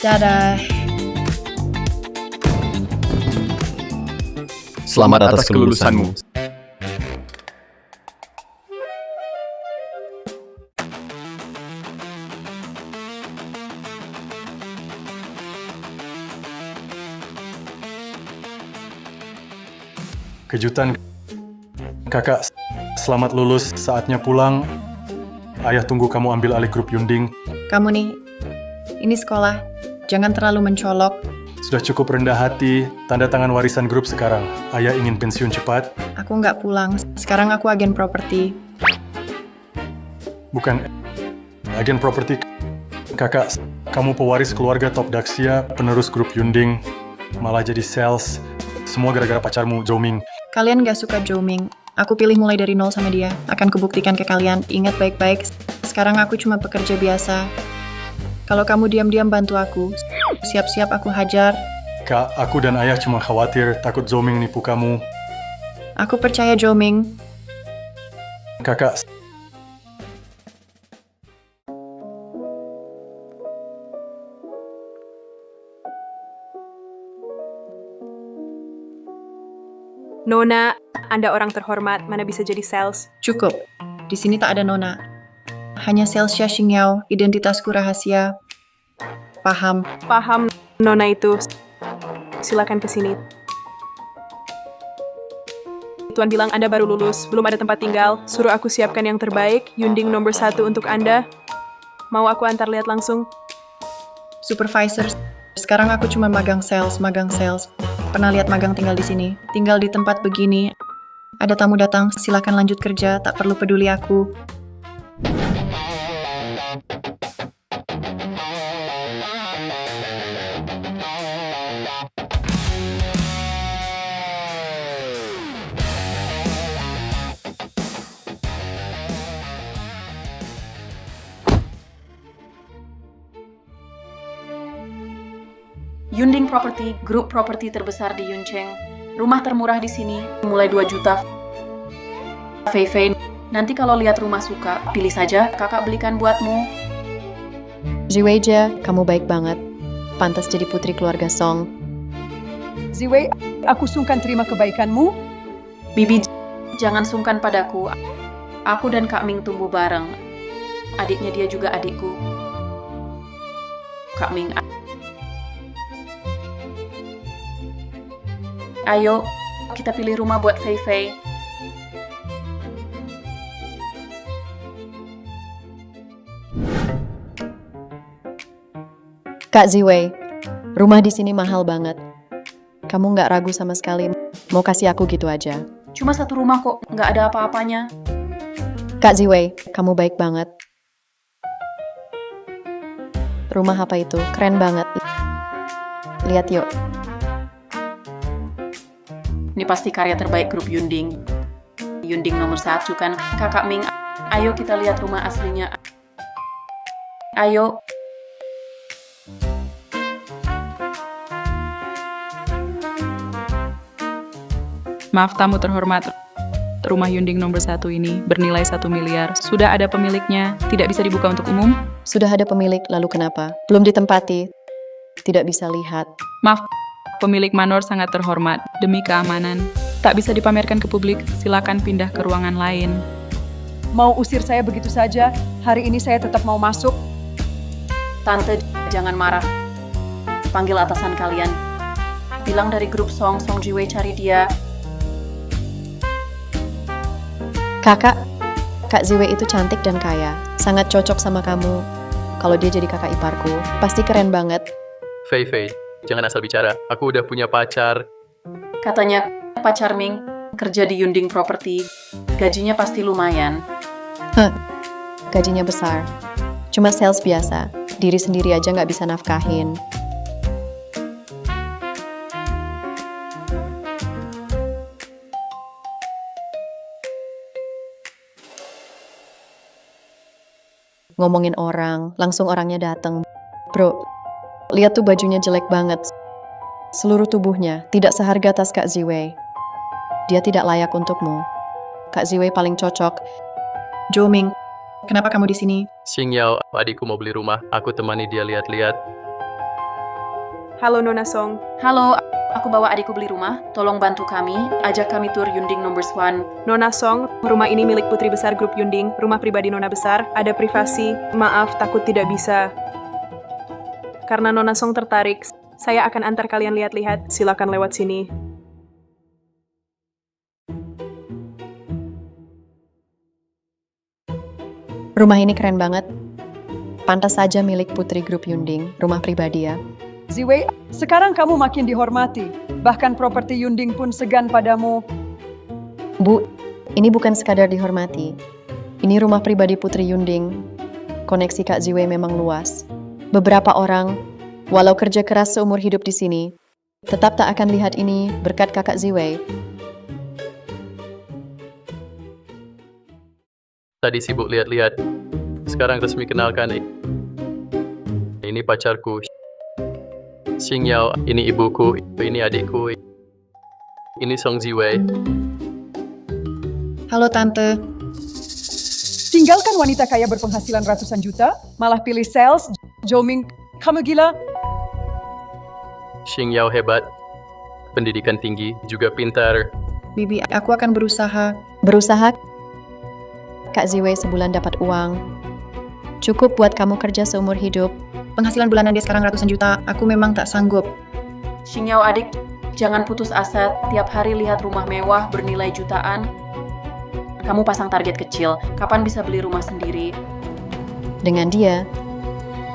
Dadah. Selamat atas kelulusanmu. Kejutan, kakak. Selamat lulus, saatnya pulang. Ayah tunggu kamu ambil alih grup Yunding. Kamu nih, ini sekolah. Jangan terlalu mencolok. Sudah cukup rendah hati, tanda tangan warisan grup sekarang. Ayah ingin pensiun cepat. Aku nggak pulang. Sekarang aku agen properti. Bukan agen properti. Kakak, kamu pewaris keluarga Top Daxia, penerus grup Yunding. Malah jadi sales. Semua gara-gara pacarmu, Zhou-Ming. Kalian nggak suka Zhou-Ming. Aku pilih mulai dari nol sama dia. Akan kubuktikan ke kalian. Ingat baik-baik. Sekarang aku cuma pekerja biasa. Kalau kamu diam-diam bantu aku, siap-siap aku hajar. Kak, aku dan ayah cuma khawatir takut Zhou-Ming nipu kamu. Aku percaya Zhou-Ming. Kakak, Nona, Anda orang terhormat, mana bisa jadi sales? Cukup. Di sini tak ada nona. Hanya sales Xia Xingyao, identitasku rahasia. Paham. Paham, Nona itu. Silakan ke sini. Tuan bilang Anda baru lulus, belum ada tempat tinggal. Suruh aku siapkan yang terbaik, Yunding nomor 1 untuk Anda. Mau aku antar lihat langsung? Supervisor. Sekarang aku cuma magang sales. Pernah lihat magang tinggal di sini? Tinggal di tempat begini. Ada tamu datang, silakan lanjut kerja, tak perlu peduli aku. Yunding Property, grup properti terbesar di Yuncheng. Rumah termurah di sini, mulai 2 juta. Fei Fei, nanti kalau lihat rumah suka, pilih saja, kakak belikan buatmu. Ziweja, kamu baik banget. Pantas jadi putri keluarga Song. Ziwei, aku sungkan terima kebaikanmu. Bibi, jangan sungkan padaku. Aku dan Kak Ming tumbuh bareng. Adiknya dia juga adikku. Kak Ming, ayo, kita pilih rumah buat Fei Fei. Kak Ziwei, rumah di sini mahal banget. Kamu nggak ragu sama sekali, mau kasih aku gitu aja. Cuma 1 rumah kok, nggak ada apa-apanya. Kak Ziwei, kamu baik banget. Rumah apa itu? Keren banget. Lihat yuk. Ini pasti karya terbaik grup Yunding. Yunding nomor 1 kan, kakak Ming. Ayo kita lihat rumah aslinya. Ayo. Maaf tamu terhormat, rumah Yunding nomor 1 ini bernilai 1 miliar. Sudah ada pemiliknya, tidak bisa dibuka untuk umum? Sudah ada pemilik, lalu kenapa? Belum ditempati, tidak bisa lihat. Maaf, pemilik manor sangat terhormat. Demi keamanan, tak bisa dipamerkan ke publik. Silakan pindah ke ruangan lain. Mau usir saya begitu saja? Hari ini saya tetap mau masuk. Tante, jangan marah. Panggil atasan kalian. Bilang dari grup Song Jiwei cari dia. Kakak, Kak Ziwei itu cantik dan kaya. Sangat cocok sama kamu. Kalau dia jadi kakak iparku, pasti keren banget. Fei Fei, jangan asal bicara. Aku udah punya pacar. Katanya pacar Ming kerja di Yunding Property. Gajinya pasti lumayan. Gajinya besar. Cuma sales biasa. Diri sendiri aja nggak bisa nafkahin. Ngomongin orang, langsung orangnya dateng. Bro, lihat tuh bajunya jelek banget. Seluruh tubuhnya tidak seharga tas Kak Ziwei. Dia tidak layak untukmu. Kak Ziwei paling cocok. Zhou-Ming, kenapa kamu di sini? Xingyao, adikku mau beli rumah. Aku temani dia lihat-lihat. Halo Nona Song. Halo, aku bawa adikku beli rumah. Tolong bantu kami. Ajak kami tur Yunding nomor 1. Nona Song, rumah ini milik putri besar grup Yunding, rumah pribadi Nona besar, ada privasi. Maaf, takut tidak bisa. Karena Nona Song tertarik, saya akan antar kalian lihat-lihat. Silakan lewat sini. Rumah ini keren banget. Pantas saja milik putri grup Yunding, rumah pribadi ya. Ziwei, sekarang kamu makin dihormati. Bahkan properti Yunding pun segan padamu. Bu, ini bukan sekadar dihormati. Ini rumah pribadi putri Yunding. Koneksi Kak Ziwei memang luas. Beberapa orang, walau kerja keras seumur hidup di sini, tetap tak akan lihat ini berkat kakak Ziwei. Tadi sibuk lihat-lihat. Sekarang resmi kenalkan. Ini pacarku. Xing Yao, ini ibuku, ini adikku. Ini Song Ziwei. Halo Tante, Tinggalkan wanita kaya berpenghasilan ratusan juta, malah pilih sales, Zhou-Ming, kamu gila? Xing Yao hebat. Pendidikan tinggi, juga pintar. Bibi, aku akan berusaha. Berusaha, Kak Ziwei sebulan dapat uang. Cukup buat kamu kerja seumur hidup. Penghasilan bulanan dia sekarang ratusan juta, aku memang tak sanggup. Xing Yao adik, jangan putus asa. Tiap hari lihat rumah mewah bernilai jutaan. Kamu pasang target kecil. Kapan bisa beli rumah sendiri? Dengan dia,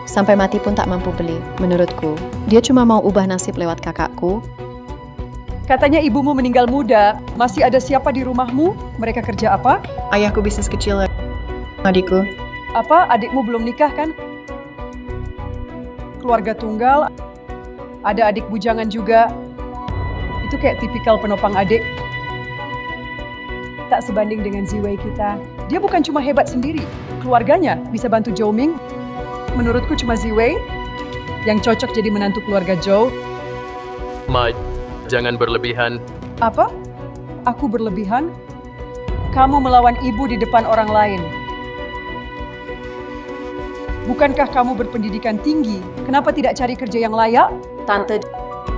sampai mati pun tak mampu beli, menurutku. Dia cuma mau ubah nasib lewat kakakku. Katanya ibumu meninggal muda. Masih ada siapa di rumahmu? Mereka kerja apa? Ayahku bisnis kecil, adikku. Apa, adikmu belum nikah kan? Keluarga tunggal, ada adik bujangan juga. Itu kayak tipikal penopang adik. Tak sebanding dengan Ziwei kita. Dia bukan cuma hebat sendiri, keluarganya bisa bantu Zhou-Ming. Menurutku cuma Ziwei yang cocok jadi menantu keluarga Zhou. Ma, jangan berlebihan. Apa? Aku berlebihan? Kamu melawan ibu di depan orang lain. Bukankah kamu berpendidikan tinggi? Kenapa tidak cari kerja yang layak? Tante,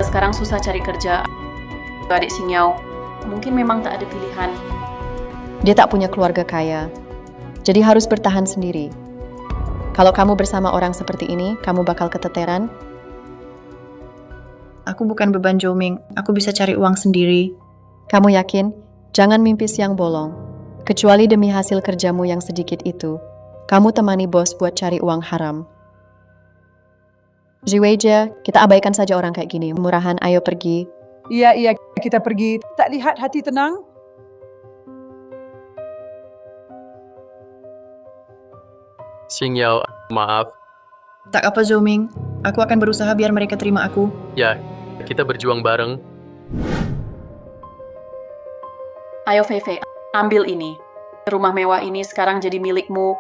sekarang susah cari kerja. Adik Xing Yao, mungkin memang tak ada pilihan. Dia tak punya keluarga kaya, jadi harus bertahan sendiri. Kalau kamu bersama orang seperti ini, kamu bakal keteteran. Aku bukan beban Zhou-Ming, aku bisa cari uang sendiri. Kamu yakin? Jangan mimpi siang bolong. Kecuali demi hasil kerjamu yang sedikit itu, kamu temani bos buat cari uang haram. Ziwei, kita abaikan saja orang kayak gini. Murahan, ayo pergi. Iya, kita pergi. Tak lihat hati tenang? Xing Yao, maaf. Tak apa Zhou-Ming, aku akan berusaha biar mereka terima aku. Ya, kita berjuang bareng. Ayo Fei, ambil ini. Rumah mewah ini sekarang jadi milikmu.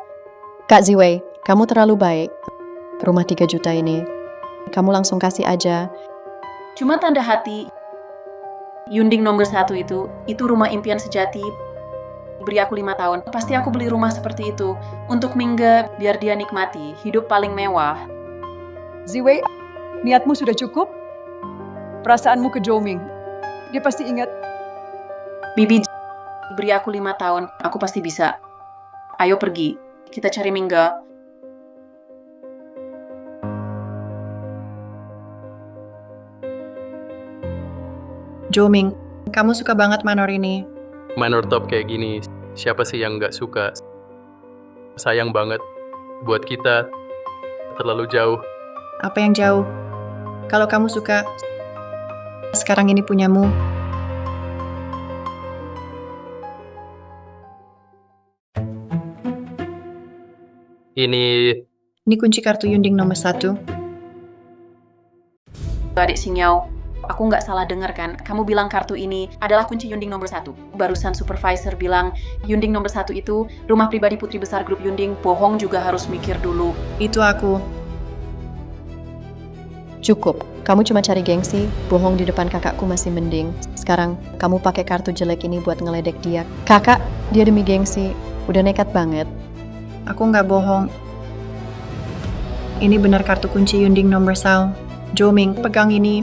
Kak Ziwei, kamu terlalu baik. Rumah 3 juta ini, kamu langsung kasih aja. Cuma tanda hati. Yunding nomor 1 itu rumah impian sejati. Beri aku 5 tahun, pasti aku beli rumah seperti itu. Untuk Mingge, biar dia nikmati hidup paling mewah. Ziwei, niatmu sudah cukup? Perasaanmu ke Zhou-Ming, dia pasti ingat. Bibi, beri aku 5 tahun, aku pasti bisa. Ayo pergi, kita cari Mingge. Zhou-Ming, kamu suka banget manor ini. Manor top kayak gini, siapa sih yang nggak suka? Sayang banget. Buat kita, terlalu jauh. Apa yang jauh? Kalau kamu suka, sekarang ini punyamu. Ini kunci kartu Yunding nomor 1. Adik Xing Yao, aku nggak salah dengar kan? Kamu bilang kartu ini adalah kunci Yunding nomor 1. Barusan supervisor bilang Yunding nomor 1 itu rumah pribadi putri besar grup Yunding. Bohong juga harus mikir dulu. Itu aku. Cukup, kamu cuma cari gengsi, bohong di depan kakakku masih mending. Sekarang, kamu pakai kartu jelek ini buat ngeledek dia. Kakak, dia demi gengsi, udah nekat banget. Aku nggak bohong. Ini benar kartu kunci Yunding nomor 1. Joming, pegang ini.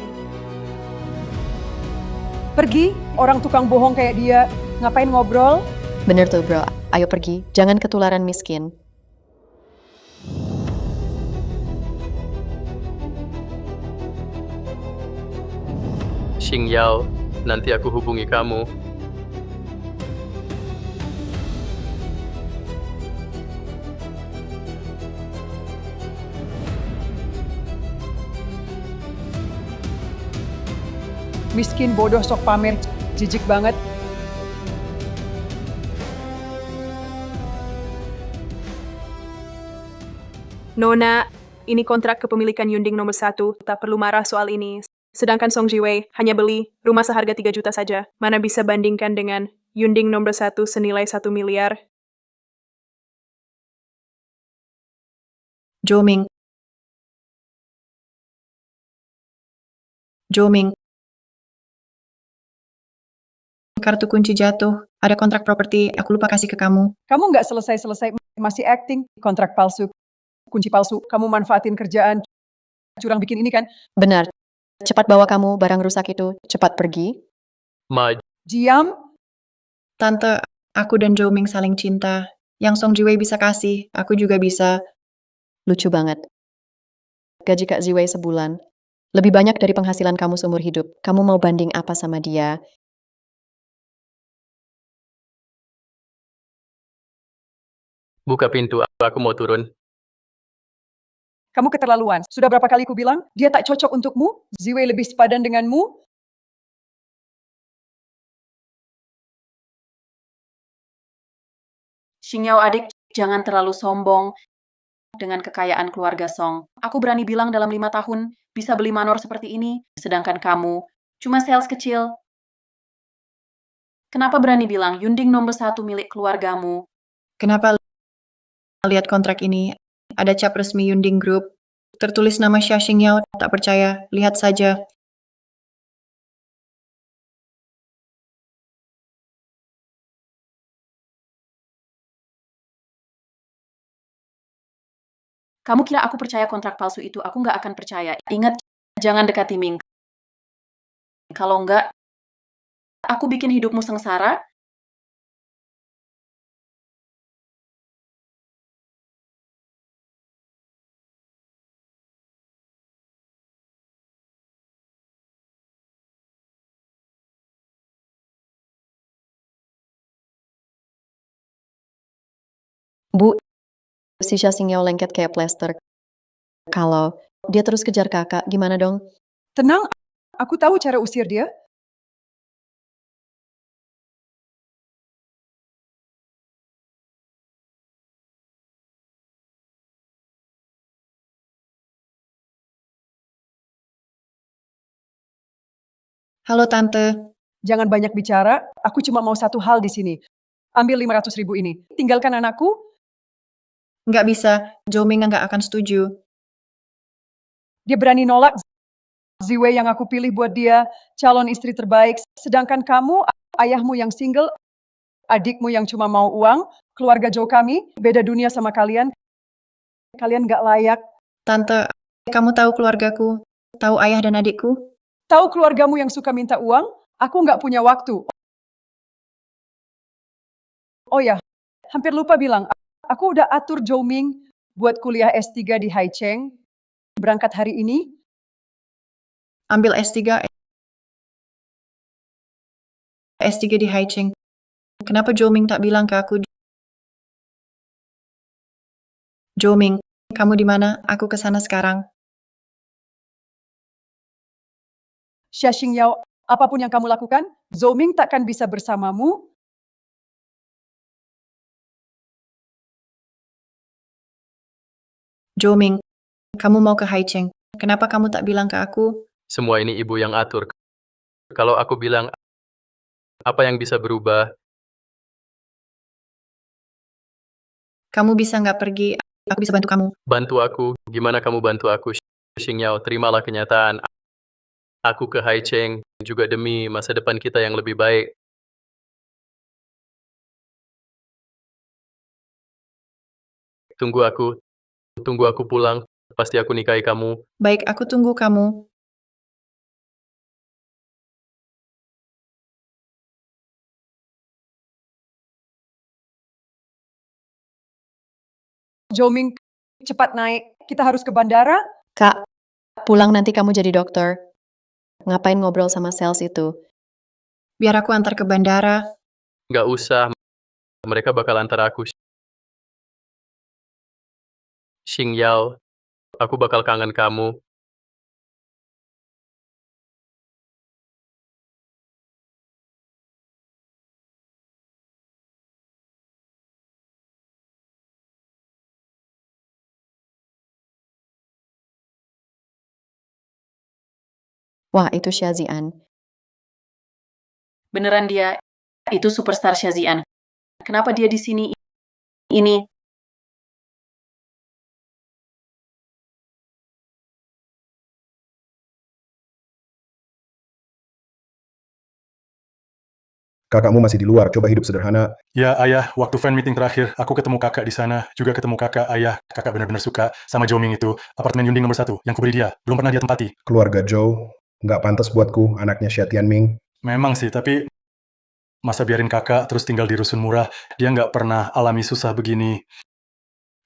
Pergi, orang tukang bohong kayak dia. Ngapain ngobrol? Bener tuh bro, ayo pergi. Jangan ketularan miskin. Xing Yao, nanti aku hubungi kamu. Miskin, bodoh, sok pamer, jijik banget. Nona, ini kontrak kepemilikan Yunding nomor 1. Tak perlu marah soal ini. Sedangkan Song Jiwei hanya beli rumah seharga 3 juta saja. Mana bisa bandingkan dengan Yunding nomor 1 senilai 1 miliar? Joming. Joming. Kartu kunci jatuh. Ada kontrak properti, aku lupa kasih ke kamu. Kamu nggak selesai-selesai, masih acting, kontrak palsu, kunci palsu, kamu manfaatin kerjaan, curang bikin ini kan? Benar. Cepat bawa kamu barang rusak itu. Cepat pergi. Ma, Diam, Tante, aku dan Joming saling cinta. Yang Song Jiwei bisa kasih, aku juga bisa. Lucu banget. Gaji Kak Ziwei sebulan. Lebih banyak dari penghasilan kamu seumur hidup. Kamu mau banding apa sama dia? buka pintu, aku mau turun. kamu keterlaluan. Sudah berapa kali ku bilang, dia tak cocok untukmu, Ziwei lebih sepadan denganmu. Xingyao adik, jangan terlalu sombong dengan kekayaan keluarga Song. Aku berani bilang dalam 5 tahun bisa beli manor seperti ini, sedangkan kamu cuma sales kecil. Kenapa berani bilang Yunding nomor 1 milik keluargamu? Kenapa lihat kontrak ini? Ada cap resmi Yunding Group. Tertulis nama Xia Xingyao, tak percaya. Lihat saja. Kamu kira aku percaya kontrak palsu itu? Aku nggak akan percaya. Ingat, jangan dekati Ming. Kalau nggak, aku bikin hidupmu sengsara. Bu, si Xia Xingyao lengket kayak plester. Kalau dia terus kejar kakak, gimana dong? Tenang, aku tahu cara usir dia. Halo Tante, Jangan banyak bicara, aku cuma mau satu hal di sini. Ambil 500.000 ini. Tinggalkan anakku, nggak bisa. Joming nggak akan setuju. dia berani nolak. Ziwei yang aku pilih buat dia, calon istri terbaik. Sedangkan kamu, ayahmu yang single, adikmu yang cuma mau uang, keluarga jauh kami, beda dunia sama kalian. Kalian nggak layak. Tante, kamu tahu keluargaku? Tahu ayah dan adikku? Tahu keluargamu yang suka minta uang? Aku nggak punya waktu. Oh ya, hampir lupa bilang. Aku udah atur Joming buat kuliah S3 di Haicheng. Berangkat hari ini. Ambil S3 di Haicheng. Kenapa Joming tak bilang ke aku? Joming, kamu di mana? Aku ke sana sekarang. Xia Xingyao, apapun yang kamu lakukan, Zoming takkan bisa bersamamu. Joming, kamu mau ke Haicheng. Kenapa kamu tak bilang ke aku? Semua ini ibu yang atur. Kalau aku bilang, apa yang bisa berubah? Kamu bisa nggak pergi? Aku bisa bantu kamu. Bantu aku. Gimana kamu bantu aku? Xingyao, terimalah kenyataan. Aku ke Haicheng juga demi masa depan kita yang lebih baik. Tunggu aku pulang. pasti aku nikahi kamu. Baik, aku tunggu kamu. Joming, cepat naik. Kita harus ke bandara. Kak, pulang nanti kamu jadi dokter. Ngapain ngobrol sama sales itu? Biar aku antar ke bandara. Nggak usah, mereka bakal antar aku. Xing Yao, aku bakal kangen kamu. Wah, itu Syazian. Beneran dia, itu superstar Syazian. Kenapa dia di sini? Ini, Kakakmu masih di luar, coba hidup sederhana. Ya, ayah, waktu fan meeting terakhir, aku ketemu kakak di sana. Juga ketemu kakak, ayah. Kakak benar-benar suka sama Joming itu. Apartemen Yunding nomor 1, yang kuberi dia. Belum pernah dia tempati. Keluarga Joe, nggak pantas buatku, anaknya Xia Tianming. Memang sih, tapi masa biarin kakak terus tinggal di rusun murah. Dia nggak pernah alami susah begini.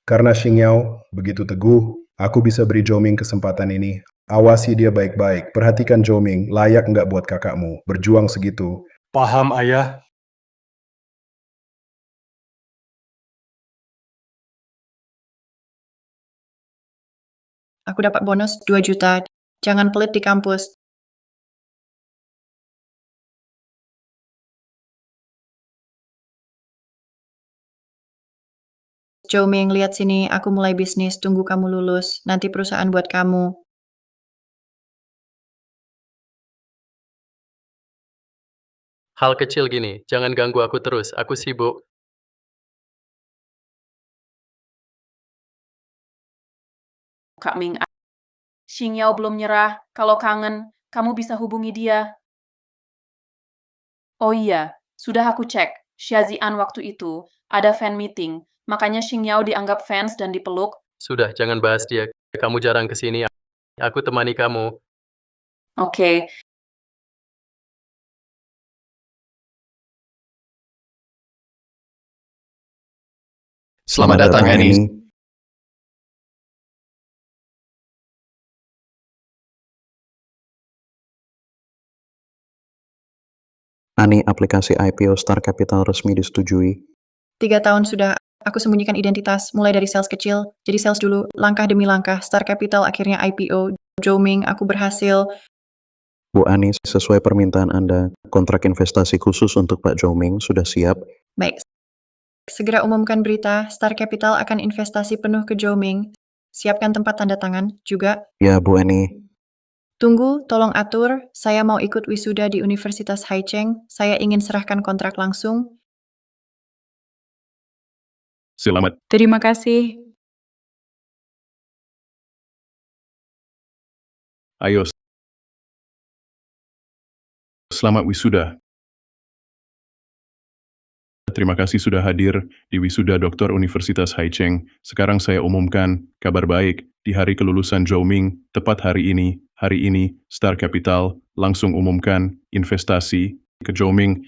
Karena Xing Yao begitu teguh, aku bisa beri Joming kesempatan ini. Awasi dia baik-baik, perhatikan Joming, layak nggak buat kakakmu, berjuang segitu. Paham, ayah. Aku dapat bonus 2 juta. Jangan pelit di kampus. Joming, lihat sini. Aku mulai bisnis. Tunggu kamu lulus. Nanti perusahaan buat kamu. Hal kecil gini, jangan ganggu aku terus. Aku sibuk. Kak Ming. Xing Yao belum nyerah. Kalau kangen, kamu bisa hubungi dia. Oh iya, sudah aku cek. Syazian waktu itu ada fan meeting. Makanya Xing Yao dianggap fans dan dipeluk. Sudah, jangan bahas dia. Kamu jarang kesini. Aku temani kamu. Oke, Selamat datang, Annie. Annie, aplikasi IPO Star Capital resmi disetujui. 3 tahun sudah aku sembunyikan identitas, mulai dari sales kecil, jadi sales dulu, langkah demi langkah, Star Capital akhirnya IPO, Joming, aku berhasil. Bu Ani, sesuai permintaan Anda, kontrak investasi khusus untuk Pak Joming sudah siap. Baik, segera umumkan berita, Star Capital akan investasi penuh ke Joming. Siapkan tempat tanda tangan juga. Ya, Bu Ani. Tunggu, tolong atur, saya mau ikut wisuda di Universitas Haicheng, saya ingin serahkan kontrak langsung. Selamat. Terima kasih. Ayo. Selamat wisuda. Terima kasih sudah hadir di Wisuda Doktor Universitas Haicheng. Sekarang saya umumkan kabar baik di hari kelulusan Zhou-Ming, tepat hari ini, Star Capital langsung umumkan investasi ke Zhou-Ming.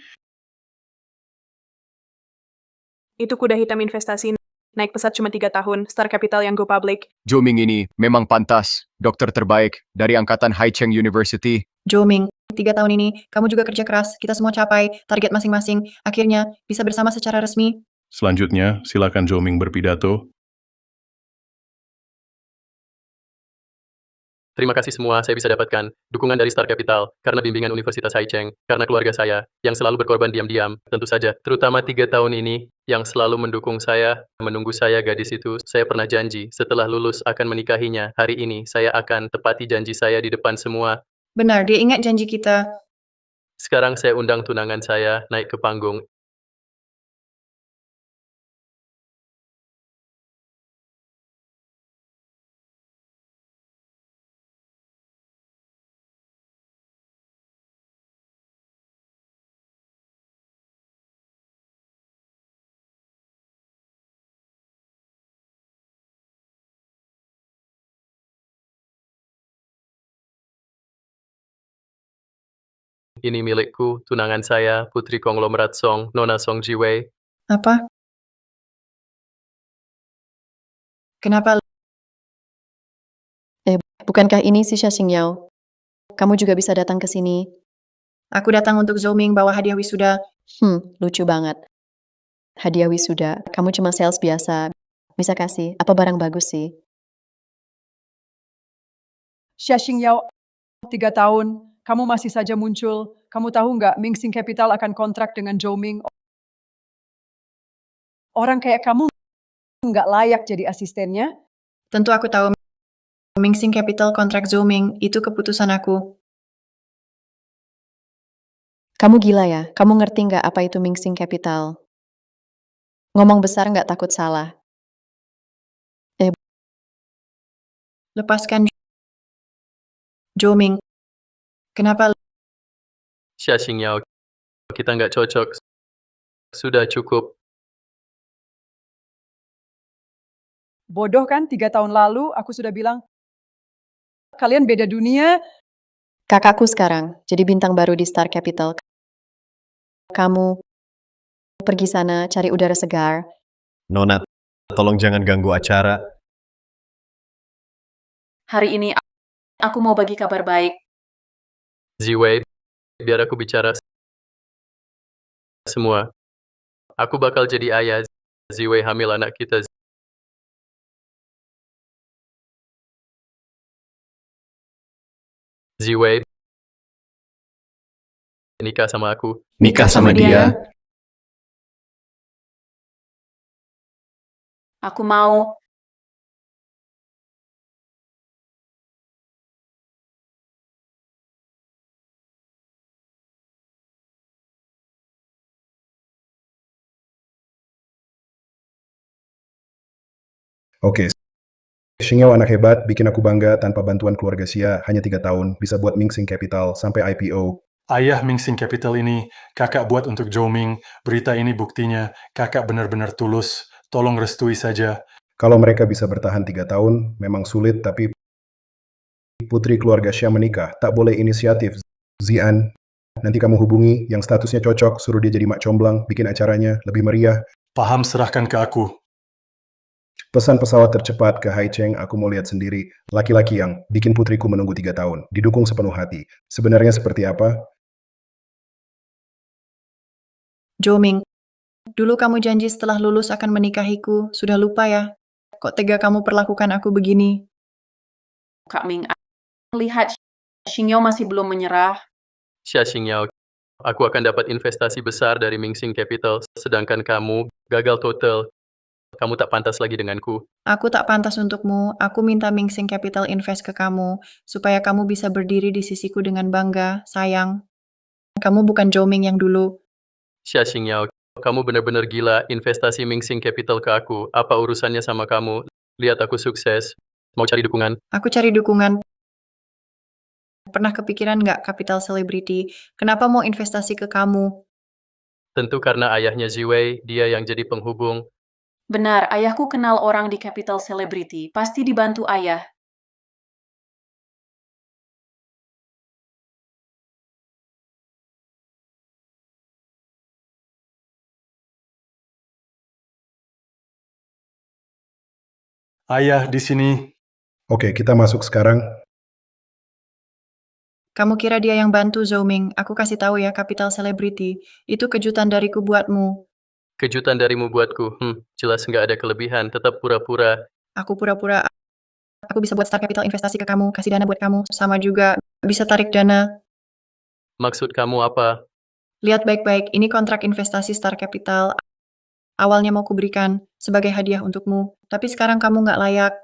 Itu kuda hitam investasi. Naik pesat cuma 3 tahun. Star Capital yang go public. Joming ini memang pantas, dokter terbaik dari angkatan Haicheng University. Joming, 3 tahun ini, kamu juga kerja keras, kita semua capai target masing-masing, akhirnya bisa bersama secara resmi. Selanjutnya, silakan Zhou-Ming berpidato. Terima kasih semua saya bisa dapatkan dukungan dari Star Capital, karena bimbingan Universitas Haicheng, karena keluarga saya, yang selalu berkorban diam-diam, tentu saja, terutama 3 tahun ini, yang selalu mendukung saya, menunggu saya gadis itu, saya pernah janji, setelah lulus akan menikahinya, hari ini, saya akan tepati janji saya di depan semua. Benar, dia ingat janji kita. Sekarang saya undang tunangan saya naik ke panggung. ini milikku, tunangan saya, putri konglomerat Song, Nona Song Jiwei. Apa? Kenapa? Bukankah ini si Xia Xingyao? Kamu juga bisa datang ke sini. Aku datang untuk Zhou Ming bawa hadiah wisuda. Lucu banget. Hadiah wisuda, kamu cuma sales biasa. Bisa kasih, apa barang bagus sih? Xia Xingyao, 3 tahun, kamu masih saja muncul. Kamu tahu nggak, Mingxing Capital akan kontrak dengan Zhou Ming. Orang kayak kamu nggak layak jadi asistennya. Tentu aku tahu Mingxing Capital kontrak Zhou Ming, itu keputusan aku. Kamu gila ya? Kamu ngerti nggak apa itu Mingxing Capital? Ngomong besar nggak takut salah. Lepaskan Zhou Ming. Kenapa? Xia Xingyao, kita nggak cocok. Sudah cukup. Bodoh kan, 3 tahun lalu aku sudah bilang, kalian beda dunia. Kakakku sekarang jadi bintang baru di Star Capital. Kamu pergi sana cari udara segar. Nona, tolong jangan ganggu acara. Hari ini aku mau bagi kabar baik. Ziwei, biar aku bicara semua. Aku bakal jadi ayah. Ziwei hamil anak kita. Ziwei nikah sama aku. Nikah sama dia. Aku mau. Oke, Xingyao anak hebat, bikin aku bangga tanpa bantuan keluarga Xia, hanya 3 tahun, bisa buat Mingxing Capital sampai IPO. Ayah Mingxing Capital ini, kakak buat untuk Zhou Ming. Berita ini buktinya, kakak benar-benar tulus. Tolong restui saja. Kalau mereka bisa bertahan 3 tahun, memang sulit, tapi putri keluarga Xia menikah, tak boleh inisiatif. Zian, nanti kamu hubungi, yang statusnya cocok, suruh dia jadi mak comblang, bikin acaranya lebih meriah. Paham, serahkan ke aku. Pesan pesawat tercepat ke Haicheng, aku mau lihat sendiri. Laki-laki yang bikin putriku menunggu 3 tahun, didukung sepenuh hati. Sebenarnya seperti apa? Zhou Ming, dulu kamu janji setelah lulus akan menikahiku. Sudah lupa ya? Kok tega kamu perlakukan aku begini? Kak Ming, lihat Xingyao masih belum menyerah. Xia Xingyao, aku akan dapat investasi besar dari Mingxing Capital, sedangkan kamu gagal total. Kamu tak pantas lagi denganku. Aku tak pantas untukmu. Aku minta Mingxing Capital invest ke kamu, supaya kamu bisa berdiri di sisiku dengan bangga, sayang. Kamu bukan Zhou Ming yang dulu. Xia Xingyao, kamu benar-benar gila. Investasi Mingxing Capital ke aku. Apa urusannya sama kamu? Lihat aku sukses. Mau cari dukungan? Aku cari dukungan. Pernah kepikiran nggak kapital selebriti? Kenapa mau investasi ke kamu? Tentu karena ayahnya Ziwei, dia yang jadi penghubung. Benar, ayahku kenal orang di Capital Celebrity. Pasti dibantu ayah. Ayah di sini. Oke, kita masuk sekarang. Kamu kira dia yang bantu Zhou Ming? Aku kasih tahu ya, kapital selebriti. Itu kejutan dariku buatmu. Kejutan darimu buatku. Jelas nggak ada kelebihan, tetap pura-pura. Aku pura-pura. Aku bisa buat Star Capital investasi ke kamu, kasih dana buat kamu. Sama juga bisa tarik dana. Maksud kamu apa? Lihat baik-baik, ini kontrak investasi Star Capital. Awalnya mau kuberikan sebagai hadiah untukmu, tapi sekarang kamu nggak layak.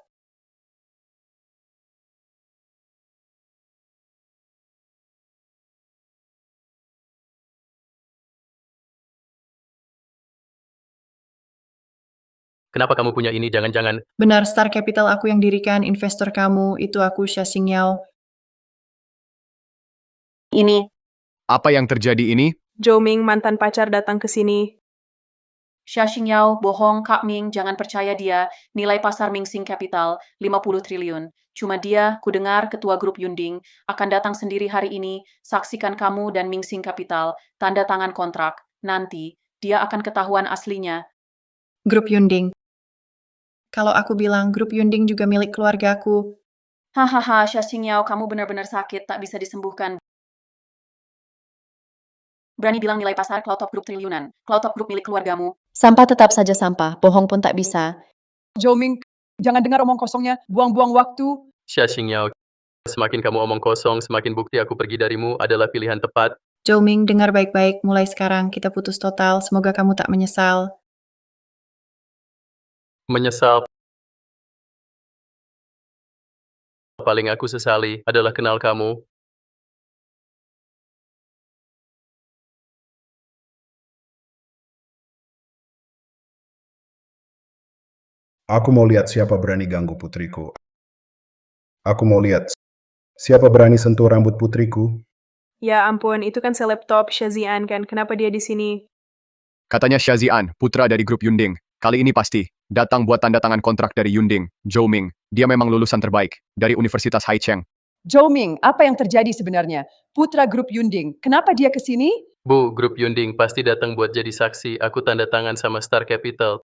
Kenapa kamu punya ini? Jangan-jangan. Benar, Star Capital aku yang dirikan, investor kamu, itu aku Xia Xingyao. Ini, Apa yang terjadi ini? Zhou Ming mantan pacar datang ke sini. Xia Xingyao, bohong, Kak Ming, jangan percaya dia. Nilai pasar Mingsing Capital, 50 triliun. Cuma dia, kudengar ketua grup Yunding, akan datang sendiri hari ini, saksikan kamu dan Mingsing Capital, tanda tangan kontrak. Nanti, dia akan ketahuan aslinya. Grup Yunding. Kalau aku bilang grup Yunding juga milik keluargaku, Hahaha, Xia Xingyao, kamu benar-benar sakit, tak bisa disembuhkan. Berani bilang nilai pasar Cloud Top Group triliunan. Cloud Top Group milik keluargamu. Sampah tetap saja sampah, bohong pun tak bisa. Zhou Ming, jangan dengar omong kosongnya, buang-buang waktu. Xia Xingyao, semakin kamu omong kosong, semakin bukti aku pergi darimu adalah pilihan tepat. Zhou Ming, dengar baik-baik, mulai sekarang kita putus total, semoga kamu tak menyesal. Menyesal. Paling aku sesali adalah kenal kamu. Aku mau lihat siapa berani ganggu putriku. Aku mau lihat siapa berani sentuh rambut putriku. Ya ampun, itu kan seleb top Shazian kan, kenapa dia di sini? Katanya Xia Zian, putra dari grup Yunding. Kali ini pasti. Datang buat tanda tangan kontrak dari Yunding. Zhou Ming. Dia memang lulusan terbaik. Dari Universitas Haicheng. Zhou Ming, apa yang terjadi sebenarnya? Putra grup Yunding, kenapa dia ke sini? Bu, grup Yunding pasti datang buat jadi saksi. Aku tanda tangan sama Star Capital.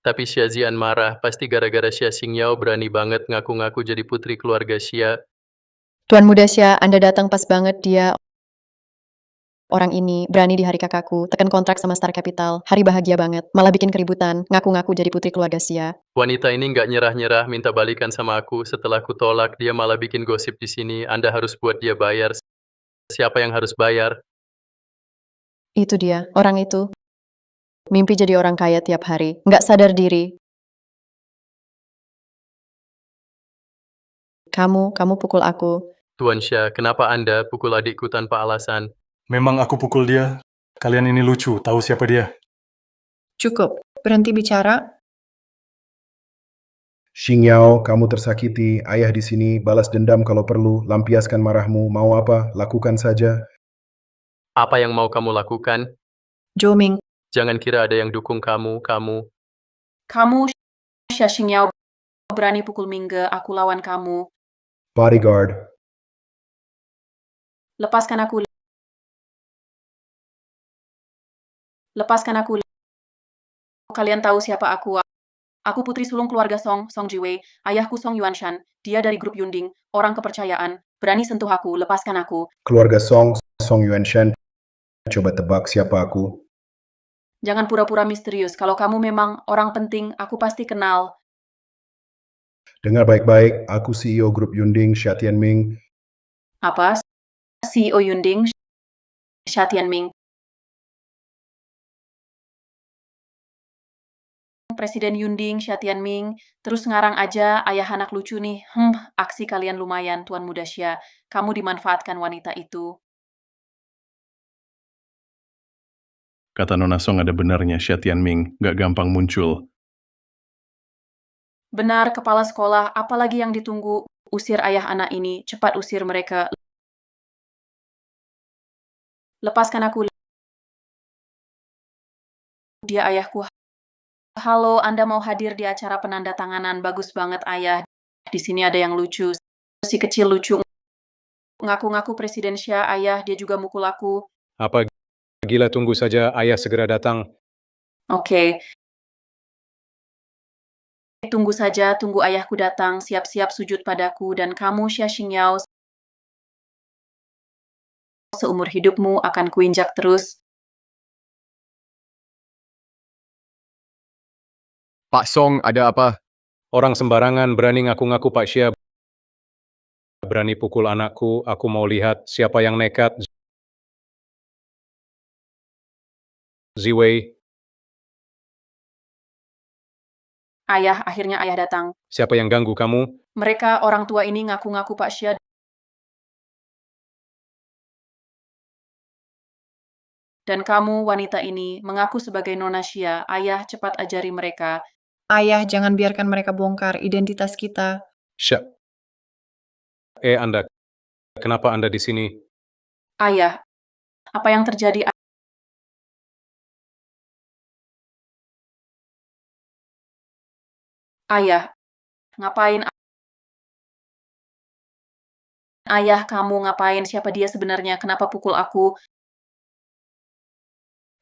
Tapi Xia Zian marah, pasti gara-gara Xia Xingyao berani banget ngaku-ngaku jadi putri keluarga Xia. Tuan Muda Xia, Anda datang pas banget. Dia orang ini berani di hari kakakku, tekan kontrak sama Star Capital. Hari bahagia banget, malah bikin keributan, ngaku-ngaku jadi putri keluarga Xia. Wanita ini nggak nyerah-nyerah minta balikan sama aku. Setelah aku tolak, dia malah bikin gosip di sini. Anda harus buat dia bayar. Siapa yang harus bayar? Itu dia, orang itu. Mimpi jadi orang kaya tiap hari, nggak sadar diri. Kamu pukul aku. Tuan Xia, kenapa Anda pukul adikku tanpa alasan? Memang aku pukul dia. Kalian ini lucu, tahu siapa dia? Cukup, berhenti bicara. Xingyao, kamu tersakiti. Ayah di sini, balas dendam kalau perlu. Lampiaskan marahmu. Mau apa? Lakukan saja. Apa yang mau kamu lakukan? Zhou Ming, Jangan kira ada yang dukung kamu. Kamu, Xia Xingyao, berani pukul Mingge, aku lawan kamu. Bodyguard. Lepaskan aku. Lepaskan aku. Kalian tahu siapa aku. Aku putri sulung keluarga Song Jiwei. Ayahku Song Yuanshan. Dia dari grup Yunding. Orang kepercayaan. Berani sentuh aku. Lepaskan aku. Keluarga Song Yuanshan. Coba tebak siapa aku. Jangan pura-pura misterius. Kalau kamu memang orang penting, aku pasti kenal. Dengar baik-baik, aku CEO grup Yunding, Xia Tianming. Apa? CEO Yunding, Xia Tianming. Presiden Yunding, Xia Tianming. Terus ngarang aja, ayah anak lucu nih. Aksi kalian lumayan, Tuan Muda Xia. Kamu dimanfaatkan wanita itu. Kata Nona Song ada benarnya, Xia Tianming nggak gampang muncul. Benar, kepala sekolah. Apalagi yang ditunggu? Usir ayah anak ini. Cepat usir mereka. Lepaskan aku. Dia ayahku. Halo, Anda mau hadir di acara penandatanganan? Bagus banget, ayah. Di sini ada yang lucu. Si kecil lucu. Ngaku-ngaku Presiden Xia, ayah. Dia juga mukul aku. Apa gila, tunggu saja, ayah segera datang. Oke. Tunggu saja, tunggu ayahku datang. Siap-siap sujud padaku. Dan kamu, Xia Xingyao, seumur hidupmu akan kuinjak terus. Pak Song, ada apa? Orang sembarangan berani ngaku-ngaku Pak Xia. Berani pukul anakku. Aku mau lihat siapa yang nekat. Ziwei, Ayah, akhirnya ayah datang. siapa yang ganggu kamu? Mereka, orang tua ini ngaku-ngaku Pak Xia. Dan kamu, wanita ini, mengaku sebagai Nona Xia. Ayah, cepat ajari mereka. ayah jangan biarkan mereka bongkar identitas kita. Xia. Anda. Kenapa Anda di sini? Ayah, apa yang terjadi? Ayah, ngapain? Ayah, kamu ngapain? Siapa dia sebenarnya? Kenapa pukul aku?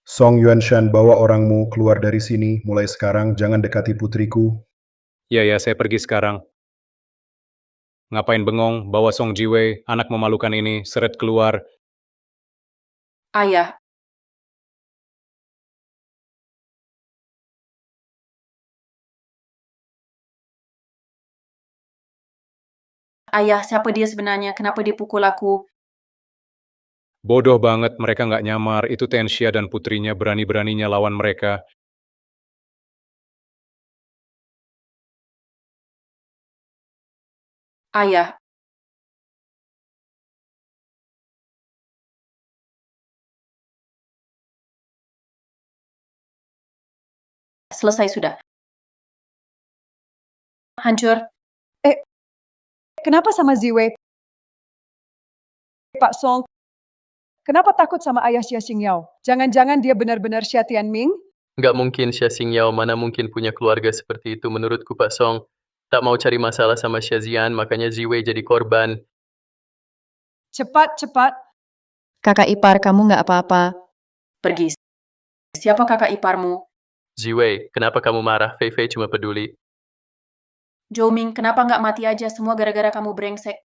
Song Yuanshan, bawa orangmu keluar dari sini. Mulai sekarang jangan dekati putriku. Ya, saya pergi sekarang. Ngapain bengong, bawa Song Jiwei, anak memalukan ini, seret keluar. Ayah, ayah, siapa dia sebenarnya? Kenapa dia pukul aku? Bodoh banget, mereka nggak nyamar. Itu Tenxia dan putrinya berani-beraninya lawan mereka. Ayah, selesai sudah. Hancur. Kenapa sama Ziwei? Pak Song, kenapa takut sama ayah Xia Xingyao? Jangan-jangan dia benar-benar Xia Tianming? Nggak mungkin Xia Xingyao, mana mungkin punya keluarga seperti itu menurutku Pak Song. Tak mau cari masalah sama Xia Zian, makanya Ziwei jadi korban. Cepat. Kakak ipar, kamu nggak apa-apa. Pergi. Siapa kakak iparmu? Ziwei, kenapa kamu marah? Fei Fei cuma peduli. Zhou-Ming, kenapa nggak mati aja? Semua gara-gara kamu brengsek.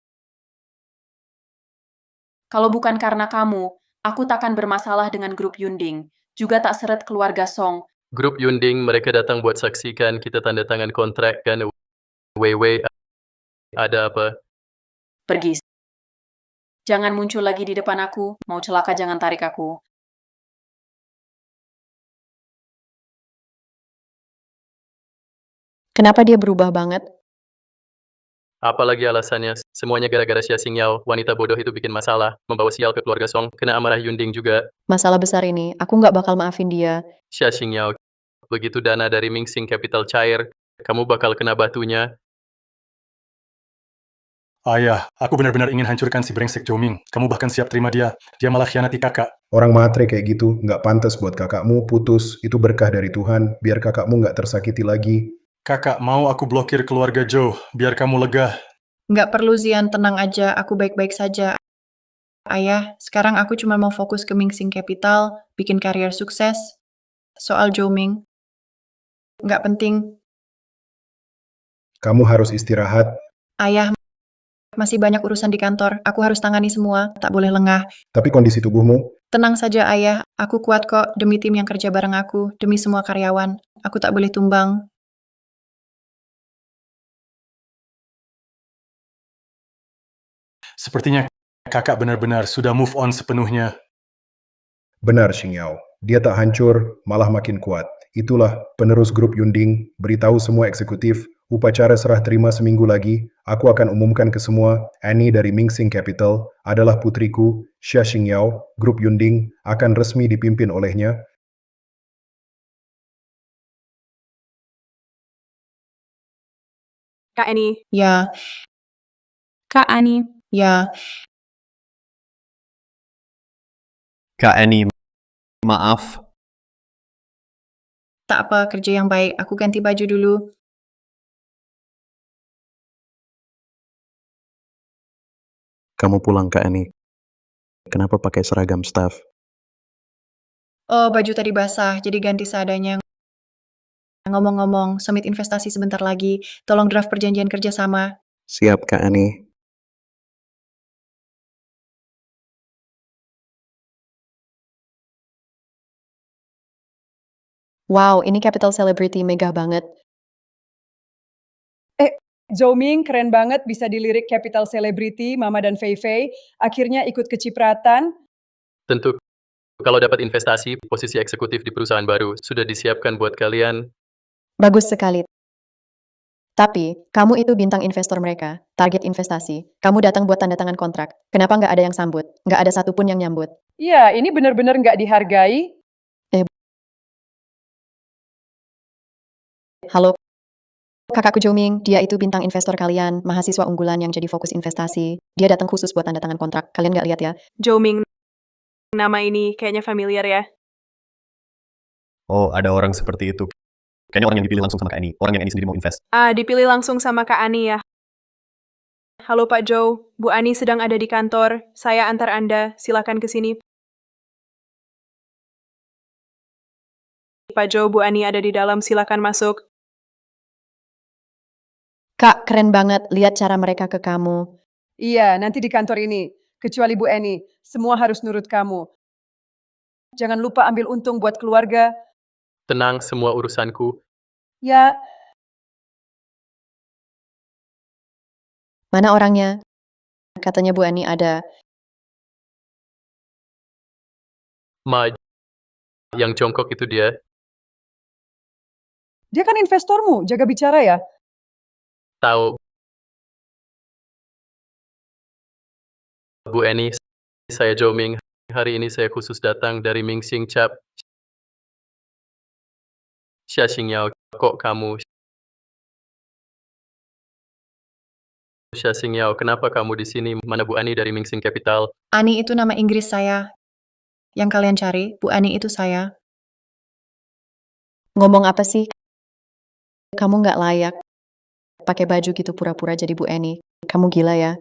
Kalau bukan karena kamu, aku takkan bermasalah dengan grup Yunding. Juga tak seret keluarga Song. Grup Yunding, mereka datang buat saksikan kita tanda tangan kontrak kan. Wei, ada apa? Pergi. Jangan muncul lagi di depan aku. Mau celaka jangan tarik aku. Kenapa dia berubah banget? Apalagi alasannya, semuanya gara-gara Xia Xingyao, wanita bodoh itu bikin masalah, membawa sial ke keluarga Song, kena amarah Yunding juga. Masalah besar ini, aku nggak bakal maafin dia. Xia Xingyao, begitu dana dari Mingxing Capital cair, kamu bakal kena batunya. Ayah, aku benar-benar ingin hancurkan si brengsek Joming. Kamu bahkan siap terima dia. Dia malah khianati kakak. Orang matre kayak gitu nggak pantas buat kakakmu putus. Itu berkah dari Tuhan, biar kakakmu nggak tersakiti lagi. Kakak, mau aku blokir keluarga Joe, biar kamu lega. Nggak perlu Zian, tenang aja, aku baik-baik saja. Ayah, sekarang aku cuma mau fokus ke Mingxing Capital, bikin karier sukses. Soal Zhou-Ming, nggak penting. Kamu harus istirahat. Ayah, masih banyak urusan di kantor, aku harus tangani semua, tak boleh lengah. Tapi kondisi tubuhmu, Tenang saja ayah, aku kuat kok, demi tim yang kerja bareng aku, demi semua karyawan. Aku tak boleh tumbang. Sepertinya kakak benar-benar sudah move on sepenuhnya. benar Xingyao. Dia tak hancur, malah makin kuat. Itulah penerus grup Yunding, beritahu semua eksekutif, upacara serah terima seminggu lagi, aku akan umumkan ke semua, Annie dari Mingxing Capital adalah putriku, Xia Xingyao, grup Yunding akan resmi dipimpin olehnya. Kak Eni. Ya, Kak Ani. ya, Kak Annie, maaf. tak apa, kerja yang baik. Aku ganti baju dulu. Kamu pulang, Kak Annie. Kenapa pakai seragam staff? Oh, baju tadi basah, jadi ganti seadanya. Ngomong-ngomong, summit investasi sebentar lagi. Tolong draft perjanjian kerjasama. Siap, Kak Annie. Wow, ini Capital Celebrity megah banget. Zhou-Ming keren banget bisa dilirik Capital Celebrity, Mama dan Fei Fei. Akhirnya ikut kecipratan. Tentu, kalau dapat investasi, posisi eksekutif di perusahaan baru sudah disiapkan buat kalian. Bagus sekali. Tapi, kamu itu bintang investor mereka, target investasi. Kamu datang buat tanda tangan kontrak. Kenapa nggak ada yang sambut? Nggak ada satupun yang nyambut. Ya, ini benar-benar nggak dihargai. Halo, kakakku Zhou-Ming, dia itu bintang investor kalian, mahasiswa unggulan yang jadi fokus investasi. Dia datang khusus buat tanda tangan kontrak. Kalian nggak lihat ya? Zhou-Ming. Nama ini kayaknya familiar ya. Oh, ada orang seperti itu. Kayaknya orang yang dipilih langsung sama Kak Eni. Orang yang Eni sendiri mau invest. Dipilih langsung sama Kak Ani ya. Halo Pak Joe, Bu Ani sedang ada di kantor. Saya antar Anda, silakan ke sini. Pak Joe, Bu Ani ada di dalam, silakan masuk. Kak, keren banget lihat cara mereka ke kamu. Iya, nanti di kantor ini. Kecuali Bu Eni, semua harus nurut kamu. Jangan lupa ambil untung buat keluarga. Tenang, semua urusanku. Ya, Mana orangnya? Katanya Bu Ani ada. Ma, yang jongkok itu dia. dia kan investormu, jaga bicara ya. Tahu, Bu Eni, saya Joe Ming. Hari ini saya khusus datang dari Ming Xing Cap. Xia Xingyao, kok kamu? Xia Xingyao, kenapa kamu di sini? Mana Bu Ani dari Ming Xing Capital? Ani itu nama Inggris saya. Yang kalian cari, Bu Ani itu saya. Ngomong apa sih? Kamu nggak layak pakai baju gitu pura-pura jadi Bu Eni. Kamu gila ya?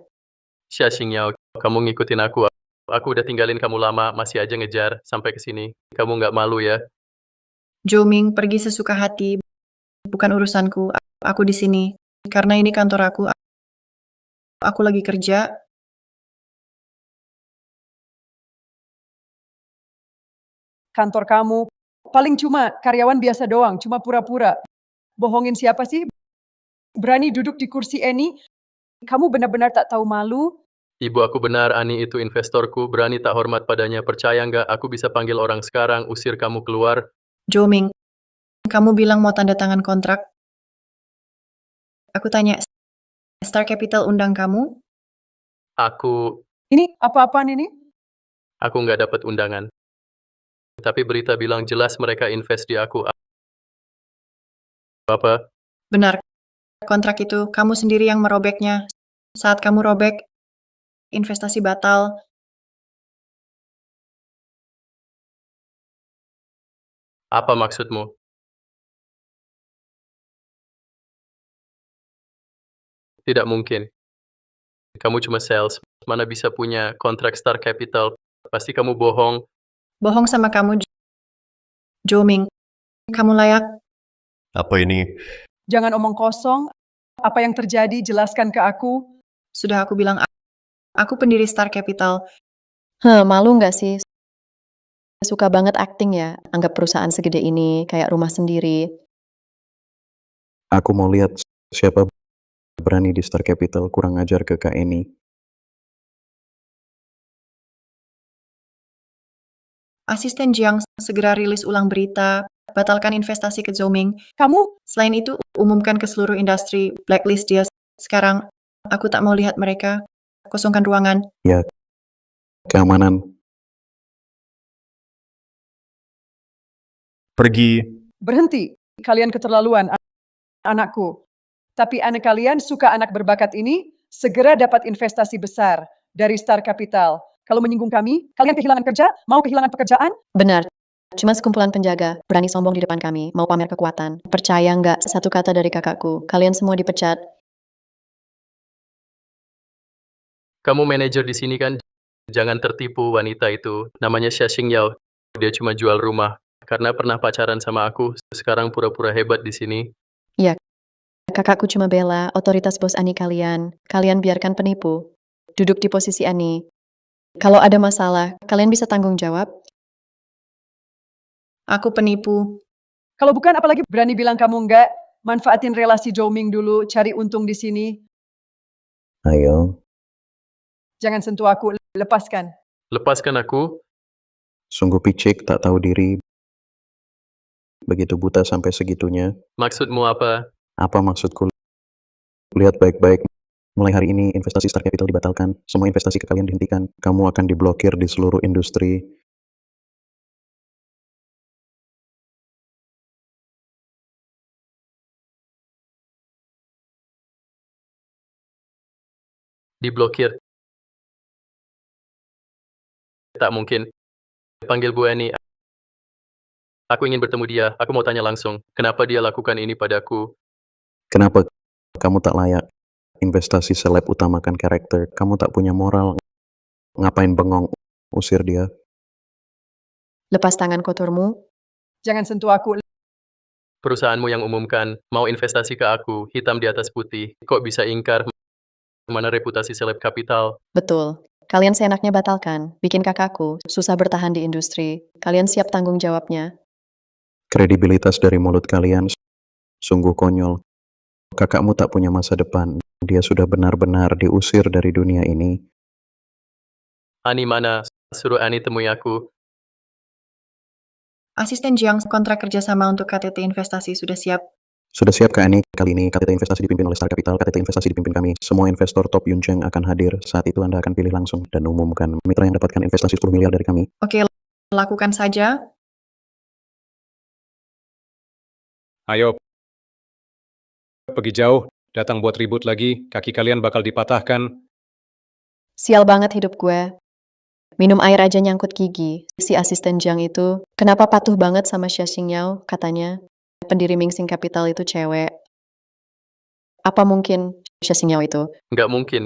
Xia Xingyao, kamu ngikutin aku. Aku udah tinggalin kamu lama, masih aja ngejar sampai ke sini. Kamu nggak malu ya? Joe Ming pergi sesuka hati. Bukan urusanku. Aku di sini. Karena ini kantor aku. Aku lagi kerja. Kantor kamu, paling cuma karyawan biasa doang, cuma pura-pura. Bohongin siapa sih? Berani duduk di kursi Eni? Kamu benar-benar tak tahu malu? Ibu aku benar, Ani itu investorku. Berani tak hormat padanya. Percaya nggak? Aku bisa panggil orang sekarang, usir kamu keluar. Joe Ming, kamu bilang mau tanda tangan kontrak. Aku tanya, Star Capital undang kamu? Aku Ini apa-apaan ini? nggak dapat undangan. Tapi berita bilang jelas mereka invest di aku. Apa? Benar. Kontrak itu kamu sendiri yang merobeknya. Saat kamu robek, investasi batal. Apa maksudmu? Tidak mungkin. Kamu cuma sales. Mana bisa punya kontrak Star Capital? Pasti kamu bohong. Bohong sama kamu, Joe Ming. Kamu layak. Apa ini? Jangan omong kosong. Apa yang terjadi, jelaskan ke aku. Sudah aku bilang, aku pendiri Star Capital. Malu nggak sih? Suka banget acting ya, anggap perusahaan segede ini kayak rumah sendiri. Aku mau lihat siapa berani di Star Capital kurang ajar ke Kak Eni. Asisten Jiang segera rilis ulang berita, batalkan investasi ke Zoming. Kamu, Selain itu, umumkan ke seluruh industri, blacklist dia. Sekarang, aku tak mau lihat mereka. Kosongkan ruangan. Ya, keamanan. Pergi. berhenti. Kalian keterlaluan, anakku. Tapi anak kalian suka anak berbakat ini, segera dapat investasi besar dari Star Capital. Kalau menyinggung kami, kalian kehilangan kerja, mau kehilangan pekerjaan? Benar. Cuma sekumpulan penjaga, berani sombong di depan kami, mau pamer kekuatan. Percaya nggak satu kata dari kakakku, kalian semua dipecat. Kamu manajer di sini kan? Jangan tertipu wanita itu. Namanya Xia Xingyao. Dia cuma jual rumah. Karena pernah pacaran sama aku, sekarang pura-pura hebat di sini. Iya, kakakku cuma bela otoritas bos Ani kalian. Kalian biarkan penipu. Duduk di posisi Ani. Kalau ada masalah, kalian bisa tanggung jawab. Aku penipu. Kalau bukan, apalagi berani bilang kamu enggak? Manfaatin relasi Joe Ming dulu, cari untung di sini. Ayo. Jangan sentuh aku, lepaskan. Lepaskan aku. Sungguh picik, tak tahu diri. Begitu buta sampai segitunya. Maksudmu apa? Apa maksudku? Lihat baik-baik. Mulai hari ini investasi Star Capital dibatalkan. Semua investasi ke kalian dihentikan. Kamu akan diblokir di seluruh industri. Diblokir. Tak mungkin. Panggil Bu Ani. Aku ingin bertemu dia, aku mau tanya langsung, kenapa dia lakukan ini padaku? Kenapa kamu tak layak? Investasi seleb utamakan karakter. Kamu tak punya moral. Ngapain bengong? Usir dia. Lepas tangan kotormu. Jangan sentuh aku. Perusahaanmu yang umumkan, mau investasi ke aku, hitam di atas putih. Kok bisa ingkar? Mana reputasi seleb kapital? Betul. Kalian seenaknya batalkan. Bikin kakakku susah bertahan di industri. Kalian siap tanggung jawabnya? Kredibilitas dari mulut kalian sungguh konyol. Kakakmu tak punya masa depan. Dia sudah benar-benar diusir dari dunia ini. Ani mana? Suruh Ani temui aku. Asisten Jiang, kontrak kerjasama untuk KTT investasi sudah siap. Sudah siap Kak Ani? Kali ini KTT investasi dipimpin oleh Star Capital. KTT investasi dipimpin kami. Semua investor top Yuncheng akan hadir. Saat itu Anda akan pilih langsung dan umumkan mitra yang dapatkan investasi 10 miliar dari kami. Oke, lakukan saja. Ayo, pergi jauh, datang buat ribut lagi, kaki kalian bakal dipatahkan. Sial banget hidup gue. Minum air aja nyangkut gigi. Si asisten Jiang itu, kenapa patuh banget sama Xia Xingyao, katanya. Pendiri Mingxing Capital itu cewek. Apa mungkin Xia Xingyao itu? Nggak mungkin.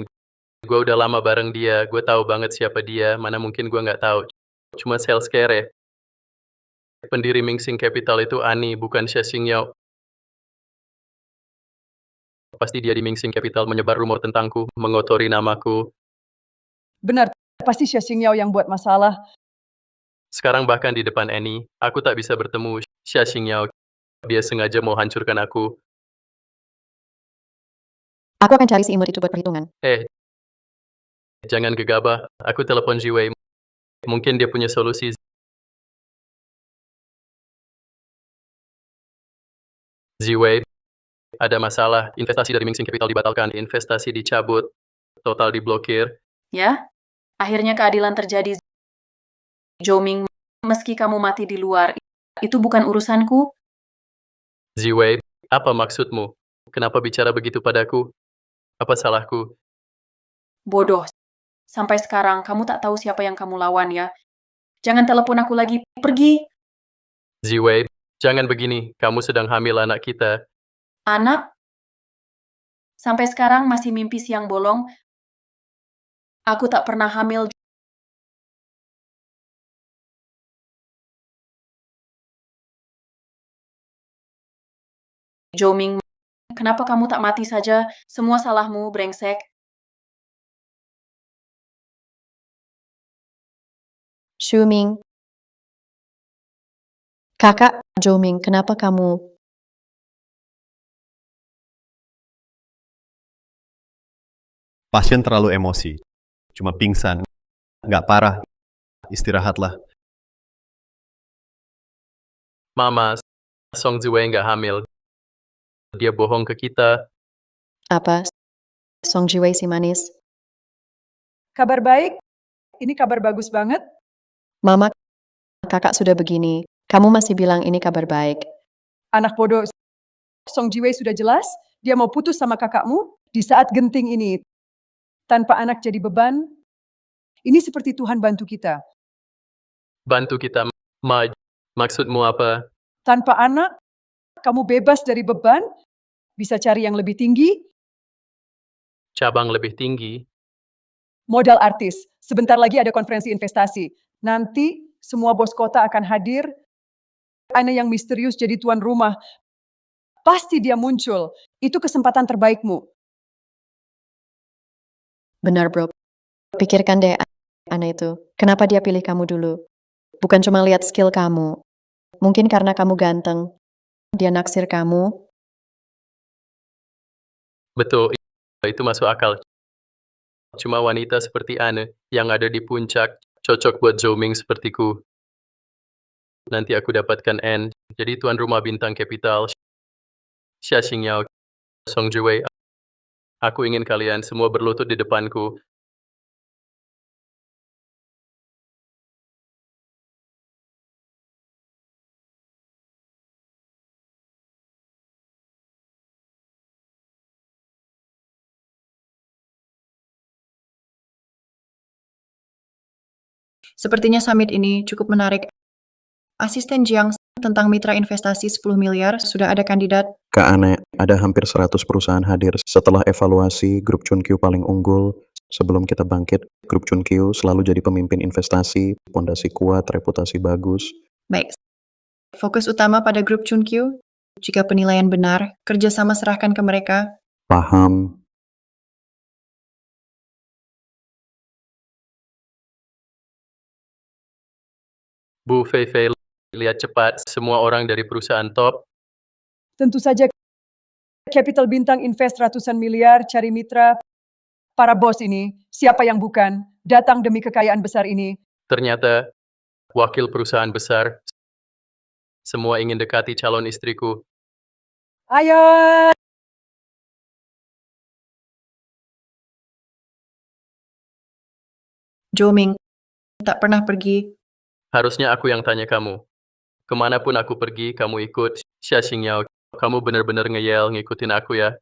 Gue udah lama bareng dia, gue tahu banget siapa dia, mana mungkin gue nggak tahu. Cuma sales kere. Pendiri Mingxing Capital itu Ani, bukan Xia Xingyao. Pasti dia di Mingxing Capital menyebar rumor tentangku, mengotori namaku. Benar, pasti Xia Xingyao yang buat masalah. Sekarang bahkan di depan Annie, aku tak bisa bertemu Xia Xingyao. Dia sengaja mau hancurkan aku. Aku akan cari si imut itu buat perhitungan. Jangan gegabah, aku telepon Jiwei. Mungkin dia punya solusi. Ziwei, ada masalah. Investasi dari Mingxing Capital dibatalkan. Investasi dicabut. Total diblokir. Ya, akhirnya keadilan terjadi. Zhou-Ming, meski kamu mati di luar, itu bukan urusanku. Ziwei, apa maksudmu? Kenapa bicara begitu padaku? Apa salahku? Bodoh. Sampai sekarang kamu tak tahu siapa yang kamu lawan ya. Jangan telepon aku lagi, pergi. Ziwei, jangan begini. Kamu sedang hamil anak kita. Anak? Sampai sekarang masih mimpi siang bolong. Aku tak pernah hamil. Zhou-Ming, kenapa kamu tak mati saja? Semua salahmu, brengsek. Zhou-Ming. Kakak, Zhou-Ming, kenapa kamu? Pasien terlalu emosi. Cuma pingsan. Nggak parah. Istirahatlah. Mama, Song Ziwei nggak hamil. Dia bohong ke kita. Apa? Song Jiwei si manis. Kabar baik? Ini kabar bagus banget. Mama, kakak sudah begini. Kamu masih bilang ini kabar baik. Anak bodoh. Song Jiwei sudah jelas, dia mau putus sama kakakmu di saat genting ini. Tanpa anak jadi beban. Ini seperti Tuhan bantu kita. Bantu kita, Ma. Maksudmu apa? Tanpa anak, kamu bebas dari beban, bisa cari yang lebih tinggi, Cabang lebih tinggi. modal artis. Sebentar lagi ada konferensi investasi. Nanti semua bos kota akan hadir. Ana yang misterius jadi tuan rumah. Pasti dia muncul. Itu kesempatan terbaikmu. Benar, bro. Pikirkan deh, Ana itu. Kenapa dia pilih kamu dulu? Bukan cuma lihat skill kamu. Mungkin karena kamu ganteng. Dia naksir kamu. Betul, itu masuk akal. Cuma wanita seperti Anne yang ada di puncak cocok buat Zhou-Ming sepertiku. Nanti aku dapatkan N, jadi tuan rumah bintang kapital. Xia Xingyao, Song Jiwei. Aku ingin kalian semua berlutut di depanku. Sepertinya summit ini cukup menarik. Asisten Jiang, tentang mitra investasi 10 miliar, sudah ada kandidat. Kak Ane, ada hampir 100 perusahaan hadir setelah evaluasi grup Chunkyu paling unggul. Sebelum kita bangkit, grup Chunkyu selalu jadi pemimpin investasi, pondasi kuat, reputasi bagus. Baik, fokus utama pada grup Chunkyu. Jika penilaian benar, kerjasama serahkan ke mereka. Paham. Bu Fei Fei, lihat cepat semua orang dari perusahaan top. Tentu saja Capital Bintang invest ratusan miliar cari mitra. Para bos ini, siapa yang bukan, datang demi kekayaan besar ini. Ternyata, wakil perusahaan besar. Semua ingin dekati calon istriku. Ayo! Joming, tak pernah pergi. Harusnya aku yang tanya kamu. Kemanapun aku pergi, kamu ikut. Xia Xingyao, kamu benar-benar ngeyel ngikutin aku ya.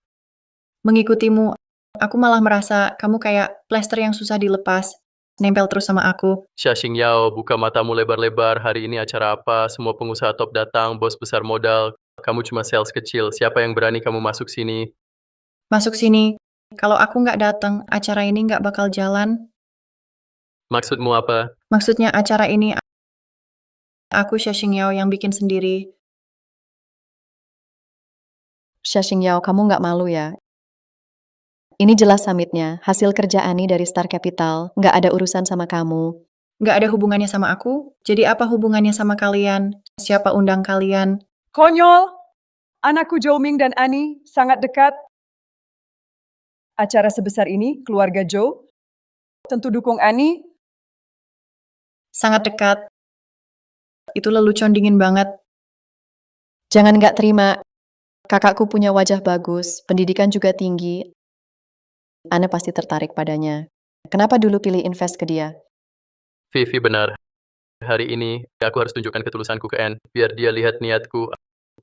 Mengikutimu, aku malah merasa kamu kayak plester yang susah dilepas. Nempel terus sama aku. Xia Xingyao, buka matamu lebar-lebar. Hari ini acara apa? Semua pengusaha top datang, bos besar modal. Kamu cuma sales kecil. Siapa yang berani kamu masuk sini? Masuk sini. Kalau aku nggak datang, acara ini nggak bakal jalan. Maksudmu apa? Maksudnya acara ini aku Xia Xingyao yang bikin sendiri. Xia Xingyao, kamu nggak malu ya? Ini jelas summitnya, hasil kerja Ani dari Star Capital, nggak ada urusan sama kamu. Nggak ada hubungannya sama aku? Jadi apa hubungannya sama kalian? Siapa undang kalian? Konyol! Anakku Joming dan Ani sangat dekat. Acara sebesar ini, keluarga Joe, tentu dukung Ani. Sangat dekat. Itu lelucon dingin banget. Jangan nggak terima. Kakakku punya wajah bagus, pendidikan juga tinggi. Ana pasti tertarik padanya. Kenapa dulu pilih invest ke dia? Vivi benar. Hari ini, aku harus tunjukkan ketulusanku ke Anne. Biar dia lihat niatku.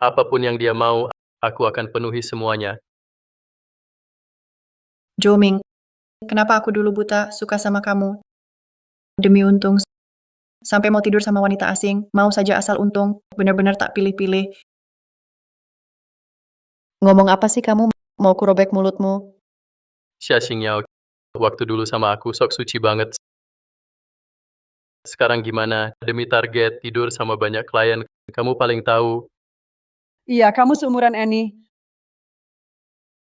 Apapun yang dia mau, aku akan penuhi semuanya. Joming, kenapa aku dulu buta, suka sama kamu? Demi untung. Sampai mau tidur sama wanita asing, mau saja asal untung, benar-benar tak pilih-pilih. Ngomong apa sih kamu? Mau kurobek mulutmu? Xia Xingyao, waktu dulu sama aku sok suci banget. Sekarang gimana? Demi target, tidur sama banyak klien, kamu paling tahu. Iya, kamu seumuran Annie.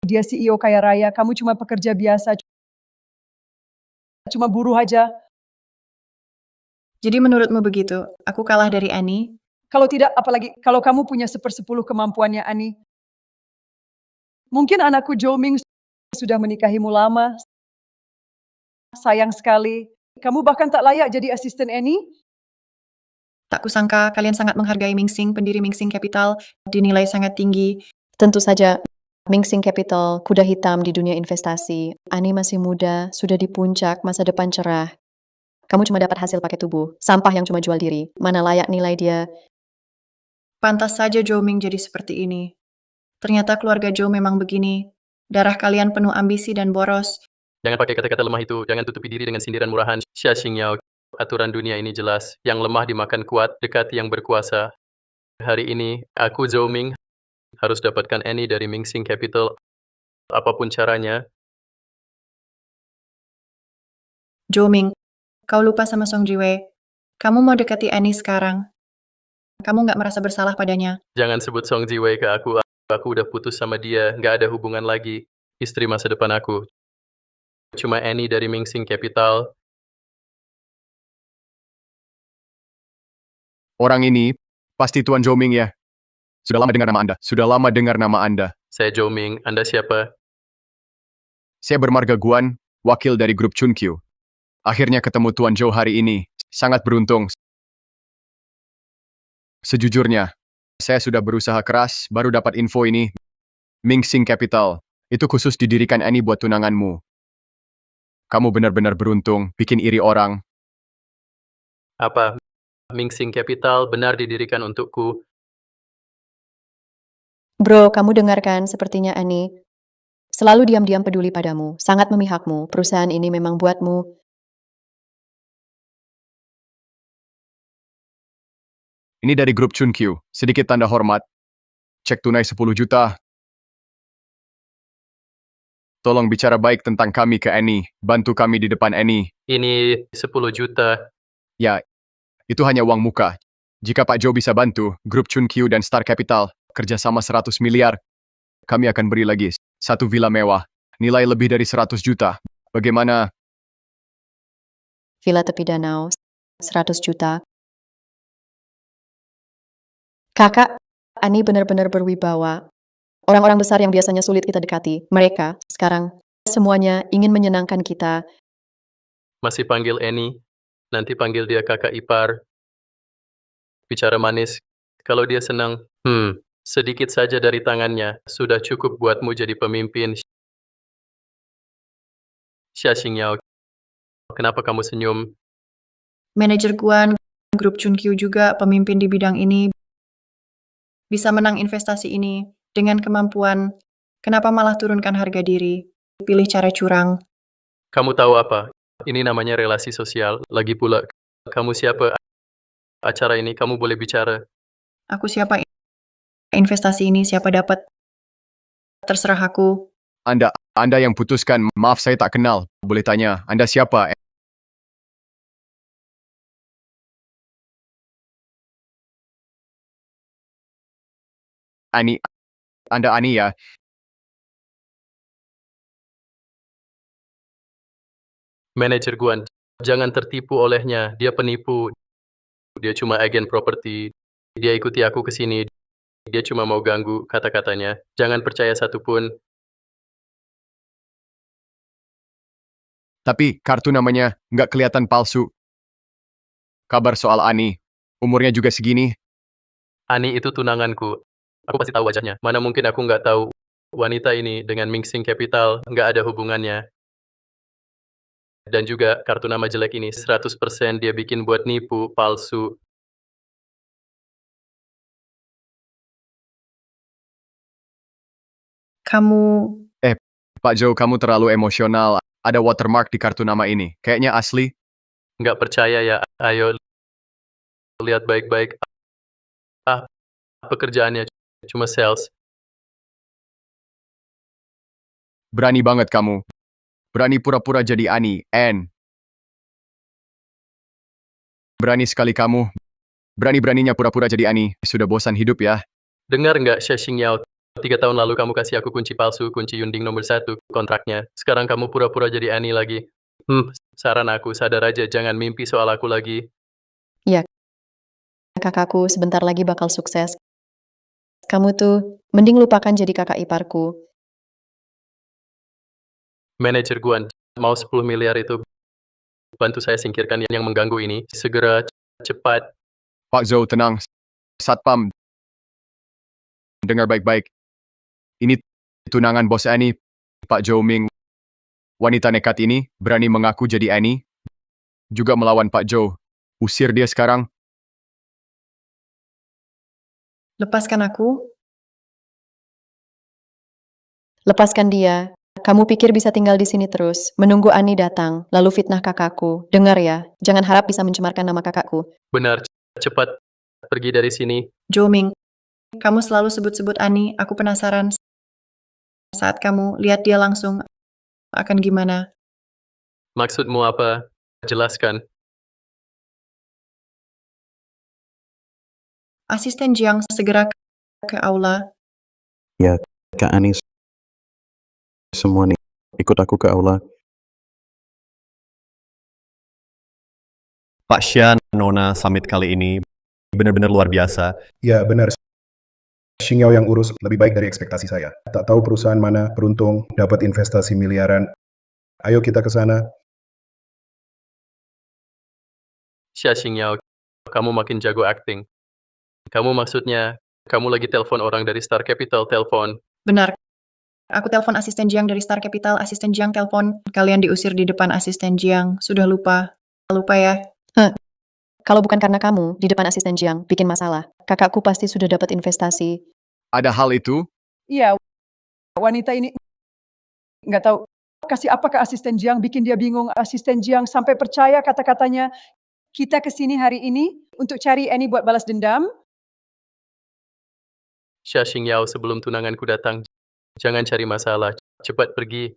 Dia CEO kaya raya, kamu cuma pekerja biasa. Cuma buruh aja. Jadi menurutmu begitu, aku kalah dari Annie? Kalau tidak, apalagi kalau kamu punya 1/10 kemampuannya Annie. Mungkin anakku Joming sudah menikahimu lama. Sayang sekali. Kamu bahkan tak layak jadi asisten Annie. Tak kusangka kalian sangat menghargai Mingsing, pendiri Mingsing Capital, dinilai sangat tinggi. Tentu saja, Mingsing Capital, kuda hitam di dunia investasi. Ani masih muda, sudah di puncak, masa depan cerah. Kamu cuma dapat hasil pakai tubuh, sampah yang cuma jual diri. Mana layak nilai dia? Pantas saja Joming jadi seperti ini. Ternyata keluarga Joe memang begini. Darah kalian penuh ambisi dan boros. Jangan pakai kata-kata lemah itu, jangan tutupi diri dengan sindiran murahan. Xia Xingyao, aturan dunia ini jelas. Yang lemah dimakan kuat, dekati yang berkuasa. Hari ini, aku Zhou Ming harus dapatkan Annie dari Mingsing Capital. Apapun caranya. Joming, kau lupa sama Song Jiwei. Kamu mau dekati Annie sekarang. Kamu nggak merasa bersalah padanya. Jangan sebut Song Jiwei ke aku. Aku udah putus sama dia, nggak ada hubungan lagi. Istri masa depan aku. Cuma Annie dari Mingsing Capital. Orang ini, pasti Tuan Joming ya. Sudah lama dengar nama Anda. Sudah lama dengar nama Anda. Saya Joming, Anda siapa? Saya bermarga Guan, wakil dari grup Chunkyu. Akhirnya ketemu Tuan Zhou hari ini. Sangat beruntung. Sejujurnya, saya sudah berusaha keras, baru dapat info ini. Mingsing Capital, itu khusus didirikan Annie buat tunanganmu. Kamu benar-benar beruntung, bikin iri orang. Apa? Mingsing Capital benar didirikan untukku. Bro, kamu dengarkan sepertinya Ani. Selalu diam-diam peduli padamu, sangat memihakmu. Perusahaan ini memang buatmu. Ini dari grup Chunkyu. Sedikit tanda hormat. Cek tunai 10 juta. Tolong bicara baik tentang kami ke Annie. Bantu kami di depan Annie. Ini 10 juta. Ya, itu hanya uang muka. Jika Pak Joe bisa bantu, grup Chunkyu dan Star Capital kerjasama 100 miliar. Kami akan beri lagi satu villa mewah. Nilai lebih dari 100 juta. Bagaimana? Villa tepi danau, 100 juta. Kakak, Ani benar-benar berwibawa. Orang-orang besar yang biasanya sulit kita dekati, mereka sekarang semuanya ingin menyenangkan kita. Masih panggil Annie. Nanti panggil dia kakak ipar. Bicara manis. Kalau dia senang, sedikit saja dari tangannya sudah cukup buatmu jadi pemimpin. Xia Xingyao, kenapa kamu senyum? Manajer Guan, grup Chunkyu juga pemimpin di bidang ini. Bisa menang investasi ini dengan kemampuan. Kenapa malah turunkan harga diri? Pilih cara curang. Kamu tahu apa? Ini namanya relasi sosial. Lagi pula, kamu siapa? Acara ini kamu boleh bicara. Aku siapa? Investasi ini siapa dapat? Terserah aku. Anda yang putuskan. Maaf saya tak kenal. Boleh tanya, Anda siapa? Ani. Anda Ani ya? Manajer Guan, jangan tertipu olehnya. Dia penipu. Dia cuma agen properti. Dia ikuti aku ke sini. Dia cuma mau ganggu kata-katanya. Jangan percaya satupun. Tapi kartu namanya nggak kelihatan palsu. Kabar soal Ani. Umurnya juga segini. Ani itu tunanganku. Aku pasti tahu wajahnya. Mana mungkin aku nggak tahu. Wanita ini dengan Mingxing Capital nggak ada hubungannya. Dan juga kartu nama jelek ini 100% dia bikin buat nipu, palsu. Kamu... Pak Joe, kamu terlalu emosional. Ada watermark di kartu nama ini. Kayaknya asli. Nggak percaya ya? Ayo, lihat baik-baik. Pekerjaannya cuma sales. Berani banget kamu. Berani pura-pura jadi Ani, Anne. Berani sekali kamu. Berani-beraninya pura-pura jadi Ani. Sudah bosan hidup ya. Dengar nggak, Xia Xingyao? 3 tahun lalu kamu kasih aku kunci palsu, kunci Yunding nomor 1, kontraknya. Sekarang kamu pura-pura jadi Annie lagi. Saran aku, sadar aja, jangan mimpi soal aku lagi. Ya, kakakku sebentar lagi bakal sukses. Kamu tuh, mending lupakan jadi kakak iparku. Manajer Guan, mau 10 miliar itu. Bantu saya singkirkan yang mengganggu ini. Segera, cepat. Pak Zhou, tenang. Satpam. Dengar baik-baik. Ini tunangan bos Annie, Pak Zhou Ming. Wanita nekat ini berani mengaku jadi Annie. Juga melawan Pak Zhou. Usir dia sekarang. Lepaskan aku. Lepaskan dia. Kamu pikir bisa tinggal di sini terus, menunggu Ani datang, lalu fitnah kakakku. Dengar ya, jangan harap bisa mencemarkan nama kakakku. Benar, cepat. Pergi dari sini. Joming, kamu selalu sebut-sebut Ani. Aku penasaran. Saat kamu lihat dia langsung, akan gimana? Maksudmu apa? Jelaskan. Asisten Jiang segera ke aula. Ya, Kak Anis. Semua nih, ikut aku ke aula. Pak Xia, Nona Summit kali ini benar-benar luar biasa. Ya, benar. Xingyao yang urus lebih baik dari ekspektasi saya. Tak tahu perusahaan mana beruntung dapat investasi miliaran. Ayo kita ke sana. Xia Xingyao, kamu makin jago acting. Kamu maksudnya, kamu lagi telepon orang dari Star Capital telepon. Benar. Aku telepon asisten Jiang dari Star Capital. Asisten Jiang telepon. Kalian diusir di depan asisten Jiang. Sudah lupa. Lupa ya? Kalau bukan karena kamu, di depan asisten Jiang, bikin masalah. Kakakku pasti sudah dapat investasi. Ada hal itu? Iya, wanita ini nggak tahu kasih apa ke asisten Jiang, bikin dia bingung. Asisten Jiang sampai percaya kata-katanya. Kita kesini hari ini untuk cari Annie buat balas dendam. Xia Xingyao, sebelum tunanganku datang, jangan cari masalah. Cepat pergi.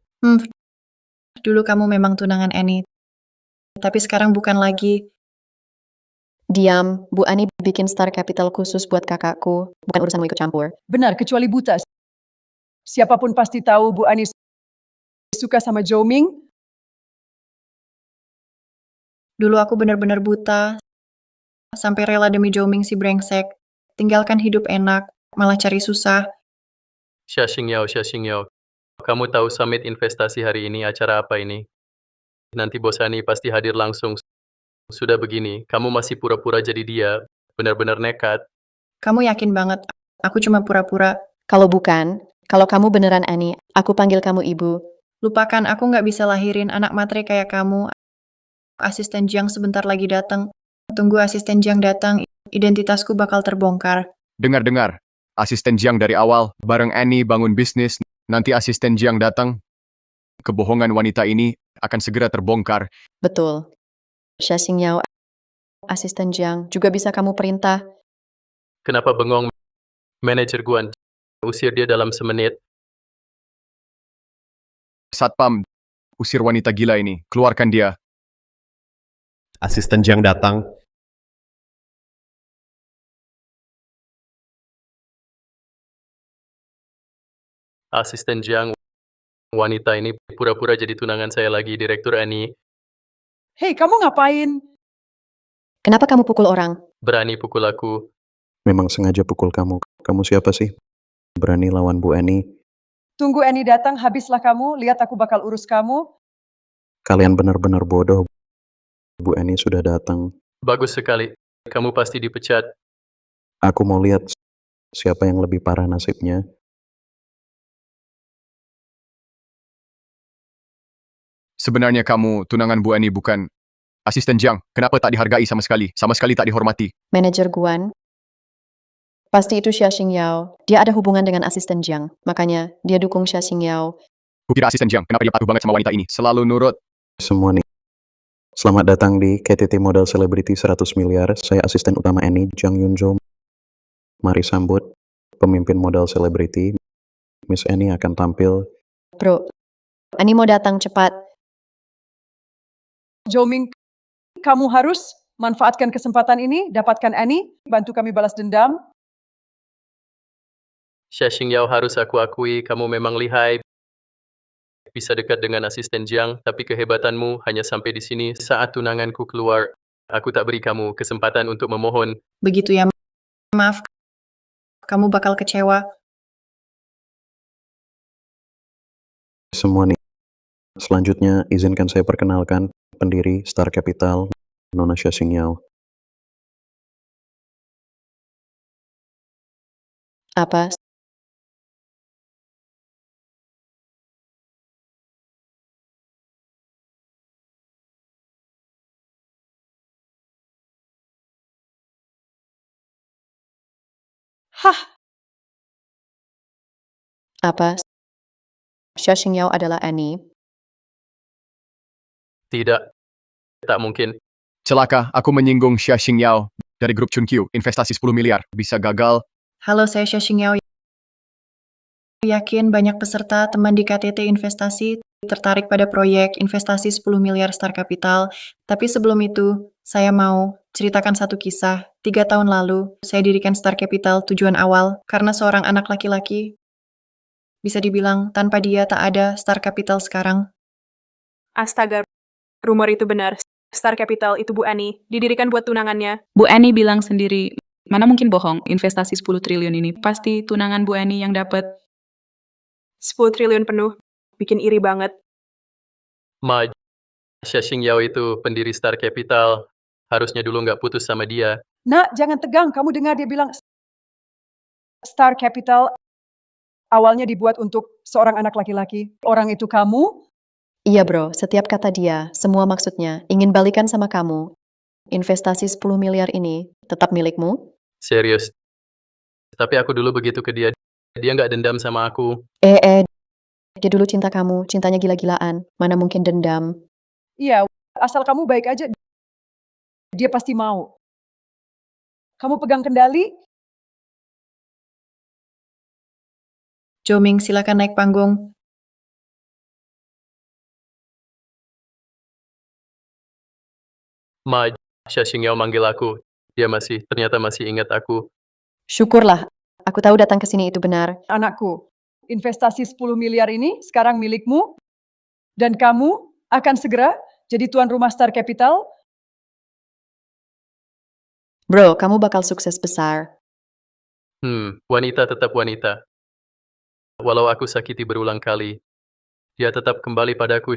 Dulu kamu memang tunangan Annie, tapi sekarang bukan lagi. Diam, Bu Ani bikin Star Capital khusus buat kakakku, bukan urusanmu ikut campur. Benar, kecuali buta. Siapapun pasti tahu Bu Ani suka sama Zhou Ming. Dulu aku benar-benar buta, sampai rela demi Zhou Ming si brengsek. Tinggalkan hidup enak, malah cari susah. Xia Xingyao, kamu tahu summit investasi hari ini acara apa ini? Nanti Bosani pasti hadir langsung. Sudah begini, kamu masih pura-pura jadi dia. Benar-benar nekat. Kamu yakin banget, aku cuma pura-pura. Kalau bukan, kalau kamu beneran Ani, aku panggil kamu ibu. Lupakan, aku nggak bisa lahirin anak matre kayak kamu. Asisten Jiang sebentar lagi datang. Tunggu asisten Jiang datang, identitasku bakal terbongkar. Dengar-dengar, asisten Jiang dari awal, bareng Annie bangun bisnis, nanti asisten Jiang datang. Kebohongan wanita ini akan segera terbongkar. Betul. Xia Xingyao, asisten Jiang, juga bisa kamu perintah. Kenapa bengong? Manajer Guan, usir dia dalam semenit. Satpam, usir wanita gila ini, keluarkan dia. Asisten Jiang datang. Asisten Jiang, wanita ini pura-pura jadi tunangan saya lagi, Direktur Annie. Hei, kamu ngapain? Kenapa kamu pukul orang? Berani pukul aku. Memang sengaja pukul kamu. Kamu siapa sih? Berani lawan Bu Annie? Tunggu Annie datang, habislah kamu. Lihat aku bakal urus kamu. Kalian benar-benar bodoh. Bu Annie sudah datang. Bagus sekali. Kamu pasti dipecat. Aku mau lihat siapa yang lebih parah nasibnya. Sebenarnya kamu, tunangan Bu Annie bukan asisten Jiang. Kenapa tak dihargai sama sekali? Sama sekali tak dihormati. Manajer Guan. Pasti itu Xia Xingyao. Dia ada hubungan dengan asisten Jiang. Makanya dia dukung Xia Xingyao. Kukira asisten Jiang, kenapa dia patuh banget sama wanita ini? Selalu nurut. Semua nih. Selamat datang di KTT Modal Selebriti 100 miliar. Saya asisten utama Annie, Jang Yunjo. Mari sambut pemimpin modal selebriti. Miss Annie akan tampil. Bro, Ani mau datang cepat. Zhou Ming, kamu harus manfaatkan kesempatan ini, dapatkan Annie, bantu kami balas dendam. Xia Xingyao, harus aku akui, kamu memang lihai. Bisa dekat dengan asisten Jiang, tapi kehebatanmu hanya sampai di sini. Saat tunanganku keluar, aku tak beri kamu kesempatan untuk memohon. Begitu ya, maaf. Kamu bakal kecewa. Semua nih. Selanjutnya, izinkan saya perkenalkan pendiri Star Capital, Nona Xia Xingyao. Apa? Hah, Apa? Xia Xingyao adalah Annie. Tidak. Tak mungkin. Celaka, aku menyinggung Xia Xingyao dari grup Chunkyu, investasi 10 miliar. Bisa gagal. Halo, saya Xia Xingyao. Yakin banyak peserta teman di KTT Investasi tertarik pada proyek investasi 10 miliar Star Capital. Tapi sebelum itu, saya mau ceritakan satu kisah. 3 tahun lalu, saya dirikan Star Capital tujuan awal karena seorang anak laki-laki. Bisa dibilang, tanpa dia tak ada Star Capital sekarang. Astaga, rumor itu benar. Star Capital itu Bu Ani, didirikan buat tunangannya. Bu Ani bilang sendiri, mana mungkin bohong, investasi 10 triliun ini pasti tunangan Bu Ani yang dapat. 10 triliun penuh, bikin iri banget. Ma, Xia Xingyao itu pendiri Star Capital. Harusnya dulu nggak putus sama dia. nak, jangan tegang. Kamu dengar dia bilang Star Capital awalnya dibuat untuk seorang anak laki-laki. Orang itu kamu. Iya bro, setiap kata dia, semua maksudnya, ingin balikan sama kamu. Investasi 10 miliar ini tetap milikmu? Serius. Tapi aku dulu begitu ke dia. Dia nggak dendam sama aku. Dia dulu cinta kamu, cintanya gila-gilaan. Mana mungkin dendam. Iya, asal kamu baik aja. dia pasti mau. Kamu pegang kendali? Joming, silakan naik panggung. Ma, Xia Xingyao manggil aku. Dia ternyata masih ingat aku. Syukurlah, aku tahu datang ke sini itu benar. Anakku, investasi 10 miliar ini sekarang milikmu, dan kamu akan segera jadi tuan rumah Star Capital. Bro, kamu bakal sukses besar. Wanita tetap wanita. Walau aku sakiti berulang kali, dia tetap kembali padaku.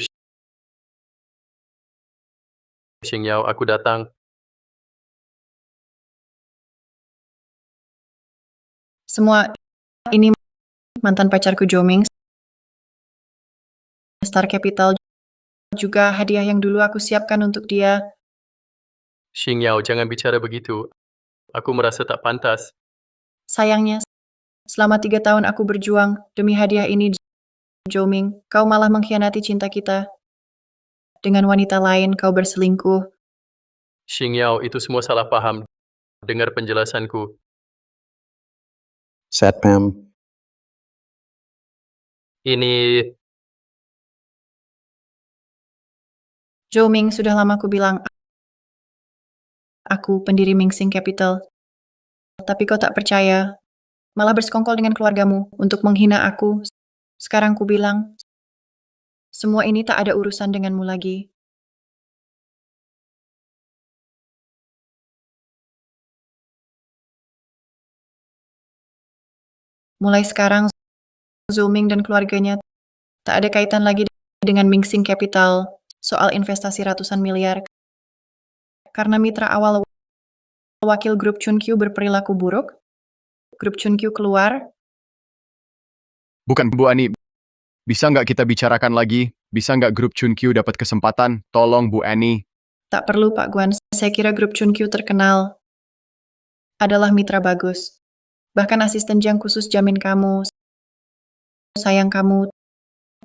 Xingyao, aku datang. Semua ini mantan pacarku Joming. Star Capital juga hadiah yang dulu aku siapkan untuk dia. Xingyao, jangan bicara begitu. Aku merasa tak pantas. Sayangnya, selama 3 tahun aku berjuang demi hadiah ini, Joming, kau malah mengkhianati cinta kita. Dengan wanita lain kau berselingkuh. Xingyao, itu semua salah paham. Dengar penjelasanku. Satpam, Ini Joming, sudah lama aku bilang aku pendiri Mingsing Capital. Tapi kau tak percaya, malah bersekongkol dengan keluargamu untuk menghina aku. Sekarang ku bilang, semua ini tak ada urusan denganmu lagi. Mulai sekarang, Zoming dan keluarganya tak ada kaitan lagi dengan Mingsing Capital soal investasi ratusan miliar. Karena mitra awal wakil grup Chunkyu berperilaku buruk, grup Chunkyu keluar. Bukan, Bu Ani. Bisa nggak kita bicarakan lagi? Bisa nggak grup Chunkyu dapat kesempatan? Tolong, Bu Ani. Tak perlu, Pak Guan. Saya kira grup Chunkyu terkenal adalah mitra bagus. Bahkan asisten Jang khusus jamin kamu, sayang kamu,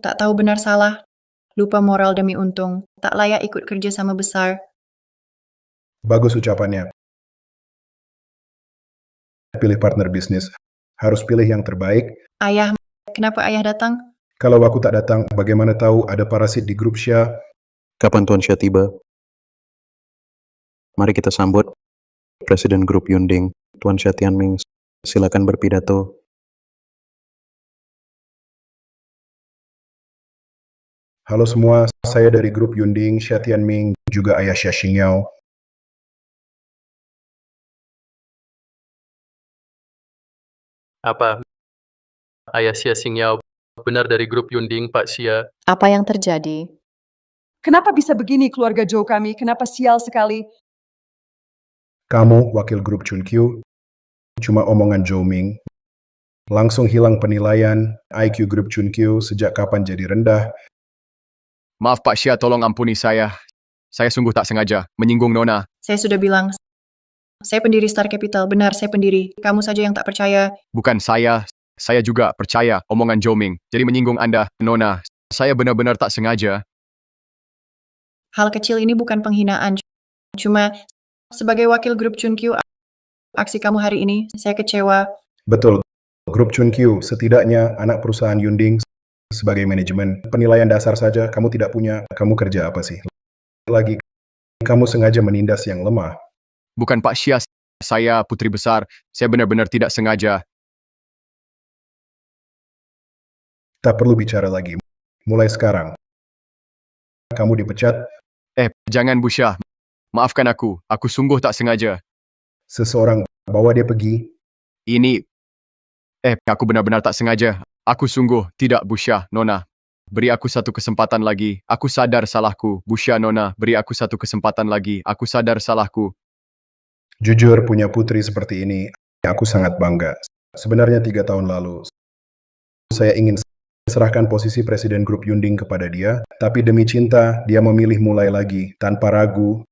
tak tahu benar salah, lupa moral demi untung, tak layak ikut kerja sama besar. Bagus ucapannya. Pilih partner bisnis. Harus pilih yang terbaik. Ayah, kenapa ayah datang? Kalau aku tak datang, bagaimana tahu ada parasit di grup Xia? kapan Tuan Xia tiba? Mari kita sambut Presiden Grup Yunding, Tuan Xia Tianming. Silakan berpidato. Halo semua, saya dari grup Yunding, Xia Tianming, juga ayah Xia Xingyao. apa? Ayah Xia Xingyao benar dari grup Yunding, Pak Xia. Apa yang terjadi? Kenapa bisa begini keluarga Joe kami? Kenapa sial sekali? Kamu, wakil grup Chunkyu, cuma omongan Zhou Ming. Langsung hilang penilaian, IQ grup Chunkyu sejak kapan jadi rendah. Maaf Pak Xia, tolong ampuni saya. Saya sungguh tak sengaja menyinggung Nona. Saya sudah bilang, saya pendiri Star Capital, benar saya pendiri. Kamu saja yang tak percaya. Bukan saya juga percaya omongan Joming. Jadi menyinggung Anda, Nona. Saya benar-benar tak sengaja. Hal kecil ini bukan penghinaan, cuma sebagai wakil grup Chunkyu, aksi kamu hari ini, saya kecewa. Betul, grup Chunkyu setidaknya anak perusahaan Yunding sebagai manajemen. Penilaian dasar saja kamu tidak punya, kamu kerja apa sih? Lagi, kamu sengaja menindas yang lemah. Bukan Pak Xia, saya putri besar. Saya benar-benar tidak sengaja. Tak perlu bicara lagi. Mulai sekarang, kamu dipecat. Jangan Bu Xia. Maafkan aku sungguh tak sengaja. Seseorang bawa dia pergi. Ini, aku benar-benar tak sengaja. Aku sungguh tidak, Bu Xia, Nona. Beri aku satu kesempatan lagi. Aku sadar salahku. Bu Xia, Nona, beri aku satu kesempatan lagi. Aku sadar salahku. Jujur punya putri seperti ini, aku sangat bangga. Sebenarnya 3 tahun lalu, saya ingin serahkan posisi Presiden Grup Yunding kepada dia, tapi demi cinta, dia memilih mulai lagi, tanpa ragu,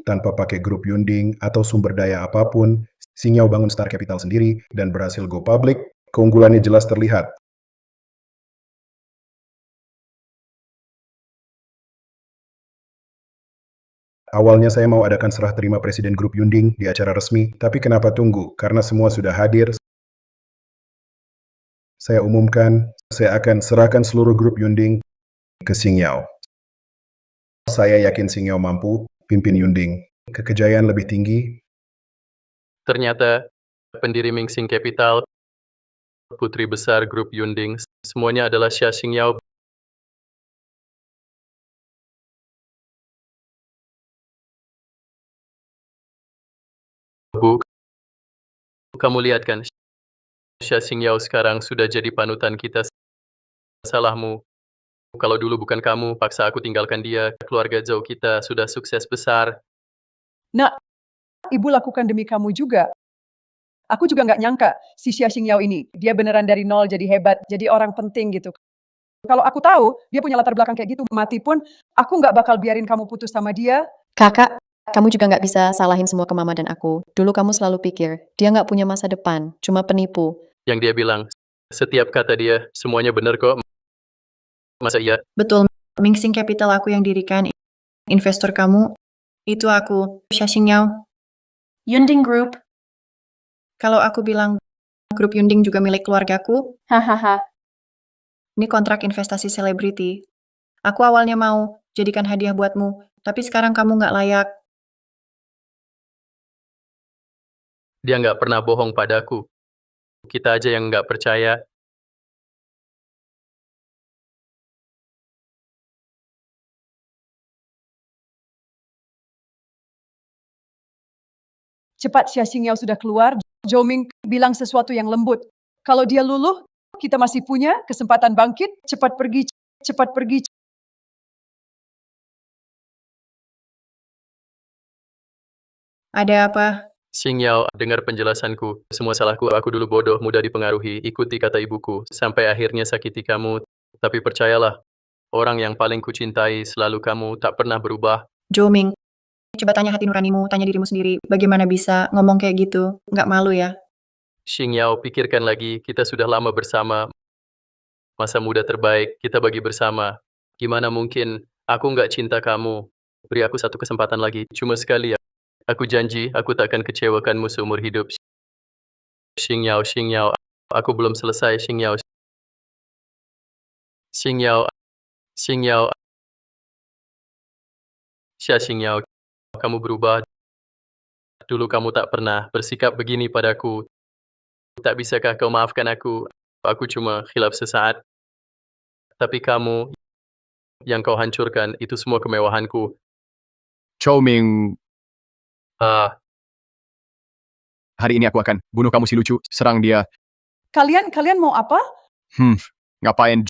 tanpa pakai grup Yunding atau sumber daya apapun. Xingyao bangun Star Capital sendiri dan berhasil go public. Keunggulannya jelas terlihat. Awalnya saya mau adakan serah terima Presiden Grup Yunding di acara resmi, tapi kenapa tunggu? Karena semua sudah hadir, saya umumkan, saya akan serahkan seluruh grup Yunding ke Xing Yao. Saya yakin Xing Yao mampu pimpin Yunding ke kejayaan lebih tinggi. Ternyata, pendiri Mingxing Capital, putri besar grup Yunding, semuanya adalah Xia Xingyao. Bu, kamu lihat kan, Xia Xingyao sekarang sudah jadi panutan kita. Salahmu. Kalau dulu bukan kamu, paksa aku tinggalkan dia, keluarga Zhou kita sudah sukses besar. Nak, ibu lakukan demi kamu juga. Aku juga nggak nyangka si Xia Xingyao ini, dia beneran dari nol jadi hebat, jadi orang penting gitu. Kalau aku tahu dia punya latar belakang kayak gitu, mati pun aku nggak bakal biarin kamu putus sama dia. Kakak, kamu juga nggak bisa salahin semua ke mama dan aku. Dulu kamu selalu pikir, dia nggak punya masa depan, cuma penipu. Yang dia bilang, setiap kata dia, semuanya benar kok. Masa iya? Betul, Mingxing Capital aku yang dirikan. Investor kamu, itu aku, Xia Xingyao. Yunding Group. Kalau aku bilang grup Yunding juga milik keluargaku, Hahaha. ini kontrak investasi selebriti. Aku awalnya mau jadikan hadiah buatmu, tapi sekarang kamu nggak layak. Dia nggak pernah bohong padaku. Kita aja yang nggak percaya. Cepat Xia Xingyao sudah keluar, Zhou Ming bilang sesuatu yang lembut. Kalau dia luluh, kita masih punya kesempatan bangkit, cepat pergi, cepat pergi. Ada apa? Xingyao, dengar penjelasanku. Semua salahku, aku dulu bodoh, mudah dipengaruhi. Ikuti kata ibuku, sampai akhirnya sakiti kamu. Tapi percayalah, orang yang paling kucintai selalu kamu, tak pernah berubah. Zhou Ming, coba tanya hati nuranimu, tanya dirimu sendiri. Bagaimana bisa ngomong kayak gitu? Nggak malu ya? Xingyao, pikirkan lagi, kita sudah lama bersama. Masa muda terbaik, kita bagi bersama. Gimana mungkin, aku nggak cinta kamu. Beri aku satu kesempatan lagi, cuma sekali ya. Aku janji, aku tak akan kecewakanmu seumur hidup. Xingyao, Xingyao, aku belum selesai, Xingyao. Xingyao, Xingyao. Xia Xingyao, kamu berubah. Dulu kamu tak pernah bersikap begini padaku. Tak bisakah kau maafkan aku? Aku cuma khilaf sesaat. Tapi kamu, yang kau hancurkan, itu semua kemewahanku. Zhou Ming, hari ini aku akan bunuh kamu si lucu, serang dia. Kalian mau apa? Ngapain?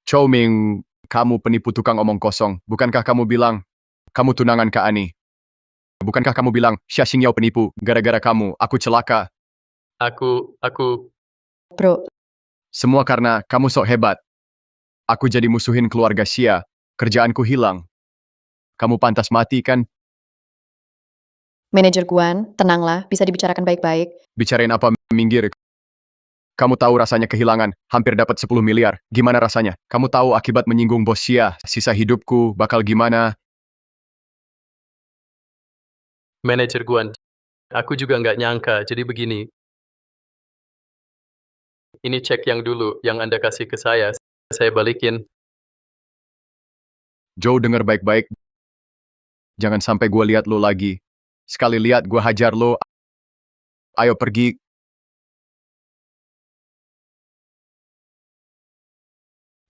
Zhou Ming, kamu penipu tukang omong kosong. Bukankah kamu bilang, kamu tunangan Kak Ani? Bukankah kamu bilang, Xia Xingyao penipu, gara-gara kamu, aku celaka. Aku... Bro, Semua karena kamu sok hebat. Aku jadi musuhin keluarga Xia, kerjaanku hilang. Kamu pantas mati kan? manajer Guan, tenanglah, bisa dibicarakan baik-baik. Bicarain apa, minggir. Kamu tahu rasanya kehilangan, hampir dapat 10 miliar. Gimana rasanya? Kamu tahu akibat menyinggung bos Xia, sisa hidupku bakal gimana? Manajer Guan, aku juga nggak nyangka, jadi begini. Ini cek yang dulu, yang Anda kasih ke saya balikin. Joe, denger baik-baik. Jangan sampai gue lihat lo lagi. Sekali lihat gue hajar lo. Ayo pergi.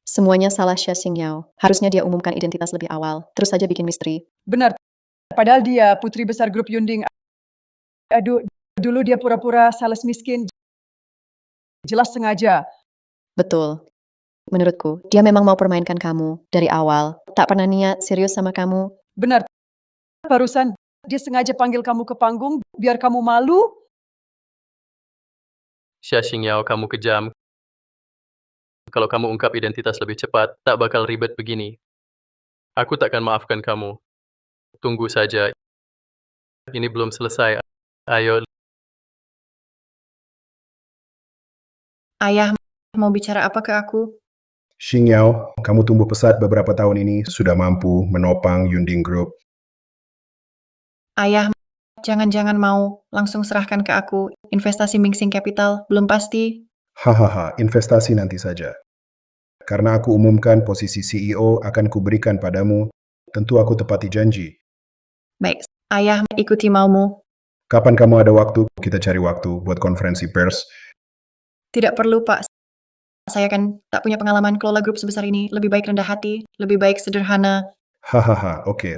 Semuanya salah Xia Xingyao. Harusnya dia umumkan identitas lebih awal. Terus saja bikin misteri. Benar. Padahal dia putri besar grup Yunding. Aduh, dulu dia pura-pura sales miskin. Jelas sengaja. Betul. Menurutku, dia memang mau permainkan kamu dari awal. Tak pernah niat serius sama kamu. Benar. Barusan dia sengaja panggil kamu ke panggung biar kamu malu. Xia Xingyao, kamu kejam. Kalau kamu ungkap identitas lebih cepat, tak bakal ribet begini. Aku takkan maafkan kamu. Tunggu saja. Ini belum selesai. Ayo. Ayah, mau bicara apa ke aku? Xing Yao, kamu tumbuh pesat beberapa tahun ini sudah mampu menopang Yunding Group. Ayah, jangan-jangan mau langsung serahkan ke aku. Investasi Mixing Capital, belum pasti. Hahaha, investasi nanti saja. Karena aku umumkan posisi CEO akan kuberikan padamu, tentu aku tepati janji. Baik, ayah ikuti maumu. Kapan kamu ada waktu, kita cari waktu buat konferensi pers. Tidak perlu, Pak. Saya kan tak punya pengalaman kelola grup sebesar ini. Lebih baik rendah hati, lebih baik sederhana. Hahaha, oke.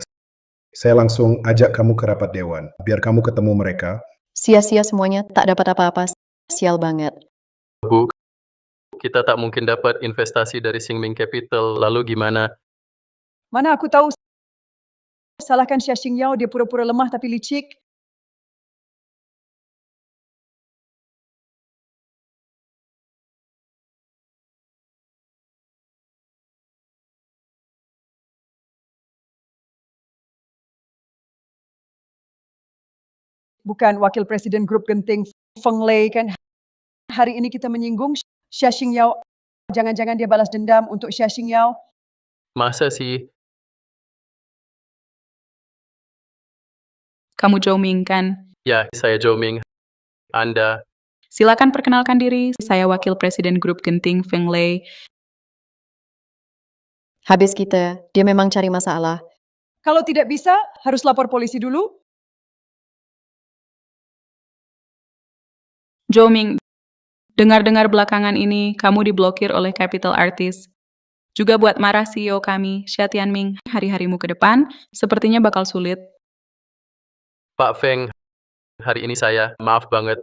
Saya langsung ajak kamu ke rapat dewan, biar kamu ketemu mereka. Sia-sia semuanya, tak dapat apa-apa. Sial banget. Bu, kita tak mungkin dapat investasi dari Xingming Capital. Lalu gimana? Mana aku tahu, salahkan Xia Xingyao, dia pura-pura lemah tapi licik. Bukan wakil presiden grup genting Feng Lei kan. Hari ini kita menyinggung Xia Xingyao. Jangan-jangan dia balas dendam untuk Xia Xingyao. Masa sih? Kamu Zhou Ming kan? Ya, saya Zhou Ming. Anda, Silakan perkenalkan diri, saya Wakil Presiden Grup Genting Feng Lei. Habis kita, dia memang cari masalah. Kalau tidak bisa, harus lapor polisi dulu. Zhou Ming, dengar-dengar belakangan ini kamu diblokir oleh Capital Artist. Juga buat marah CEO kami, Xia Tianming, hari-harimu ke depan sepertinya bakal sulit. Pak Feng, hari ini saya, maaf banget.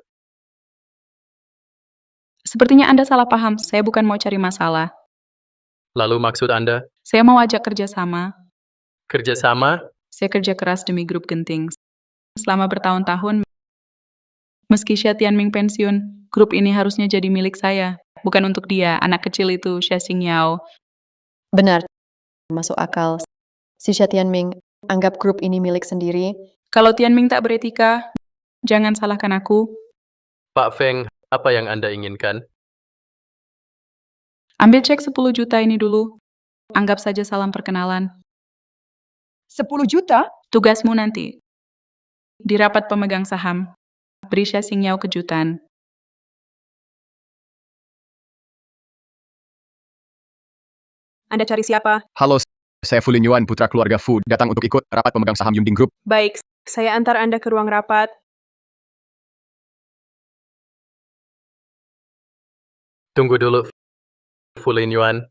Sepertinya Anda salah paham, saya bukan mau cari masalah. Lalu maksud Anda? Saya mau ajak kerjasama. Kerjasama? Saya kerja keras demi grup genting. Selama bertahun-tahun, meski Xia Tianming pensiun, grup ini harusnya jadi milik saya. Bukan untuk dia, anak kecil itu, Xia Xingyao. Benar, masuk akal. Si Xia Tianming anggap grup ini milik sendiri. Kalau Tianming tak beretika, jangan salahkan aku. Pak Feng, apa yang Anda inginkan? Ambil cek 10 juta ini dulu. Anggap saja salam perkenalan. 10 juta? Tugasmu nanti. Di rapat pemegang saham, beri Xia Xingyao kejutan. Anda cari siapa? Halo, saya Fu Linyuan, putra keluarga Fu, datang untuk ikut rapat pemegang saham Yunding Group. Baik, saya antar Anda ke ruang rapat. Tunggu dulu, Fu Lin Yuan.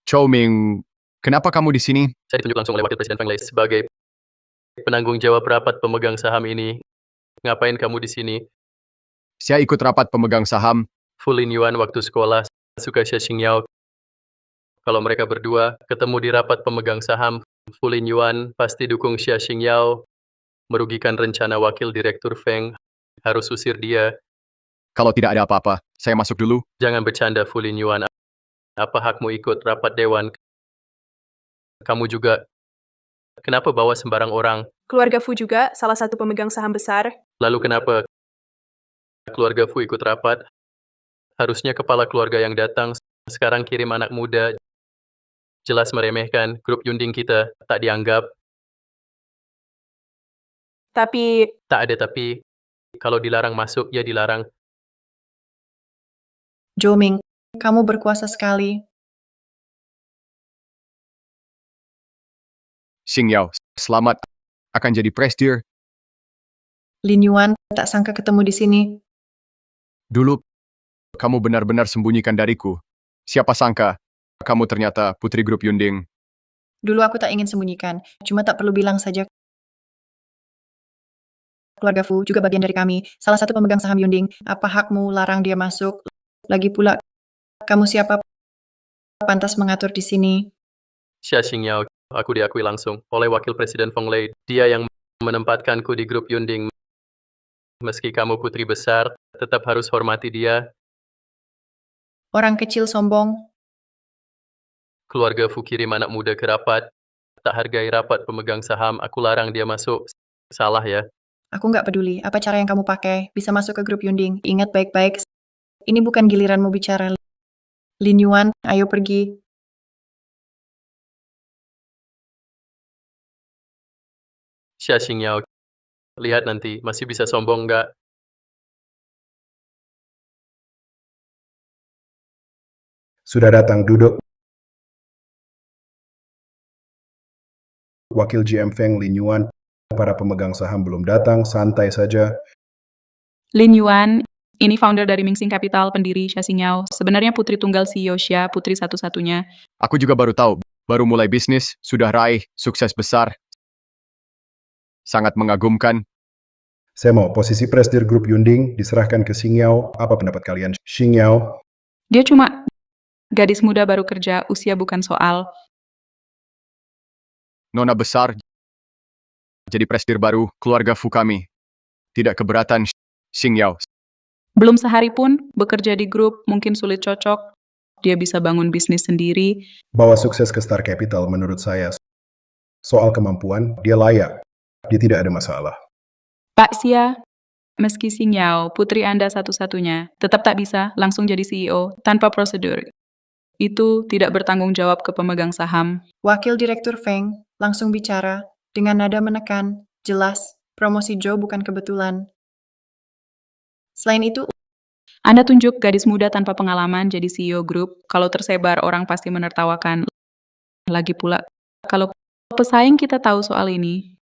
Zhou Ming, kenapa kamu di sini? Saya ditunjuk langsung oleh Wakil Presiden Feng Lei sebagai penanggung jawab rapat pemegang saham ini. Ngapain kamu di sini? Saya ikut rapat pemegang saham. Fu Lin Yuan waktu sekolah suka Xia Xingyao. Kalau mereka berdua ketemu di rapat pemegang saham, Fu Lin Yuan pasti dukung Xia Xingyao. Merugikan rencana wakil direktur Feng. Harus usir dia. Kalau tidak ada apa-apa, saya masuk dulu. Jangan bercanda, Fu Lin Yuan. Apa hakmu ikut rapat dewan? Kamu juga. Kenapa bawa sembarang orang? Keluarga Fu juga salah satu pemegang saham besar. Lalu kenapa keluarga Fu ikut rapat? Harusnya kepala keluarga yang datang, sekarang kirim anak muda. Jelas meremehkan, grup Yunding kita tak dianggap. Tapi, Tak ada tapi. Kalau dilarang masuk, ya dilarang. Zhou Ming, kamu berkuasa sekali. Xingyao, selamat. Akan jadi presidir. Lin Yuan, tak sangka ketemu di sini. Dulu, kamu benar-benar sembunyikan dariku. Siapa sangka, kamu ternyata putri grup Yunding. Dulu aku tak ingin sembunyikan, cuma tak perlu bilang saja. Keluarga Fu juga bagian dari kami, salah satu pemegang saham Yunding. Apa hakmu larang dia masuk? Lagi pula, kamu siapa pantas mengatur di sini? Xia Xingyao, aku diakui langsung oleh Wakil Presiden Feng Lei. Dia yang menempatkanku di grup Yunding. Meski kamu putri besar, tetap harus hormati dia. Orang kecil sombong. Keluarga Fu kirim anak muda ke rapat. Tak hargai rapat pemegang saham, aku larang dia masuk. Salah ya? Aku nggak peduli apa cara yang kamu pakai, bisa masuk ke grup Yunding. Ingat baik-baik, ini bukan giliranmu bicara. Lin Yuan, ayo pergi. . Xia Xingyao. Lihat nanti, masih bisa sombong nggak? Sudah datang, duduk. Wakil GM Feng Lin Yuan, para pemegang saham belum datang, santai saja. Lin Yuan, ini founder dari Mingxing Capital, pendiri Xia Xingyao. Sebenarnya putri tunggal CEO Xia, putri satu-satunya. Aku juga baru tahu, baru mulai bisnis, sudah raih, sukses besar. Sangat mengagumkan. Saya mau posisi presidir grup Yunding diserahkan ke Xingyao. Apa pendapat kalian? Xingyao, Dia cuma gadis muda baru kerja, usia bukan soal. Nona besar, jadi presidir baru, keluarga Fu kami. Tidak keberatan, Xingyao. Belum sehari pun bekerja di grup, mungkin sulit cocok. Dia bisa bangun bisnis sendiri. bawa sukses ke Star Capital menurut saya. Soal kemampuan, dia layak. Dia tidak ada masalah. Pak Xia, meski Xingyao, putri Anda satu-satunya, tetap tak bisa langsung jadi CEO tanpa prosedur. Itu tidak bertanggung jawab ke pemegang saham. Wakil Direktur Feng langsung bicara dengan nada menekan. Jelas, promosi Joe bukan kebetulan. Selain itu, Anda tunjuk gadis muda tanpa pengalaman jadi CEO grup, kalau tersebar orang pasti menertawakan. Lagi pula, kalau pesaing kita tahu soal ini,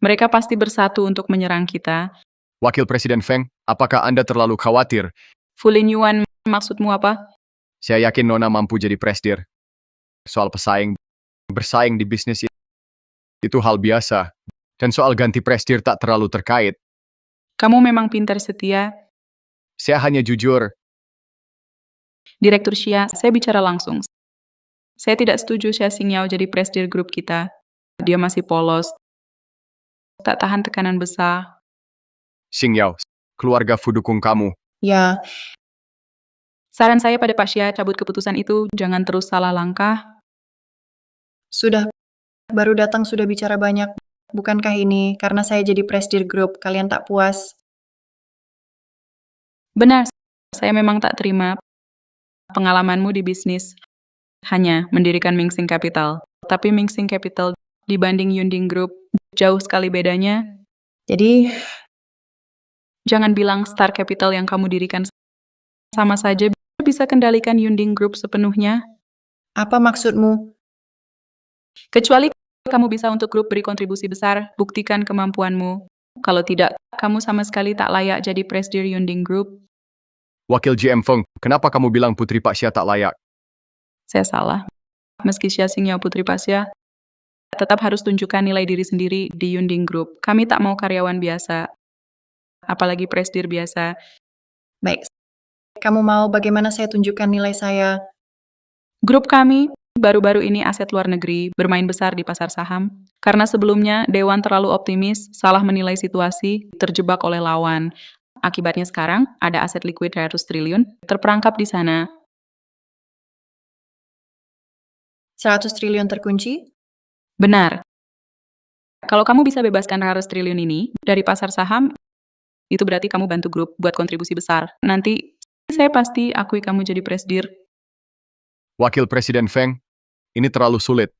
mereka pasti bersatu untuk menyerang kita. Wakil Presiden Feng, apakah Anda terlalu khawatir? Fu Lin Yuan, maksudmu apa? Saya yakin Nona mampu jadi presidir. Soal pesaing, bersaing di bisnis itu hal biasa. Dan soal ganti presidir tak terlalu terkait. Kamu memang pintar setia. Saya hanya jujur. Direktur Xia, saya bicara langsung. Saya tidak setuju Xia Xingyao jadi presidir grup kita. Dia masih polos. Tak tahan tekanan besar. Xingyao, keluarga Fu dukung kamu. ya, Saran saya pada Pak Xia, cabut keputusan itu, jangan terus salah langkah. sudah baru datang sudah bicara banyak. Bukankah ini karena saya jadi presidir grup, kalian tak puas? Benar, saya memang tak terima pengalamanmu di bisnis. Hanya mendirikan Mingxing Capital. Tapi Mingxing Capital dibanding Yunding Group, jauh sekali bedanya. Jadi, Jangan bilang Star Capital yang kamu dirikan sama saja bisa kendalikan Yunding Group sepenuhnya. apa maksudmu? Kecuali kamu bisa untuk grup beri kontribusi besar, buktikan kemampuanmu. Kalau tidak, kamu sama sekali tak layak jadi presidir Yunding Group. Wakil GM Feng, kenapa kamu bilang putri Pak Xia tak layak? Saya salah. Meski Xia Xingyao putri Pak Xia, tetap harus tunjukkan nilai diri sendiri di Yunding Group. Kami tak mau karyawan biasa, apalagi presidir biasa. Baik, kamu mau bagaimana saya tunjukkan nilai saya? Grup kami baru-baru ini aset luar negeri, bermain besar di pasar saham. Karena sebelumnya Dewan terlalu optimis, salah menilai situasi, terjebak oleh lawan. Akibatnya sekarang ada aset likuid 100 triliun, terperangkap di sana. 100 triliun terkunci? Benar. Kalau kamu bisa bebaskan 100 triliun ini dari pasar saham, itu berarti kamu bantu grup buat kontribusi besar. Nanti saya pasti akui kamu jadi presidir. Wakil Presiden Feng, ini terlalu sulit.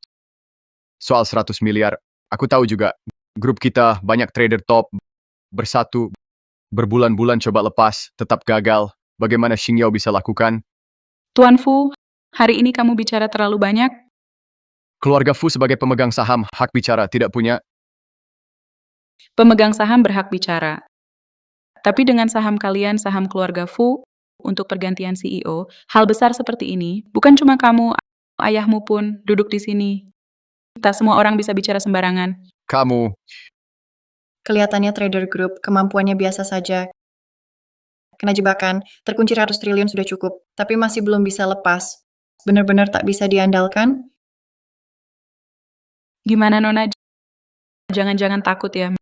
Soal 100 miliar, aku tahu juga, grup kita banyak trader top, bersatu, berbulan-bulan coba lepas, tetap gagal. Bagaimana Xingyao bisa lakukan? Tuan Fu, hari ini kamu bicara terlalu banyak. Keluarga Fu sebagai pemegang saham, hak bicara tidak punya. Pemegang saham berhak bicara. Tapi dengan saham kalian, saham keluarga Fu, untuk pergantian CEO, hal besar seperti ini, bukan cuma kamu, ayahmu pun duduk di sini. Tak semua orang bisa bicara sembarangan. Kamu, Kelihatannya trader group, kemampuannya biasa saja. Kena jebakan, terkunci 100 triliun sudah cukup, tapi masih belum bisa lepas. Benar-benar tak bisa diandalkan? Gimana Nona? Jangan-jangan takut ya.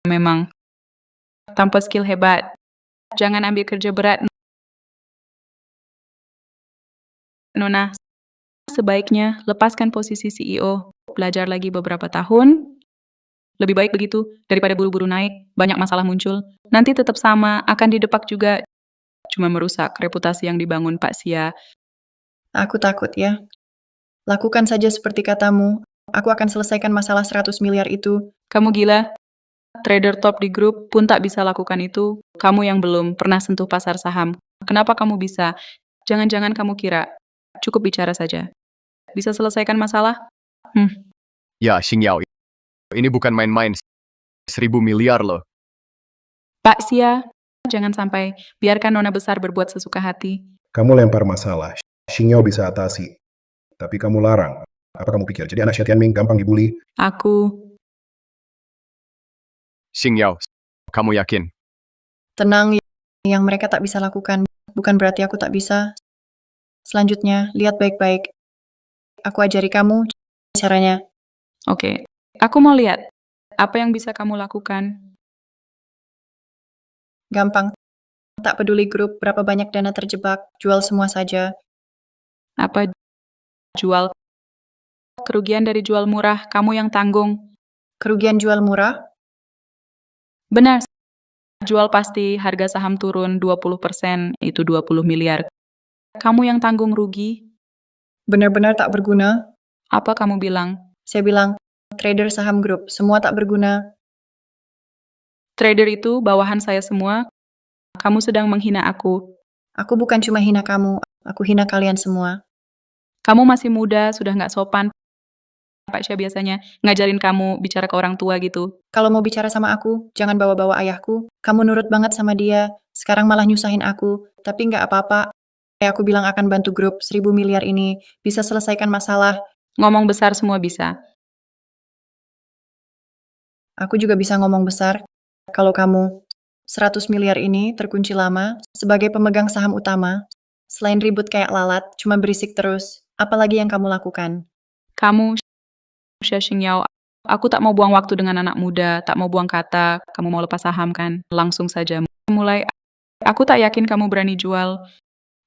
Memang. Tanpa skill hebat. Jangan ambil kerja berat. Nona, sebaiknya lepaskan posisi CEO. Belajar lagi beberapa tahun. Lebih baik begitu, daripada buru-buru naik, banyak masalah muncul. Nanti tetap sama, akan didepak juga. Cuma merusak reputasi yang dibangun Pak Xia. Aku takut ya. Lakukan saja seperti katamu. aku akan selesaikan masalah 100 miliar itu. Kamu gila? Trader top di grup pun tak bisa lakukan itu. Kamu yang belum pernah sentuh pasar saham. Kenapa kamu bisa? Jangan-jangan kamu kira cukup bicara saja. Bisa selesaikan masalah? Ya, Xing Yao, ini bukan main-main. 1.000 miliar loh. Pak Sia, jangan sampai biarkan nona besar berbuat sesuka hati. Kamu lempar masalah, Xing Yao bisa atasi. Tapi kamu larang. Apa kamu pikir? Jadi anak Xia Tianming gampang dibully? Xing Yao, kamu yakin? Tenang, yang mereka tak bisa lakukan bukan berarti aku tak bisa. Selanjutnya, lihat baik-baik. Aku ajari kamu caranya. Oke, aku mau lihat apa yang bisa kamu lakukan. Gampang. Tak peduli grup berapa banyak dana terjebak, jual semua saja. Apa jual? Kerugian dari jual murah, kamu yang tanggung. Kerugian jual murah? Benar. Jual pasti harga saham turun 20%, itu 20 miliar. Kamu yang tanggung rugi. Benar-benar tak berguna. Apa kamu bilang? Saya bilang, trader saham grup, semua tak berguna. Trader itu bawahan saya semua. Kamu sedang menghina aku. Aku bukan cuma hina kamu, aku hina kalian semua. Kamu masih muda, sudah nggak sopan. Pak Syah biasanya ngajarin kamu bicara ke orang tua gitu. Kalau mau bicara sama aku, jangan bawa-bawa ayahku. Kamu nurut banget sama dia, sekarang malah nyusahin aku. Tapi nggak apa-apa. Aku bilang akan bantu grup 1.000 miliar ini, bisa selesaikan masalah. Ngomong besar semua bisa. Aku juga bisa ngomong besar. Kalau kamu 100 miliar ini terkunci lama, sebagai pemegang saham utama, selain ribut kayak lalat, cuma berisik terus, apalagi yang kamu lakukan? Kamu, Xia Xingyao, aku tak mau buang waktu dengan anak muda, tak mau buang kata, kamu mau lepas saham kan? Langsung saja. Mulai, aku tak yakin kamu berani jual.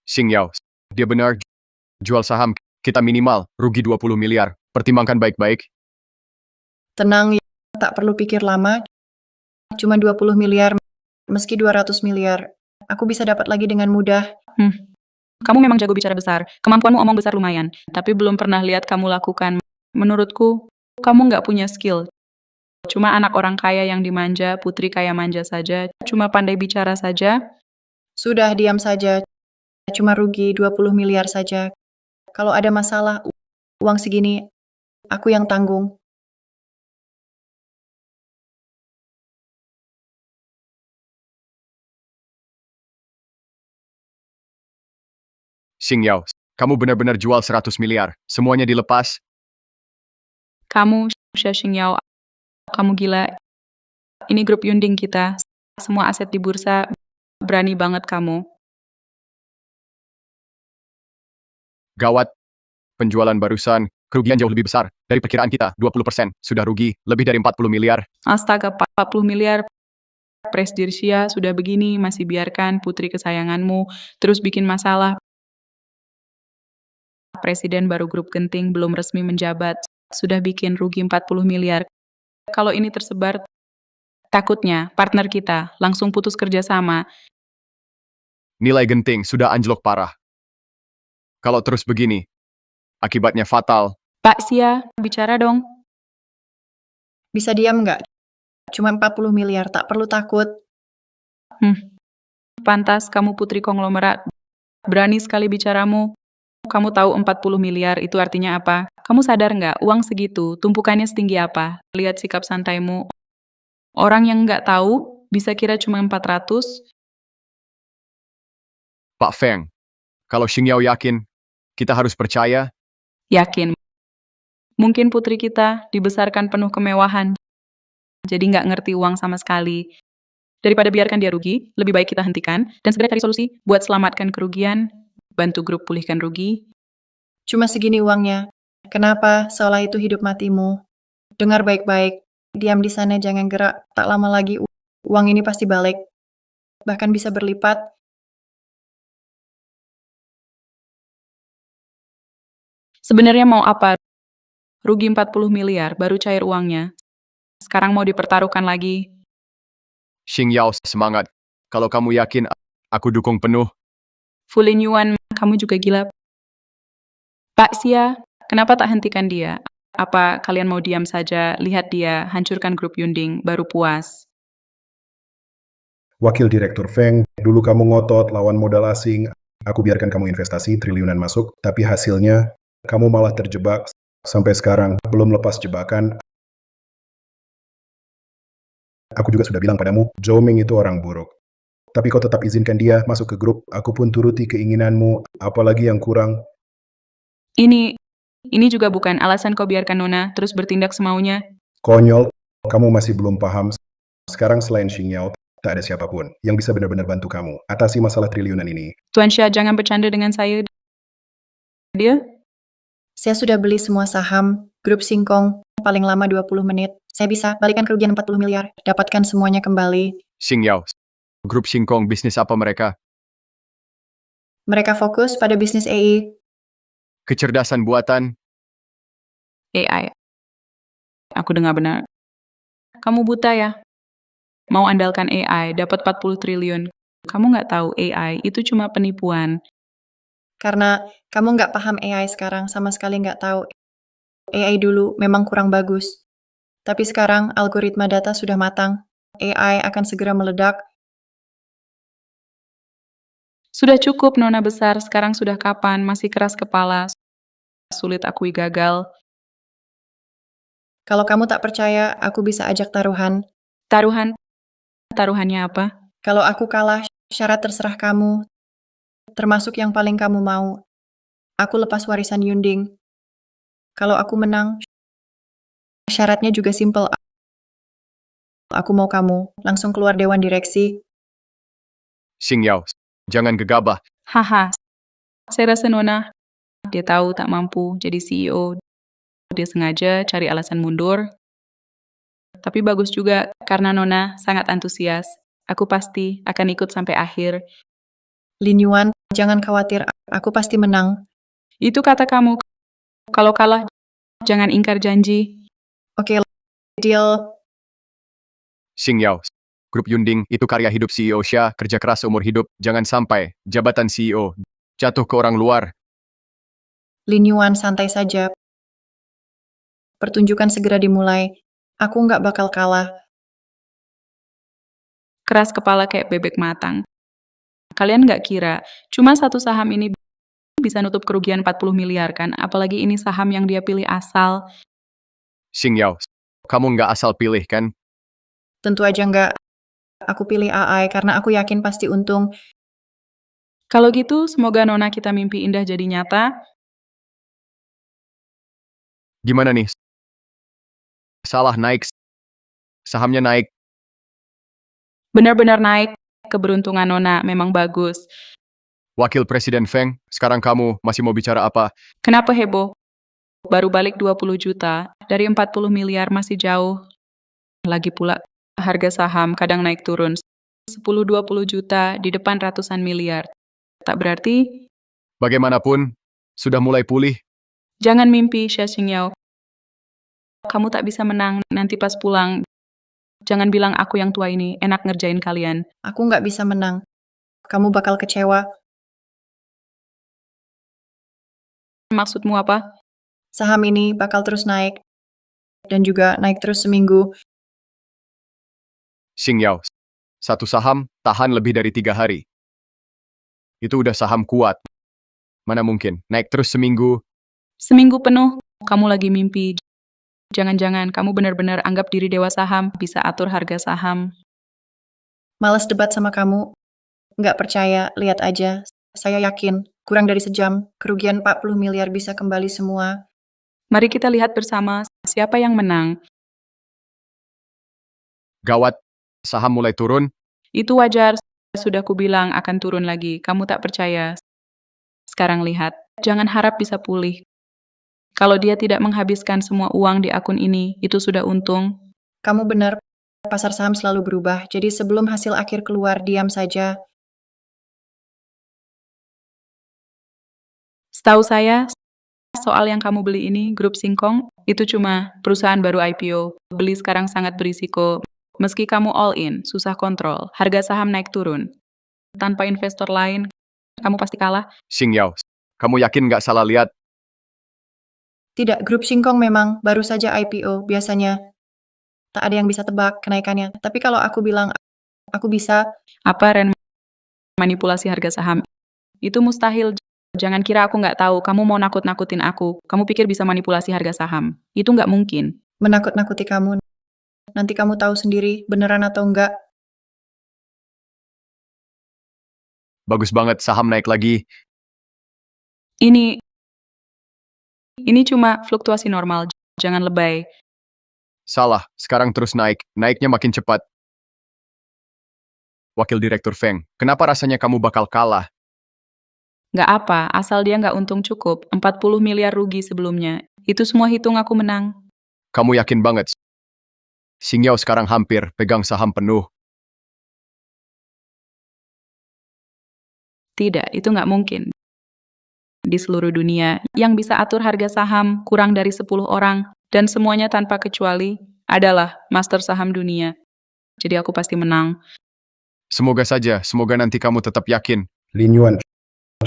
Xing Yao, dia benar. Jual saham, kita minimal, rugi 20 miliar. Pertimbangkan baik-baik. Tenang, tak perlu pikir lama. Cuma 20 miliar, meski 200 miliar. Aku bisa dapat lagi dengan mudah. Kamu memang jago bicara besar. Kemampuanmu omong besar lumayan. Tapi belum pernah lihat kamu lakukan. Menurutku, kamu nggak punya skill. Cuma anak orang kaya yang dimanja, putri kaya manja saja. Cuma pandai bicara saja. Sudah, diam saja. Cuma rugi 20 miliar saja. Kalau ada masalah, uang segini, aku yang tanggung. Xing Yao, kamu benar-benar jual 100 miliar. Semuanya dilepas. Kamu, Xia Xingyao, kamu gila. Ini grup Yunding kita. Semua aset di bursa. Berani banget kamu. Gawat. Penjualan barusan, kerugian jauh lebih besar dari perkiraan kita. 20%. Sudah rugi, lebih dari 40 miliar. Astaga, 40 miliar. Presdirsia sudah begini, masih biarkan putri kesayanganmu terus bikin masalah. Presiden baru grup genting belum resmi menjabat, sudah bikin rugi 40 miliar. Kalau ini tersebar, takutnya partner kita langsung putus kerjasama. Nilai genting sudah anjlok parah. Kalau terus begini, akibatnya fatal. Pak Sia, bicara dong. Bisa diam nggak? Cuma 40 miliar, tak perlu takut. Pantas kamu putri konglomerat. Berani sekali bicaramu. Kamu tahu 40 miliar itu artinya apa? Kamu sadar nggak uang segitu, tumpukannya setinggi apa? Lihat sikap santaimu. Orang yang nggak tahu bisa kira cuma 400. Pak Feng, kalau Xing Yao yakin, kita harus percaya. Yakin. Mungkin putri kita dibesarkan penuh kemewahan. Jadi nggak ngerti uang sama sekali. Daripada biarkan dia rugi, lebih baik kita hentikan dan segera cari solusi buat selamatkan kerugian, bantu grup pulihkan rugi. Cuma segini uangnya. Kenapa seolah itu hidup matimu? Dengar baik-baik. Diam di sana, jangan gerak. Tak lama lagi uang ini pasti balik. Bahkan bisa berlipat. Sebenarnya mau apa? Rugi 40 miliar, baru cair uangnya. Sekarang mau dipertaruhkan lagi. Xing Yao, semangat. Kalau kamu yakin, aku dukung penuh. Fulin Yuan, kamu juga gila. Pak Sia, kenapa tak hentikan dia? Apa kalian mau diam saja, lihat dia, hancurkan grup Yunding, baru puas? Wakil Direktur Feng, dulu kamu ngotot lawan modal asing, aku biarkan kamu investasi triliunan masuk, tapi hasilnya kamu malah terjebak sampai sekarang belum lepas jebakan. Aku juga sudah bilang padamu, Zhou Ming itu orang buruk. Tapi kau tetap izinkan dia masuk ke grup, aku pun turuti keinginanmu, apalagi yang kurang. Ini juga bukan alasan kau biarkan Nona terus bertindak semaunya. Konyol, kamu masih belum paham. Sekarang selain Xingyao, tak ada siapapun yang bisa benar-benar bantu kamu atasi masalah triliunan ini. Tuan Xia jangan bercanda dengan saya. Dia? Saya sudah beli semua saham, grup Singkong, paling lama 20 menit. Saya bisa balikan kerugian 40 miliar, dapatkan semuanya kembali. Xingyao, grup Singkong bisnis apa mereka? Mereka fokus pada bisnis AI. Kecerdasan buatan? AI. Aku dengar benar. Kamu buta ya? Mau andalkan AI, dapat 40 triliun. Kamu nggak tahu AI itu cuma penipuan. Karena kamu nggak paham AI sekarang, sama sekali nggak tahu. AI dulu memang kurang bagus. Tapi sekarang algoritma data sudah matang. AI akan segera meledak. Sudah cukup, Nona besar. Sekarang sudah kapan? Masih keras kepala. Sulit akui gagal. Kalau kamu tak percaya, aku bisa ajak taruhan. Taruhan? Taruhannya apa? Kalau aku kalah, syarat terserah kamu. Termasuk yang paling kamu mau. Aku lepas warisan Yunding. Kalau aku menang, syaratnya juga simpel. Aku mau kamu langsung keluar dewan direksi. Xingyao, jangan gegabah. Haha. Saya rasa Nona, dia tahu tak mampu jadi CEO. Dia sengaja cari alasan mundur. Tapi bagus juga, karena Nona sangat antusias. Aku pasti akan ikut sampai akhir. Lin Yuan, jangan khawatir, aku pasti menang. Itu kata kamu. Kalau kalah, jangan ingkar janji. Oke, deal. Xingyao, grup Yunding itu karya hidup CEO Xia, kerja keras seumur hidup. Jangan sampai jabatan CEO jatuh ke orang luar. Lin Yuan, santai saja. Pertunjukan segera dimulai. Aku nggak bakal kalah. Keras kepala kayak bebek matang. Kalian nggak kira, cuma satu saham ini bisa nutup kerugian 40 miliar kan? Apalagi ini saham yang dia pilih asal. Xingyao, kamu nggak asal pilih kan? Tentu aja nggak. Aku pilih AI karena aku yakin pasti untung. Kalau gitu, semoga Nona kita mimpi indah jadi nyata. Gimana nih? Salah naik. Sahamnya naik. Benar-benar naik. Keberuntungan Nona memang bagus. Wakil Presiden Feng, sekarang kamu masih mau bicara apa? Kenapa heboh? Baru balik 20 juta, dari 40 miliar masih jauh. Lagi pula, harga saham kadang naik turun. 10-20 juta di depan ratusan miliar. Tak berarti, Bagaimanapun, sudah mulai pulih. jangan mimpi, Xia Xingyao. Kamu tak bisa menang nanti pas pulang. Jangan bilang aku yang tua ini enak ngerjain kalian. Aku nggak bisa menang. Kamu bakal kecewa. Maksudmu apa? Saham ini bakal terus naik. Dan juga naik terus seminggu. Xingyao, satu saham tahan lebih dari 3 hari. Itu udah saham kuat. Mana mungkin, naik terus seminggu. Seminggu penuh, kamu lagi mimpi. Jangan-jangan kamu benar-benar anggap diri dewa saham, bisa atur harga saham. Males debat sama kamu. Nggak percaya, lihat aja. Saya yakin, kurang dari sejam, kerugian 40 miliar bisa kembali semua. Mari kita lihat bersama siapa yang menang. Gawat, saham mulai turun. Itu wajar, sudah kubilang akan turun lagi. Kamu tak percaya. Sekarang lihat, jangan harap bisa pulih. Kalau dia tidak menghabiskan semua uang di akun ini, itu sudah untung. Kamu benar, pasar saham selalu berubah. Jadi sebelum hasil akhir keluar, diam saja. Setahu saya, soal yang kamu beli ini, grup Singkong, itu cuma perusahaan baru IPO. Beli sekarang sangat berisiko. Meski kamu all in, susah kontrol. Harga saham naik turun. Tanpa investor lain, kamu pasti kalah. Xingyao, kamu yakin nggak salah lihat? Tidak, grup Singkong memang baru saja IPO. Biasanya tak ada yang bisa tebak kenaikannya. Tapi kalau aku bilang aku bisa, Apa Ren manipulasi harga saham? Itu mustahil. Jangan kira aku nggak tahu. Kamu mau nakut-nakutin aku. Kamu pikir bisa manipulasi harga saham? Itu nggak mungkin. menakut-nakuti kamu. Nanti kamu tahu sendiri beneran atau enggak. Bagus banget, saham naik lagi. Ini cuma fluktuasi normal. Jangan lebay. Salah, sekarang terus naik. Naiknya makin cepat. Wakil Direktur Feng, kenapa rasanya kamu bakal kalah? Nggak apa, asal dia nggak untung cukup. 40 miliar rugi sebelumnya. Itu semua hitung aku menang. Kamu yakin banget? Xing Yao sekarang hampir pegang saham penuh. Tidak, itu nggak mungkin. Di seluruh dunia, yang bisa atur harga saham kurang dari 10 orang, dan semuanya tanpa kecuali adalah master saham dunia. Jadi aku pasti menang. Semoga saja, semoga nanti kamu tetap yakin. Lin Yuan,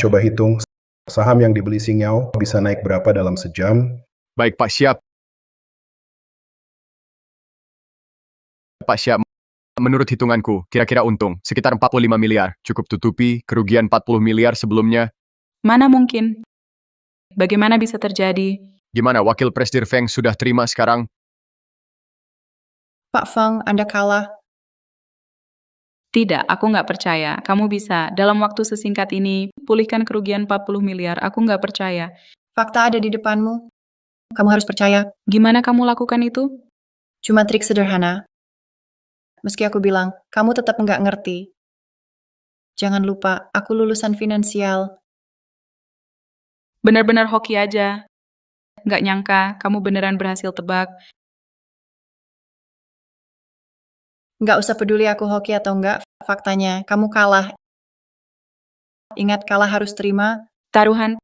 coba hitung saham yang dibeli Xing Yao bisa naik berapa dalam sejam? Baik Pak, siap. Pak, siap. Menurut hitunganku, kira-kira untung sekitar 45 miliar. Cukup tutupi kerugian 40 miliar sebelumnya. Mana mungkin? Bagaimana bisa terjadi? Gimana, Wakil Presidir Feng sudah terima sekarang? Pak Feng, Anda kalah. Tidak, aku nggak percaya. Kamu bisa, dalam waktu sesingkat ini, pulihkan kerugian 40 miliar. Aku nggak percaya. Fakta ada di depanmu. Kamu harus percaya. Gimana kamu lakukan itu? Cuma trik sederhana. Meski aku bilang, kamu tetap nggak ngerti. Jangan lupa, aku lulusan finansial. Benar-benar hoki aja. Nggak nyangka, kamu beneran berhasil tebak. Nggak usah peduli aku hoki atau enggak, faktanya, kamu kalah. Ingat, kalah harus terima. Taruhan.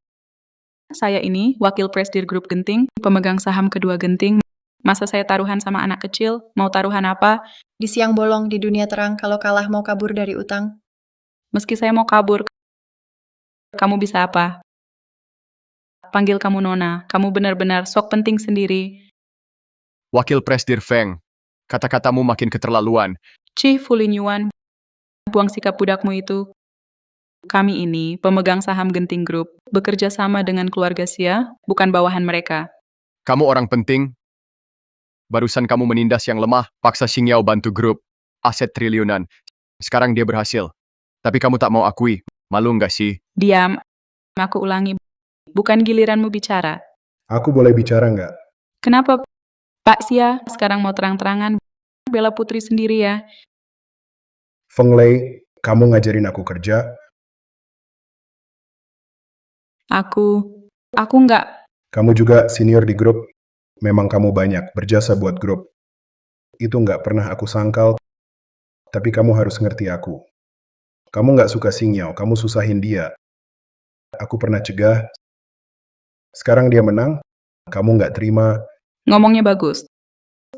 Saya ini, Wakil Presidir Grup Genting, pemegang saham kedua Genting. Masa saya taruhan sama anak kecil? Mau taruhan apa? Di siang bolong, di dunia terang, kalau kalah mau kabur dari utang. Meski saya mau kabur, kamu bisa apa? Panggil kamu Nona. Kamu benar-benar sok penting sendiri. Wakil Presidir Feng, kata-katamu makin keterlaluan. Cih Fulin Yuan, buang sikap budakmu itu. Kami ini, pemegang saham Genting Group, bekerja sama dengan keluarga Xia, bukan bawahan mereka. Kamu orang penting. Barusan kamu menindas yang lemah, paksa Xing Yao bantu grup. Aset triliunan. Sekarang dia berhasil. Tapi kamu tak mau akui. Malu nggak sih? Diam. Aku ulangi. Bukan giliranmu bicara. Aku boleh bicara nggak? Kenapa, Pak Xia, sekarang mau terang-terangan bela putri sendiri ya? Feng Lei, kamu ngajarin aku kerja. Aku nggak. Kamu juga senior di grup. Memang kamu banyak berjasa buat grup. Itu nggak pernah aku sangkal. Tapi kamu harus ngerti aku. Kamu nggak suka Xing Yao, kamu susahin dia. Aku pernah cegah. Sekarang dia menang, kamu nggak terima. Ngomongnya bagus.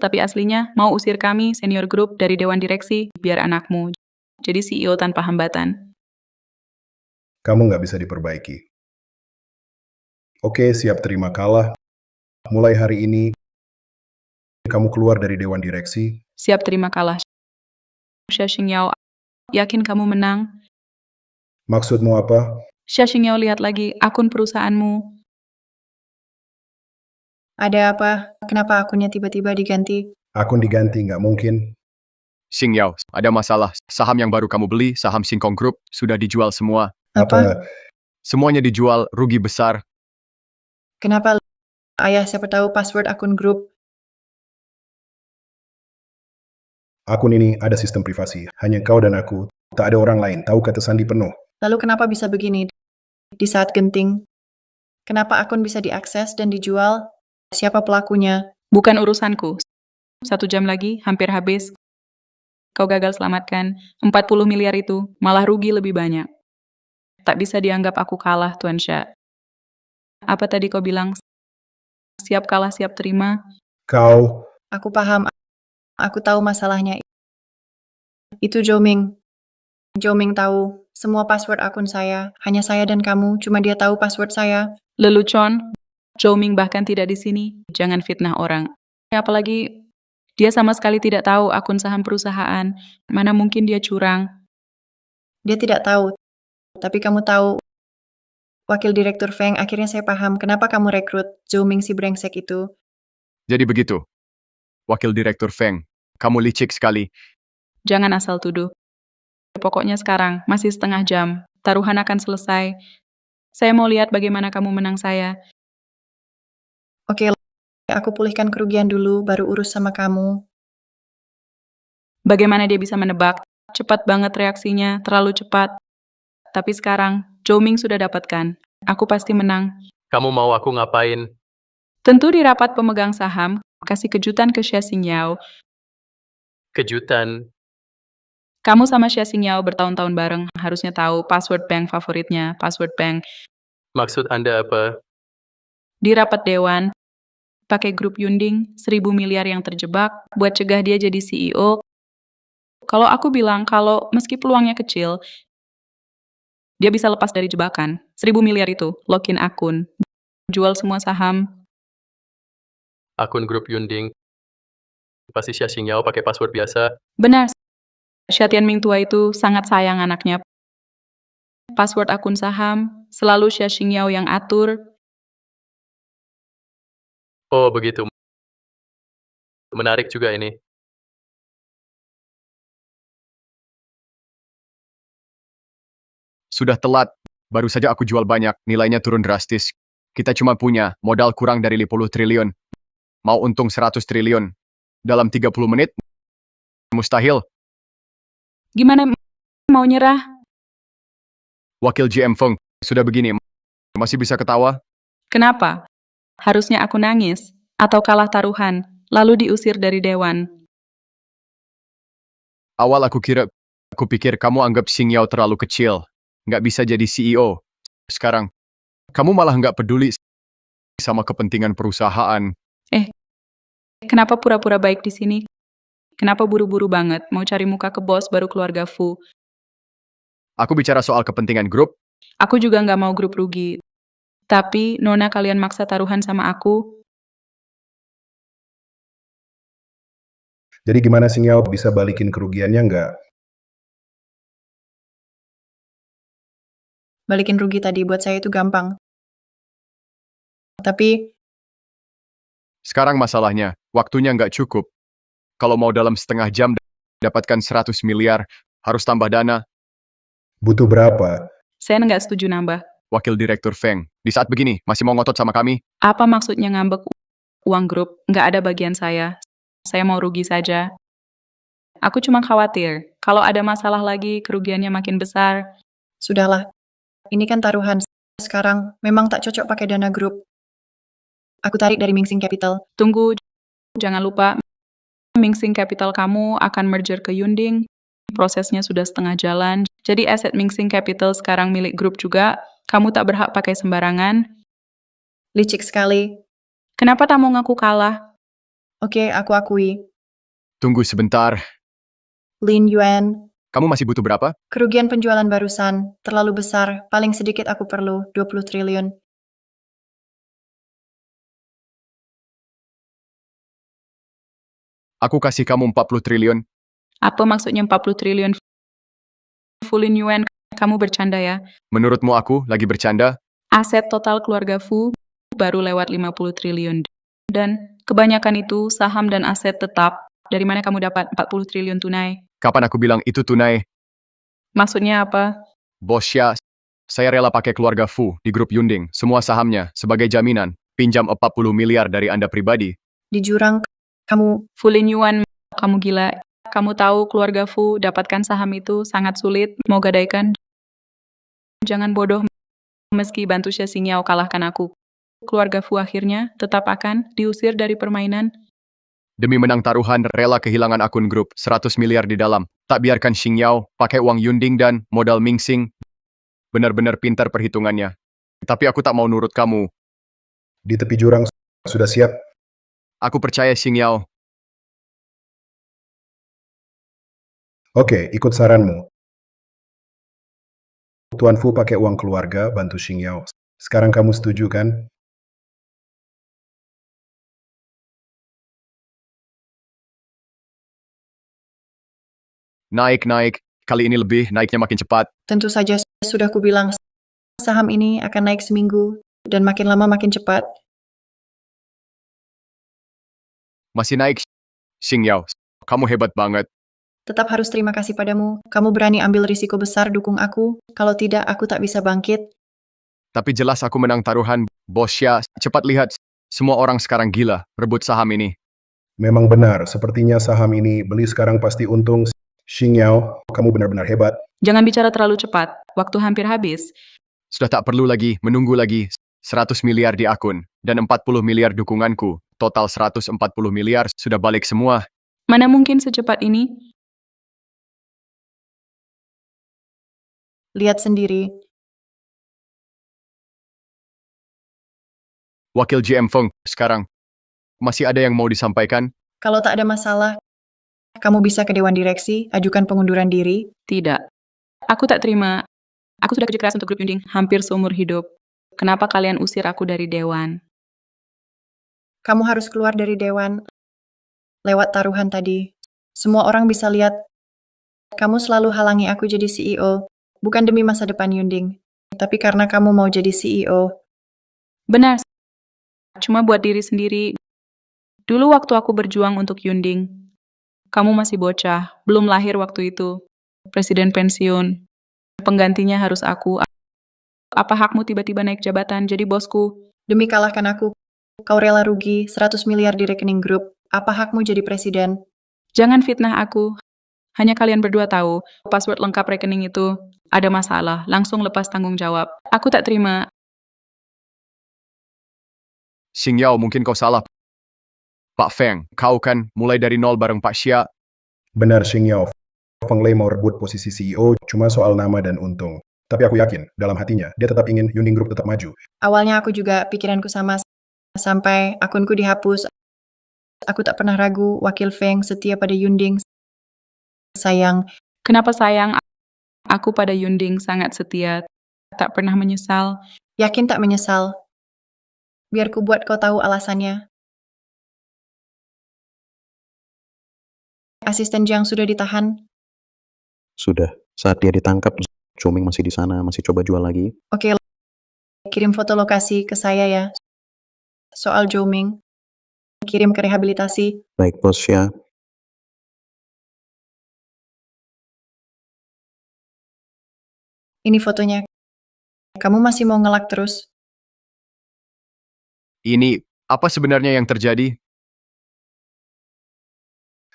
Tapi aslinya mau usir kami, senior grup, dari dewan direksi, biar anakmu jadi CEO tanpa hambatan. Kamu nggak bisa diperbaiki. Oke, siap terima kalah. Mulai hari ini, kamu keluar dari dewan direksi. Siap terima kalah. Xia Xingyao, yakin kamu menang? Maksudmu apa? Xia Xingyao, lihat lagi akun perusahaanmu. Ada apa? Kenapa akunnya tiba-tiba diganti? Akun diganti, nggak mungkin. Xing Yao, ada masalah. Saham yang baru kamu beli, saham Singkong Group, sudah dijual semua. Apa? Semuanya dijual, rugi besar. Kenapa? Ayah, siapa tahu password akun grup. Akun ini ada sistem privasi. Hanya kau dan aku. Tak ada orang lain. Tahu kata sandi penuh. Lalu kenapa bisa begini? Di saat genting, kenapa akun bisa diakses dan dijual? Siapa pelakunya? Bukan urusanku. 1 jam lagi, hampir habis. Kau gagal selamatkan. 40 miliar itu, malah rugi lebih banyak. Tak bisa dianggap aku kalah, Tuan Xia. Apa tadi kau bilang? Siap kalah, siap terima? Kau, Aku paham. Aku tahu masalahnya. Itu Zhou Ming. Zhou Ming tahu semua password akun saya. Hanya saya dan kamu, cuma dia tahu password saya. Lelucon, Zhou Ming bahkan tidak di sini. Jangan fitnah orang. Apalagi dia sama sekali tidak tahu akun saham perusahaan. Mana mungkin dia curang. Dia tidak tahu, tapi kamu tahu, Wakil Direktur Feng, akhirnya saya paham kenapa kamu rekrut Zhou Ming si brengsek itu. Jadi begitu. Wakil Direktur Feng, kamu licik sekali. Jangan asal tuduh. Pokoknya sekarang, masih setengah jam. Taruhan akan selesai. Saya mau lihat bagaimana kamu menang saya. Oke, aku pulihkan kerugian dulu, baru urus sama kamu. Bagaimana dia bisa menebak? Cepat banget reaksinya, terlalu cepat. Tapi sekarang, Zhou Ming sudah dapatkan. Aku pasti menang. Kamu mau aku ngapain? Tentu di rapat pemegang saham, kasih kejutan ke Xia Xingyao. Kejutan. Kamu sama Xia Xingyao bertahun-tahun bareng, harusnya tahu password bank favoritnya, password bank. Maksud Anda apa? Di rapat dewan, pakai grup Yunding, 1.000 miliar yang terjebak, buat cegah dia jadi CEO. Kalau aku bilang kalau meski peluangnya kecil, dia bisa lepas dari jebakan. 1.000 miliar itu, login akun, jual semua saham. Akun grup Yunding. Pasti Xia Xingyao pakai password biasa. Benar, Xia Tianming tua itu sangat sayang anaknya. Password akun saham, selalu Xia Xingyao yang atur. Oh, begitu. Menarik juga ini. Sudah telat. Baru saja aku jual banyak, nilainya turun drastis. Kita cuma punya modal kurang dari 50 triliun. Mau untung 100 triliun. Dalam 30 menit? Mustahil. Gimana mau nyerah? Wakil GM Feng, sudah begini, masih bisa ketawa? Kenapa? Harusnya aku nangis, atau kalah taruhan, lalu diusir dari dewan. Awal aku pikir kamu anggap Xingyao terlalu kecil. Nggak bisa jadi CEO. Sekarang, kamu malah nggak peduli sama kepentingan perusahaan. Kenapa pura-pura baik di sini? Kenapa buru-buru banget, mau cari muka ke bos baru keluarga Fu? Aku bicara soal kepentingan grup. Aku juga nggak mau grup rugi. Tapi, Nona kalian maksa taruhan sama aku, Jadi gimana Xingyao bisa balikin kerugiannya nggak? Balikin rugi tadi buat saya itu gampang. Tapi, Sekarang masalahnya, waktunya nggak cukup. Kalau mau dalam setengah jam dapatkan 100 miliar, harus tambah dana. Butuh berapa? saya nggak setuju nambah. Wakil Direktur Feng, di saat begini, masih mau ngotot sama kami? Apa maksudnya ngambek uang grup? Nggak ada bagian saya. Saya mau rugi saja. Aku cuma khawatir, kalau ada masalah lagi, kerugiannya makin besar. sudahlah. Ini kan taruhan. Sekarang, memang tak cocok pakai dana grup. Aku tarik dari Mingsing Capital. Tunggu, jangan lupa, Mingsing Capital kamu akan merger ke Yunding. Prosesnya sudah setengah jalan. Jadi aset Mingsing Capital sekarang milik grup juga. Kamu tak berhak pakai sembarangan. Licik sekali. Kenapa tak mau ngaku kalah? Oke, aku akui. Tunggu sebentar. Lin Yuan, Kamu masih butuh berapa? kerugian penjualan barusan terlalu besar. Paling sedikit aku perlu 20 triliun. Aku kasih kamu 40 triliun. Apa maksudnya 40 triliun? Fulin Yuan, kamu bercanda ya? Menurutmu aku lagi bercanda? Aset total keluarga Fu baru lewat 50 triliun. Dan kebanyakan itu saham dan aset tetap. Dari mana kamu dapat 40 triliun tunai? Kapan aku bilang itu tunai? Maksudnya apa? Bos Xia, saya rela pakai keluarga Fu di grup Yunding, semua sahamnya, sebagai jaminan. Pinjam 40 miliar dari Anda pribadi. Di jurang, kamu Fulin Yuan, kamu gila. Kamu tahu keluarga Fu dapatkan saham itu sangat sulit. Mau gadaikan? Jangan bodoh. Meski bantu Xia Xingyao kalahkan aku, keluarga Fu akhirnya tetap akan diusir dari permainan. Demi menang taruhan, rela kehilangan akun grup, 100 miliar di dalam. Tak biarkan Xingyao pakai uang Yunding dan modal Mingsing. Benar-benar pintar perhitungannya. Tapi aku tak mau nurut kamu. Di tepi jurang sudah siap? Aku percaya Xingyao. Oke, ikut saranmu. Tuan Fu pakai uang keluarga bantu Xingyao. Sekarang kamu setuju kan? Naik. Kali ini lebih, naiknya makin cepat. Tentu saja sudah kubilang saham ini akan naik seminggu dan makin lama makin cepat. Masih naik. Xing Yao, kamu hebat banget. Tetap harus terima kasih padamu. Kamu berani ambil risiko besar dukung aku. Kalau tidak, aku tak bisa bangkit. Tapi jelas aku menang taruhan. Bos Xia, cepat lihat. Semua orang sekarang gila, rebut saham ini. Memang benar, sepertinya saham ini beli sekarang pasti untung. Xing Yao, kamu benar-benar hebat. Jangan bicara terlalu cepat. Waktu hampir habis. Sudah tak perlu lagi, menunggu lagi. 100 miliar di akun, dan 40 miliar dukunganku. Total 140 miliar, sudah balik semua. Mana mungkin secepat ini? Lihat sendiri. Wakil GM Feng, sekarang. Masih ada yang mau disampaikan? Kalau tak ada masalah, kamu bisa ke Dewan Direksi, ajukan pengunduran diri. Tidak. Aku tak terima. Aku sudah kerja keras untuk grup Yunding hampir seumur hidup. Kenapa kalian usir aku dari Dewan? Kamu harus keluar dari Dewan lewat taruhan tadi. Semua orang bisa lihat kamu selalu halangi aku jadi CEO, bukan demi masa depan Yunding, tapi karena kamu mau jadi CEO. Benar. Cuma buat diri sendiri. Dulu waktu aku berjuang untuk Yunding, kamu masih bocah, belum lahir waktu itu. Presiden pensiun. Penggantinya harus aku. Apa hakmu tiba-tiba naik jabatan jadi bosku? Demi kalahkan aku, kau rela rugi 100 miliar di rekening grup. Apa hakmu jadi presiden? Jangan fitnah aku. Hanya kalian berdua tahu, password lengkap rekening itu ada masalah, langsung lepas tanggung jawab. Aku tak terima. Xing Yao, mungkin kau salah. Pak Feng, kau kan mulai dari nol bareng Pak Xia. Benar Xing Yao, Feng Lei mau rebut posisi CEO cuma soal nama dan untung. Tapi aku yakin, dalam hatinya, dia tetap ingin Yunding Group tetap maju. Awalnya aku juga pikiranku sama, sampai akunku dihapus. Aku tak pernah ragu, Wakil Feng setia pada Yunding. Sayang. Kenapa sayang? Aku pada Yunding sangat setia. Tak pernah menyesal. Yakin tak menyesal? Biar ku buat kau tahu alasannya. Asisten Jiang sudah ditahan. Sudah. Saat dia ditangkap, Zhou Ming masih di sana, masih coba jual lagi. Oke, kirim foto lokasi ke saya ya. Soal Zhou Ming. Kirim ke rehabilitasi. Baik, Bos ya. Ini fotonya. Kamu masih mau ngelak terus? Ini, apa sebenarnya yang terjadi?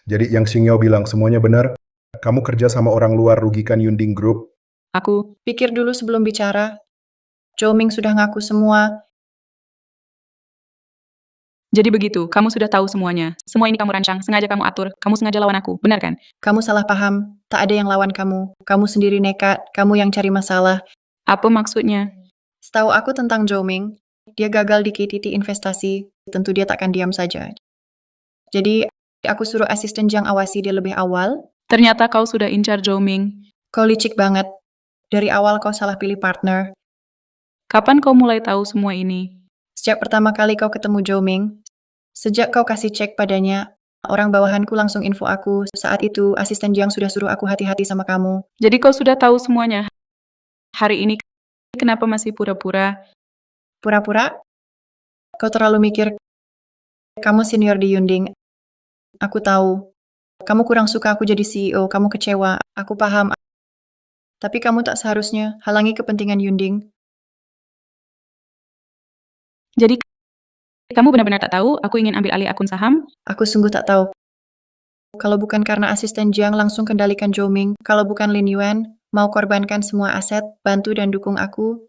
Jadi yang Xing Yao bilang semuanya benar? Kamu kerja sama orang luar rugikan Yunding Group? Aku pikir dulu sebelum bicara. Zhou Ming sudah ngaku semua. Jadi begitu, kamu sudah tahu semuanya. Semua ini kamu rancang, sengaja kamu atur, kamu sengaja lawan aku, benar kan? Kamu salah paham, tak ada yang lawan kamu. Kamu sendiri nekat, kamu yang cari masalah. Apa maksudnya? Setahu aku tentang Zhou Ming, dia gagal di KTT investasi, tentu dia takkan diam saja. Jadi, aku suruh asisten Jiang awasi dia lebih awal. Ternyata kau sudah incar Zhou Ming. Kau licik banget. Dari awal kau salah pilih partner. Kapan kau mulai tahu semua ini? Sejak pertama kali kau ketemu Zhou Ming. Sejak kau kasih cek padanya, orang bawahanku langsung info aku. Saat itu, asisten Jiang sudah suruh aku hati-hati sama kamu. Jadi kau sudah tahu semuanya. Hari ini, kenapa masih pura-pura? Pura-pura? Kau terlalu mikir. Kamu senior di Yunding. Aku tahu. Kamu kurang suka aku jadi CEO, kamu kecewa. Aku paham. Tapi kamu tak seharusnya halangi kepentingan Yunding. Jadi, kamu benar-benar tak tahu aku ingin ambil alih akun saham? Aku sungguh tak tahu. Kalau bukan karena asisten Jiang langsung kendalikan Zhou Ming, kalau bukan Lin Yuan, mau korbankan semua aset, bantu dan dukung aku,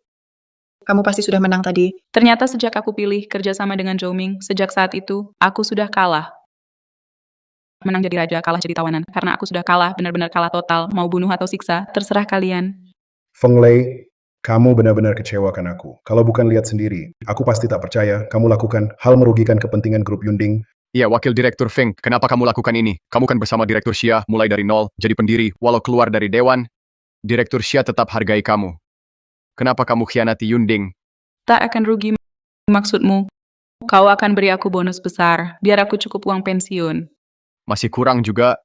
kamu pasti sudah menang tadi. Ternyata sejak aku pilih kerjasama dengan Zhou Ming, sejak saat itu, aku sudah kalah. Menang jadi raja, kalah jadi tawanan. Karena aku sudah kalah, benar-benar kalah total, mau bunuh atau siksa, terserah kalian. Feng Lei, kamu benar-benar kecewakan aku. Kalau bukan lihat sendiri, aku pasti tak percaya kamu lakukan hal merugikan kepentingan grup Yunding. Iya, Wakil Direktur Feng, kenapa kamu lakukan ini? Kamu kan bersama Direktur Xia, mulai dari nol, jadi pendiri, walau keluar dari Dewan, Direktur Xia tetap hargai kamu. Kenapa kamu khianati Yunding? Tak akan rugi maksudmu. Kau akan beri aku bonus besar, biar aku cukup uang pensiun. Masih kurang juga.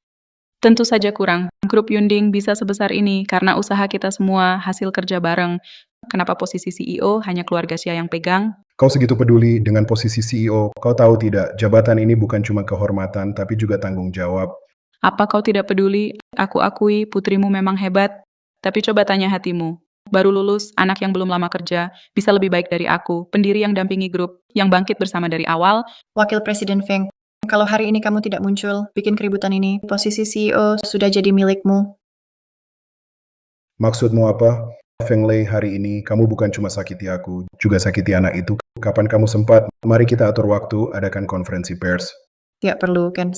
Tentu saja kurang. Grup Yunding bisa sebesar ini karena usaha kita semua hasil kerja bareng. Kenapa posisi CEO hanya keluarga Xia yang pegang? Kau segitu peduli dengan posisi CEO, kau tahu tidak, jabatan ini bukan cuma kehormatan, tapi juga tanggung jawab. Apa kau tidak peduli? Aku akui putrimu memang hebat. Tapi coba tanya hatimu. Baru lulus, anak yang belum lama kerja, bisa lebih baik dari aku, pendiri yang dampingi grup, yang bangkit bersama dari awal. Wakil Presiden Feng, kalau hari ini kamu tidak muncul, bikin keributan ini, posisi CEO sudah jadi milikmu. Maksudmu apa? Feng Lei, hari ini kamu bukan cuma sakiti aku, juga sakiti anak itu. Kapan kamu sempat? Mari kita atur waktu, adakan konferensi pers. Tidak perlu, kan?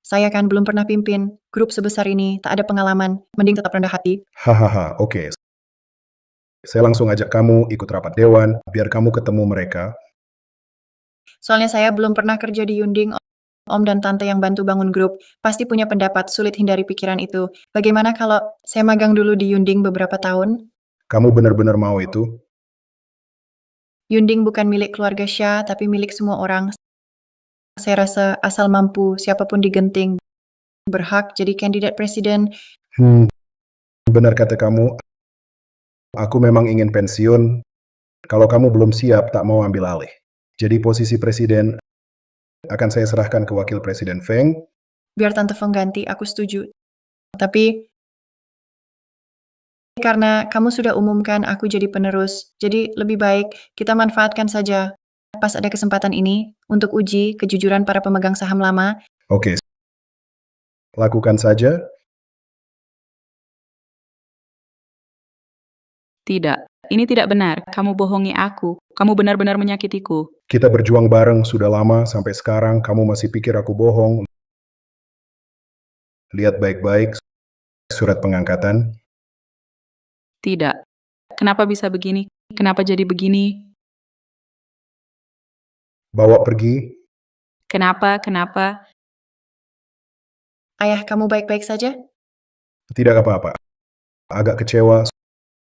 Saya kan belum pernah pimpin grup sebesar ini, tak ada pengalaman, mending tetap rendah hati. Hahaha, oke. Saya langsung ajak kamu ikut rapat dewan, biar kamu ketemu mereka. Soalnya saya belum pernah kerja di Yunding, Om dan Tante yang bantu bangun grup, pasti punya pendapat, sulit hindari pikiran itu. Bagaimana kalau saya magang dulu di Yunding beberapa tahun? Kamu benar-benar mau itu? Yunding bukan milik keluarga Xia, tapi milik semua orang. Saya rasa asal mampu, siapapun digenting, berhak jadi kandidat presiden. Benar kata kamu. Aku memang ingin pensiun. Kalau kamu belum siap, tak mau ambil alih. Jadi posisi presiden akan saya serahkan ke wakil presiden Feng. Biar Tante Feng ganti, aku setuju. Tapi karena kamu sudah umumkan aku jadi penerus, jadi lebih baik kita manfaatkan saja pas ada kesempatan ini untuk uji kejujuran para pemegang saham lama. Oke. Lakukan saja. Tidak, ini tidak benar. Kamu bohongi aku. Kamu benar-benar menyakitiku. Kita berjuang bareng sudah lama, sampai sekarang kamu masih pikir aku bohong. Lihat baik-baik surat pengangkatan. Tidak. Kenapa bisa begini? Kenapa jadi begini? Bawa pergi. Kenapa? Kenapa? Ayah kamu baik-baik saja? Tidak apa-apa. Agak kecewa,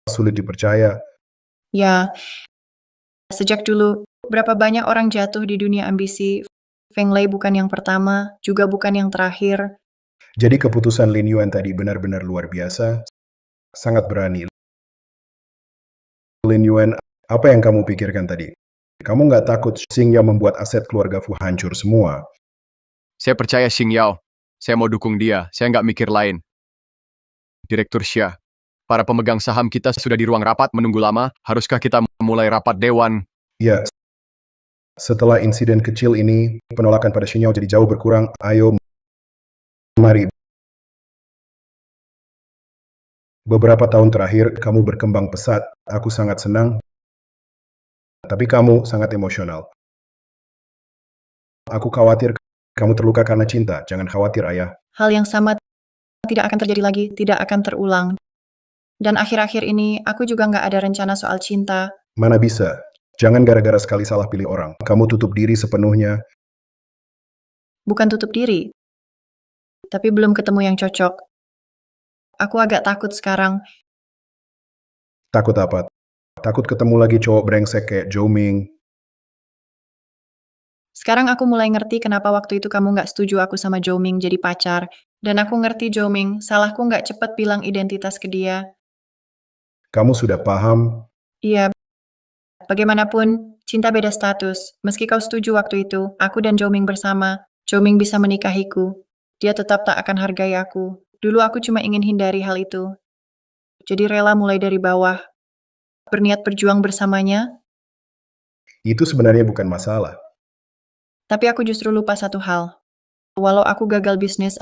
sulit dipercaya. Ya, sejak dulu, berapa banyak orang jatuh di dunia ambisi. Feng Lei bukan yang pertama, juga bukan yang terakhir. Jadi keputusan Lin Yuan tadi benar-benar luar biasa. Sangat berani. Lin Yuan, apa yang kamu pikirkan tadi? Kamu nggak takut Xing Yao membuat aset keluarga Fu hancur semua? Saya percaya Xing Yao. Saya mau dukung dia. Saya nggak mikir lain. Direktur Xia, para pemegang saham kita sudah di ruang rapat menunggu lama. Haruskah kita mulai rapat dewan? Ya, setelah insiden kecil ini, penolakan pada Xing Yao jadi jauh berkurang. Ayo, mari. Beberapa tahun terakhir, kamu berkembang pesat. Aku sangat senang. Tapi kamu sangat emosional. Aku khawatir kamu terluka karena cinta. Jangan khawatir, ayah. Hal yang sama tidak akan terjadi lagi, tidak akan terulang. Dan akhir-akhir ini, aku juga nggak ada rencana soal cinta. Mana bisa? Jangan gara-gara sekali salah pilih orang. Kamu tutup diri sepenuhnya. Bukan tutup diri, tapi belum ketemu yang cocok. Aku agak takut sekarang. Takut apa? Takut ketemu lagi cowok brengsek kayak Zhou Ming. Sekarang aku mulai ngerti kenapa waktu itu kamu nggak setuju aku sama Zhou Ming jadi pacar. Dan aku ngerti Zhou Ming, salahku nggak cepat bilang identitas ke dia. Kamu sudah paham? Iya, bagaimanapun, cinta beda status. Meski kau setuju waktu itu, aku dan Zhou Ming bersama. Zhou Ming bisa menikahiku. Dia tetap tak akan hargai aku. Dulu aku cuma ingin hindari hal itu. Jadi rela mulai dari bawah. Berniat berjuang bersamanya. Itu sebenarnya bukan masalah. Tapi aku justru lupa satu hal. Walau aku gagal bisnis,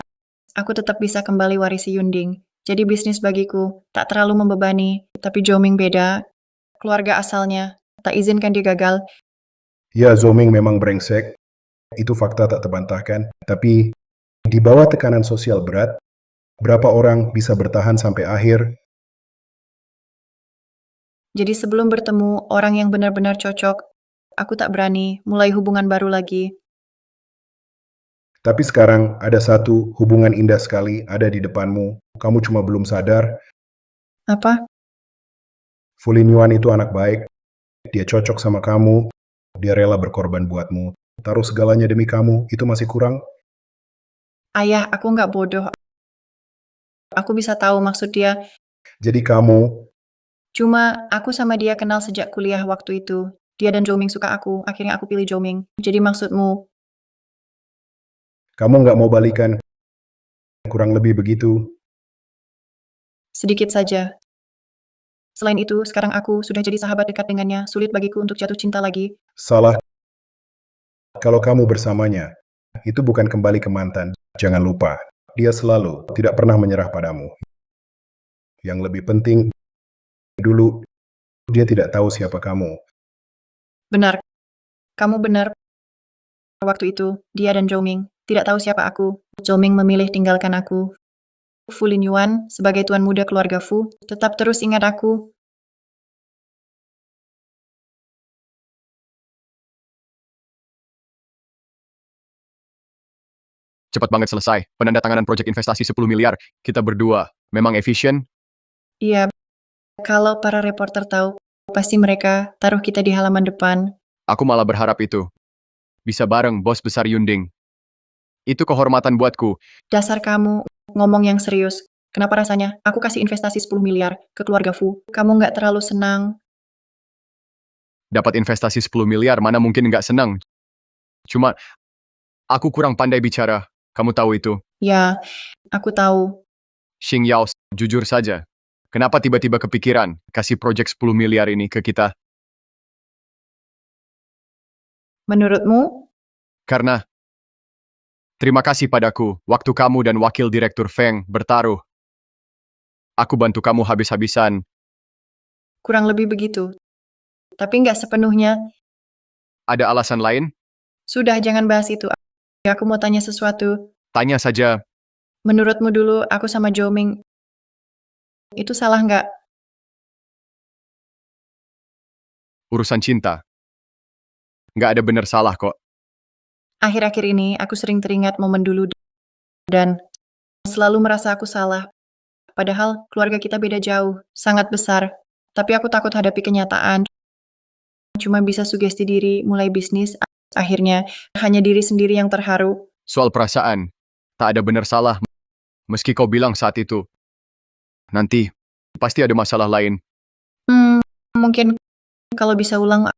aku tetap bisa kembali warisi Yunding. Jadi bisnis bagiku tak terlalu membebani. Tapi Zhou Ming beda. Keluarga asalnya tak izinkan dia gagal. Ya, Zhou Ming memang brengsek. Itu fakta tak terbantahkan. Tapi di bawah tekanan sosial berat, berapa orang bisa bertahan sampai akhir? Jadi sebelum bertemu orang yang benar-benar cocok, aku tak berani mulai hubungan baru lagi. Tapi sekarang ada satu hubungan indah sekali ada di depanmu. Kamu cuma belum sadar. Apa? Fu Lin Yuan itu anak baik. Dia cocok sama kamu. Dia rela berkorban buatmu. Taruh segalanya demi kamu. Itu masih kurang? Ayah, aku nggak bodoh. Aku bisa tahu maksud dia. Jadi kamu, Cuma aku sama dia kenal sejak kuliah waktu itu. Dia dan Zhou Ming suka aku. Akhirnya aku pilih Zhou Ming. Jadi maksudmu, kamu nggak mau balikan, kurang lebih begitu. sedikit saja. Selain itu, sekarang aku sudah jadi sahabat dekat dengannya. Sulit bagiku untuk jatuh cinta lagi. Salah kalau kamu bersamanya. Itu bukan kembali ke mantan. Jangan lupa, dia selalu tidak pernah menyerah padamu. Yang lebih penting, dulu dia tidak tahu siapa kamu. Benar. Kamu benar. Waktu itu, dia dan Zhou Ming tidak tahu siapa aku. Zhou Ming memilih tinggalkan aku. Fu Lin Yuan, sebagai tuan muda keluarga Fu, tetap terus ingat aku. Cepat banget selesai. Penandatanganan proyek investasi 10 miliar. Kita berdua. Memang efisien? Iya, kalau para reporter tahu, pasti mereka taruh kita di halaman depan. Aku malah berharap itu. Bisa bareng bos besar Yunding. Itu kehormatan buatku. Dasar kamu, ngomong yang serius. Kenapa rasanya aku kasih investasi 10 miliar ke keluarga Fu? Kamu nggak terlalu senang? Dapat investasi 10 miliar, mana mungkin nggak senang. Cuma, aku kurang pandai bicara. Kamu tahu itu. Ya, aku tahu. Xing Yao, jujur saja. Kenapa tiba-tiba kepikiran kasih proyek 10 miliar ini ke kita? Menurutmu? Karena, terima kasih padaku, waktu kamu dan wakil direktur Feng bertaruh. Aku bantu kamu habis-habisan. Kurang lebih begitu. Tapi nggak sepenuhnya. Ada alasan lain? Sudah, jangan bahas itu. Aku mau tanya sesuatu. Tanya saja. Menurutmu dulu, aku sama Zhou Ming, itu salah nggak? Urusan cinta. Nggak ada benar salah kok. Akhir-akhir ini, aku sering teringat momen dulu dan selalu merasa aku salah. Padahal keluarga kita beda jauh, sangat besar. Tapi aku takut hadapi kenyataan. Cuma bisa sugesti diri, mulai bisnis. Akhirnya, hanya diri sendiri yang terharu. Soal perasaan, tak ada benar salah. Meski kau bilang saat itu. Nanti, pasti ada masalah lain. Mungkin kalau bisa ulang,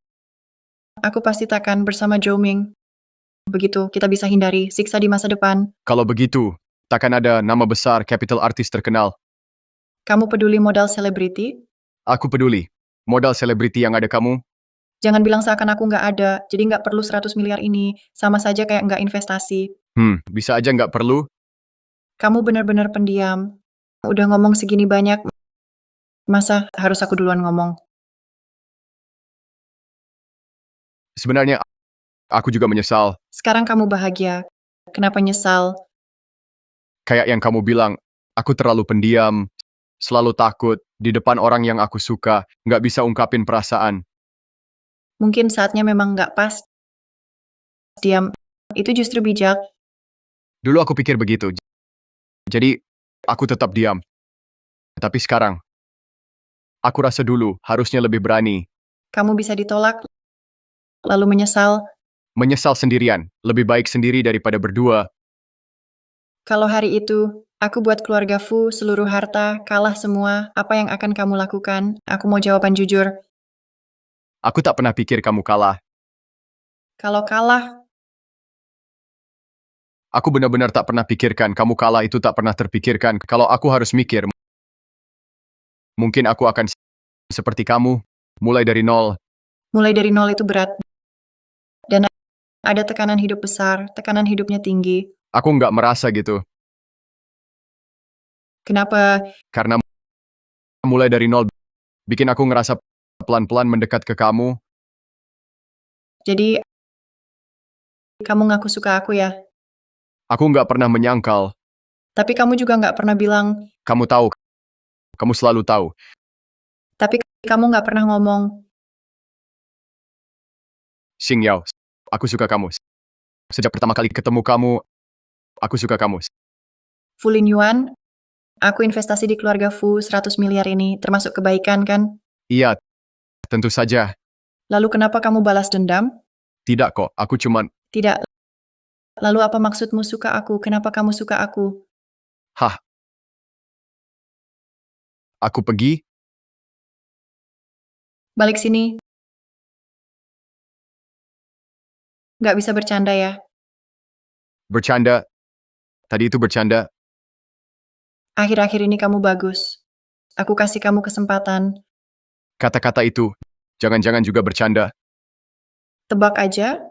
aku pasti takkan bersama Zhou Ming. Begitu, kita bisa hindari siksa di masa depan. Kalau begitu, takkan ada nama besar capital artis terkenal. Kamu peduli modal selebriti? Aku peduli. Modal selebriti yang ada kamu, Jangan bilang seakan aku nggak ada, jadi nggak perlu 100 miliar ini. Sama saja kayak nggak investasi. bisa aja nggak perlu. Kamu benar-benar pendiam. Udah ngomong segini banyak, masa harus aku duluan ngomong? Sebenarnya, aku juga menyesal. Sekarang kamu bahagia. Kenapa nyesal? Kayak yang kamu bilang, aku terlalu pendiam, selalu takut, di depan orang yang aku suka, nggak bisa ungkapin perasaan. Mungkin saatnya memang nggak pas. Diam, itu justru bijak. Dulu aku pikir begitu. Jadi, aku tetap diam. Tapi sekarang, aku rasa dulu harusnya lebih berani. Kamu bisa ditolak, lalu menyesal. Menyesal sendirian, lebih baik sendiri daripada berdua. Kalau hari itu, aku buat keluarga Fu, seluruh harta, kalah semua, apa yang akan kamu lakukan? Aku mau jawaban jujur. Aku tak pernah pikir kamu kalah. Kalau kalah, Aku benar-benar tak pernah pikirkan kamu kalah itu tak pernah terpikirkan. Kalau aku harus mikir, mungkin aku akan seperti kamu, mulai dari nol. mulai dari nol itu berat. Dan ada tekanan hidup besar, tekanan hidupnya tinggi. Aku nggak merasa gitu. Kenapa? Karena mulai dari nol, bikin aku ngerasa pelan-pelan mendekat ke kamu. Jadi, kamu ngaku suka aku ya? Aku nggak pernah menyangkal. Tapi kamu juga nggak pernah bilang, Kamu tahu, kamu selalu tahu. tapi kamu nggak pernah ngomong. Xing Yao, aku suka kamu. Sejak pertama kali ketemu kamu, aku suka kamu. Fu Lin Yuan, aku investasi di keluarga Fu 100 miliar ini, termasuk kebaikan kan? Iya, tentu saja. Lalu kenapa kamu balas dendam? Tidak kok, aku cuman, Tidak. Lalu apa maksudmu suka aku? Kenapa kamu suka aku? hah, Aku pergi? Balik sini. Nggak bisa bercanda ya. Bercanda. Tadi itu bercanda. Akhir-akhir ini kamu bagus. Aku kasih kamu kesempatan. Kata-kata itu, jangan-jangan juga bercanda. Tebak aja,